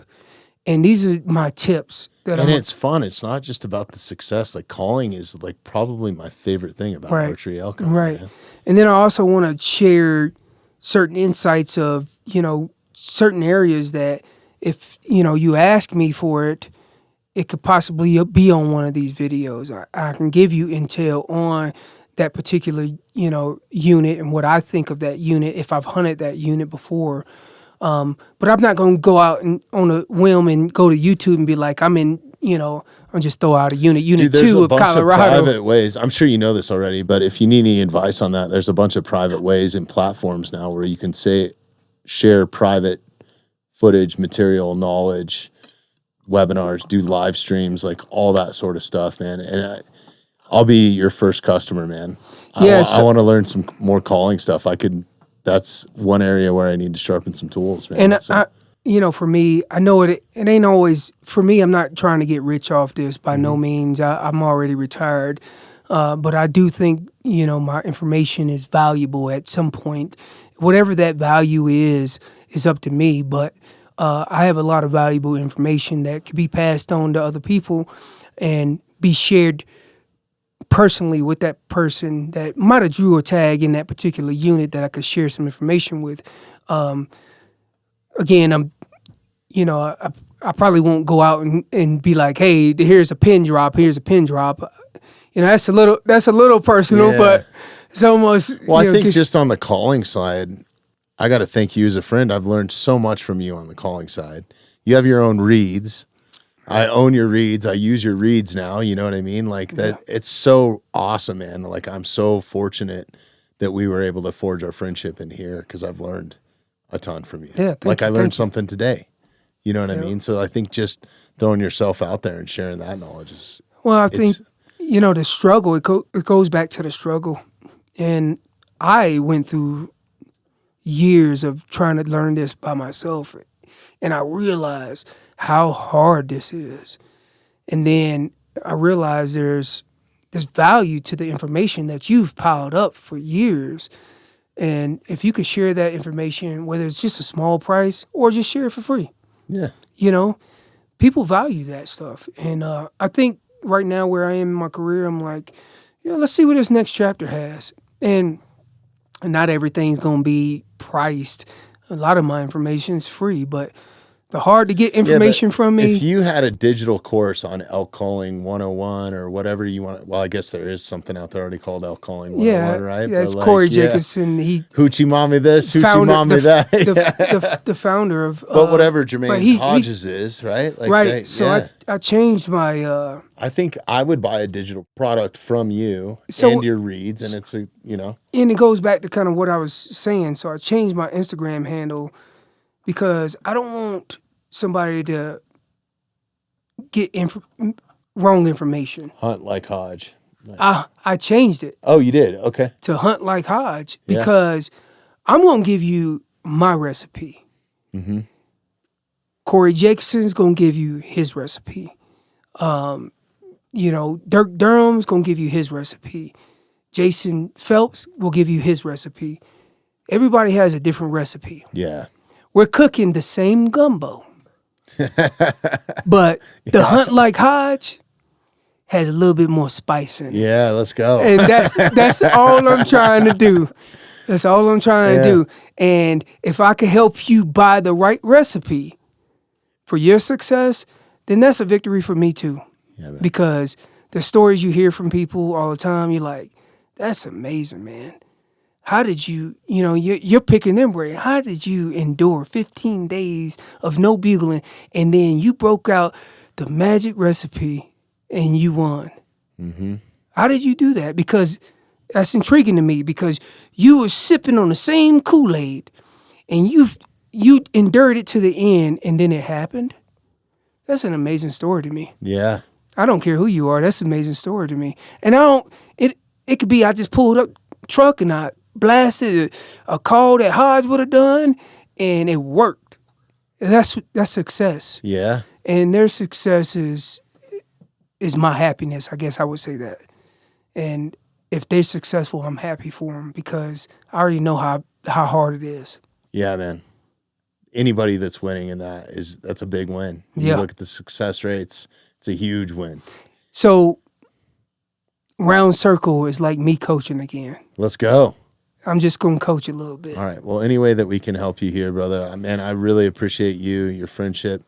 And these are my tips. It's fun. It's not just about the success. Like, calling is like probably my favorite thing about archery elk hunting. Right. Man. And then I also want to share certain insights of, certain areas that if, you ask me for it, it could possibly be on one of these videos. I can give you intel on that particular, unit and what I think of that unit if I've hunted that unit before. But I'm not going to go out and on a whim and go to YouTube and be like, I'm in, I'll just throw out a unit Dude, 2 of Colorado. There's a bunch of private ways. I'm sure you know this already, but if you need any advice on that, there's a bunch of private ways and platforms now where you can share private footage, material, knowledge, webinars, do live streams, like all that sort of stuff, man. And I'll be your first customer, man. I want to learn some more calling stuff. That's one area where I need to sharpen some tools, man. And for me, I know it ain't always, for me, I'm not trying to get rich off this by no means. I'm already retired. But I do think, my information is valuable at some point. Whatever that value is up to me. But I have a lot of valuable information that can be passed on to other people and be shared personally with that person that might have drew a tag in that particular unit that I could share some information with. Again, I probably won't go out and be like, hey, here's a pin drop. That's a little personal, but it's almost. Well, I think just on the calling side, I got to thank you as a friend. I've learned so much from you on the calling side. You have your own reads. I own your reads. I use your reads now. You know what I mean? Like that. Yeah. It's so awesome, man. Like, I'm so fortunate that we were able to forge our friendship in here because I've learned a ton from you. Yeah, I learned something today. You know what I mean? So I think just throwing yourself out there and sharing that knowledge is. Well, I think the struggle. It goes back to the struggle, and I went through years of trying to learn this by myself, and I realized how hard this is. And then I realized there's value to the information that you've piled up for years. And if you could share that information, whether it's just a small price or just share it for free. Yeah. People value that stuff. And I think right now where I am in my career, I'm like, let's see what this next chapter has. And not everything's going to be priced. A lot of my information is free, but the hard to get information from me. If you had a digital course on elk calling 101 or whatever you want, well, I guess there is something out there already called elk calling 101, right? Yeah, it's Corey Jacobson. He Hoochie Mommy this, Hoochie Mommy that. The founder of. But whatever Jermaine Hodges is, right? Like right. So I changed my. I think I would buy a digital product from you and your reads, and it's a And it goes back to kind of what I was saying. So I changed my Instagram handle because I don't want somebody to get wrong information. Hunt like Hodge. Nice. I changed it. Oh, you did? Okay. To Hunt like Hodge because I'm going to give you my recipe. Mm-hmm. Corey Jacobson's going to give you his recipe. Dirk Durham's going to give you his recipe. Jason Phelps will give you his recipe. Everybody has a different recipe. Yeah. We're cooking the same gumbo. But the Hunt like Hodge has a little bit more spice in it. Yeah, let's go. And that's all I'm trying to do. That's all I'm trying to do. And if I can help you buy the right recipe for your success, then that's a victory for me too. Yeah, because the stories you hear from people all the time, you're like, that's amazing, man. How did you're picking them brain. How did you endure 15 days of no bugling and then you broke out the magic recipe and you won? Mm-hmm. How did you do that? Because that's intriguing to me because you were sipping on the same Kool-Aid and you endured it to the end and then it happened. That's an amazing story to me. Yeah. I don't care who you are. That's an amazing story to me. And it could be I just pulled up truck and I blasted a call that Hodge would have done, and it worked. That's success. Yeah. And their success is my happiness. I guess I would say that. And if they're successful, I'm happy for them because I already know how hard it is. Yeah, man. Anybody that's winning in that's a big win. You look at the success rates, it's a huge win. So round circle is like me coaching again. Let's go. I'm just going to coach a little bit. All right. Well, any way that we can help you here, brother, man, I really appreciate your friendship,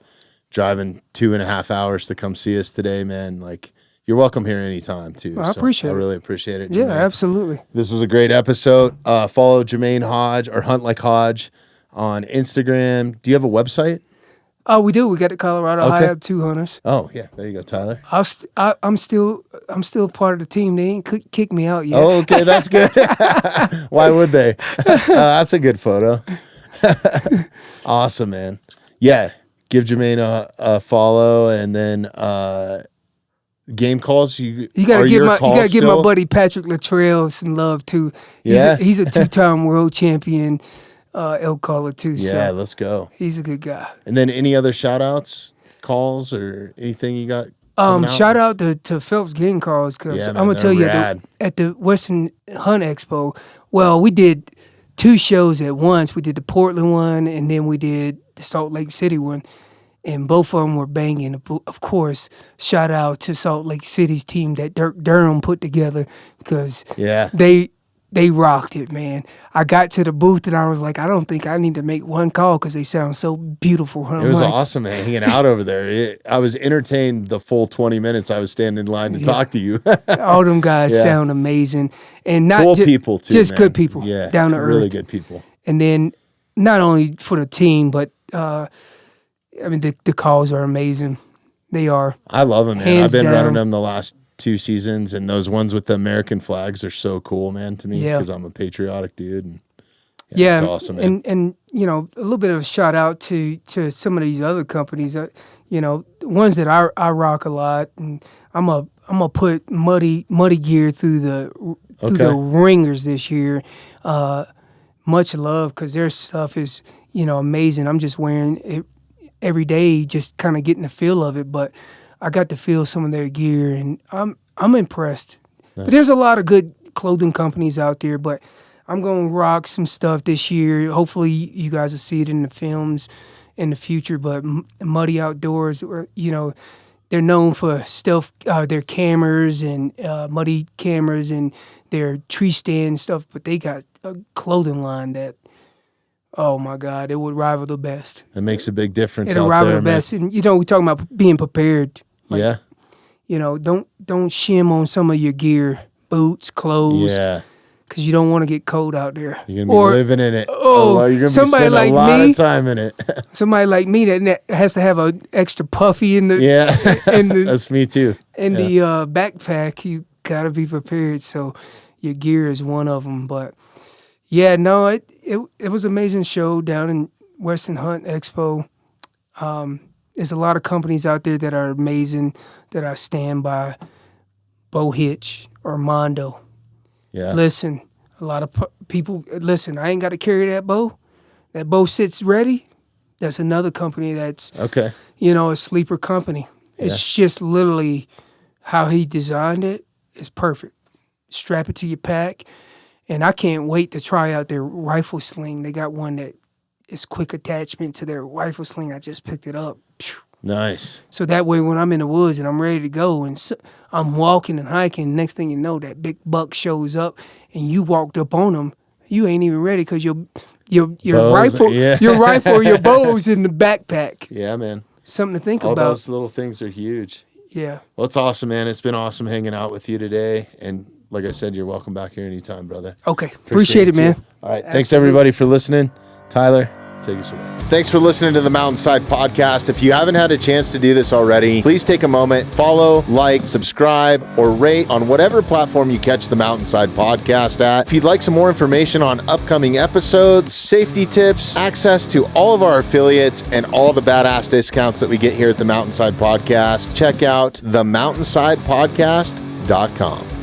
driving 2.5 hours to come see us today, man. Like, you're welcome here anytime, too. Well, I appreciate it. I really appreciate it, Jermaine. Yeah, absolutely. This was a great episode. Follow Jermaine Hodge or Hunt Like Hodge on Instagram. Do you have a website? Oh, we do. We got the Colorado High Up 2 hunters. Oh, yeah. There you go, Tyler. I'm still part of the team. They ain't kicked me out yet. Oh, okay. That's good. Why would they? That's a good photo. Awesome, man. Yeah. Give Jermaine a follow, and then game calls. You gotta give my buddy Patrick Luttrell some love too. He's a 2-time world champion. Elk caller too. Yeah, so let's go. He's a good guy. And then any other shout outs, calls, or anything you got? Shout out to Phelps Game Calls because I'm gonna tell you at the Western Hunt Expo. Well, we did 2 shows at once. We did the Portland one and then we did the Salt Lake City one, and both of them were banging. Of course, shout out to Salt Lake City's team that Dirk Durham put together because they rocked it, man. I got to the booth and I was like, I don't think I need to make one call because they sound so beautiful. It was awesome, man, hanging out over there. I was entertained the full 20 minutes I was standing in line to talk to you. All them guys sound amazing. And not cool people, too, just man. Good people, down to earth. Really good people. And then not only for the team, but the calls are amazing. They are. I love them, man. Hands I've been down. running them the last 2 seasons, and those ones with the American flags are so cool, man, to me, because I'm a patriotic dude. And it's awesome, man. And a little bit of a shout out to some of these other companies, ones that I rock a lot, and I'm gonna put muddy gear through the ringers this year. Much love because their stuff is amazing. I'm just wearing it every day, just kind of getting the feel of it, but I got to feel some of their gear, and I'm impressed. Nice. But there's a lot of good clothing companies out there, but I'm going to rock some stuff this year. Hopefully you guys will see it in the films in the future, but Muddy Outdoors, they're known for stealth, their cameras and muddy cameras and their tree stand stuff, but they got a clothing line that, oh my God, it would rival the best. It makes a big difference. It'll out rival there, the man. best. And we're talking about being prepared. Like, yeah. Don't shim on some of your gear, boots, clothes. Yeah. Because you don't want to get cold out there. You're going to be living in it. Oh, you're going to be somebody spending like a lot me, of time in it. Somebody like me that has to have an extra puffy in the That's me too. In the backpack. You got to be prepared. So your gear is one of them. But yeah, no, it was an amazing show down in Western Hunt Expo. There's a lot of companies out there that are amazing that I stand by. Bow Hitch or Mondo. Yeah. Listen, a lot of people, listen, I ain't got to carry that bow. That bow sits ready. That's another company that's, okay. A sleeper company. It's just literally how he designed it is perfect. Strap it to your pack. And I can't wait to try out their rifle sling. They got one that is quick attachment to their rifle sling. I just picked it up. Nice. So that way when I'm in the woods and I'm ready to go and I'm walking and hiking, next thing you know, that big buck shows up and you walked up on him. You ain't even ready because your rifle, your rifle or your bow's in the backpack. Yeah, man. Something to think about. All those little things are huge. Yeah. Well, it's awesome, man. It's been awesome hanging out with you today. And like I said, you're welcome back here anytime, brother. Okay. Appreciate it, man. All right. Absolutely. Thanks, everybody, for listening. Tyler, take us away. Thanks for listening to the Mountainside Podcast. If you haven't had a chance to do this already, please take a moment, follow, like, subscribe, or rate on whatever platform you catch the Mountainside Podcast at. If you'd like some more information on upcoming episodes, safety tips, access to all of our affiliates, and all the badass discounts that we get here at the Mountainside Podcast, check out themountainsidepodcast.com.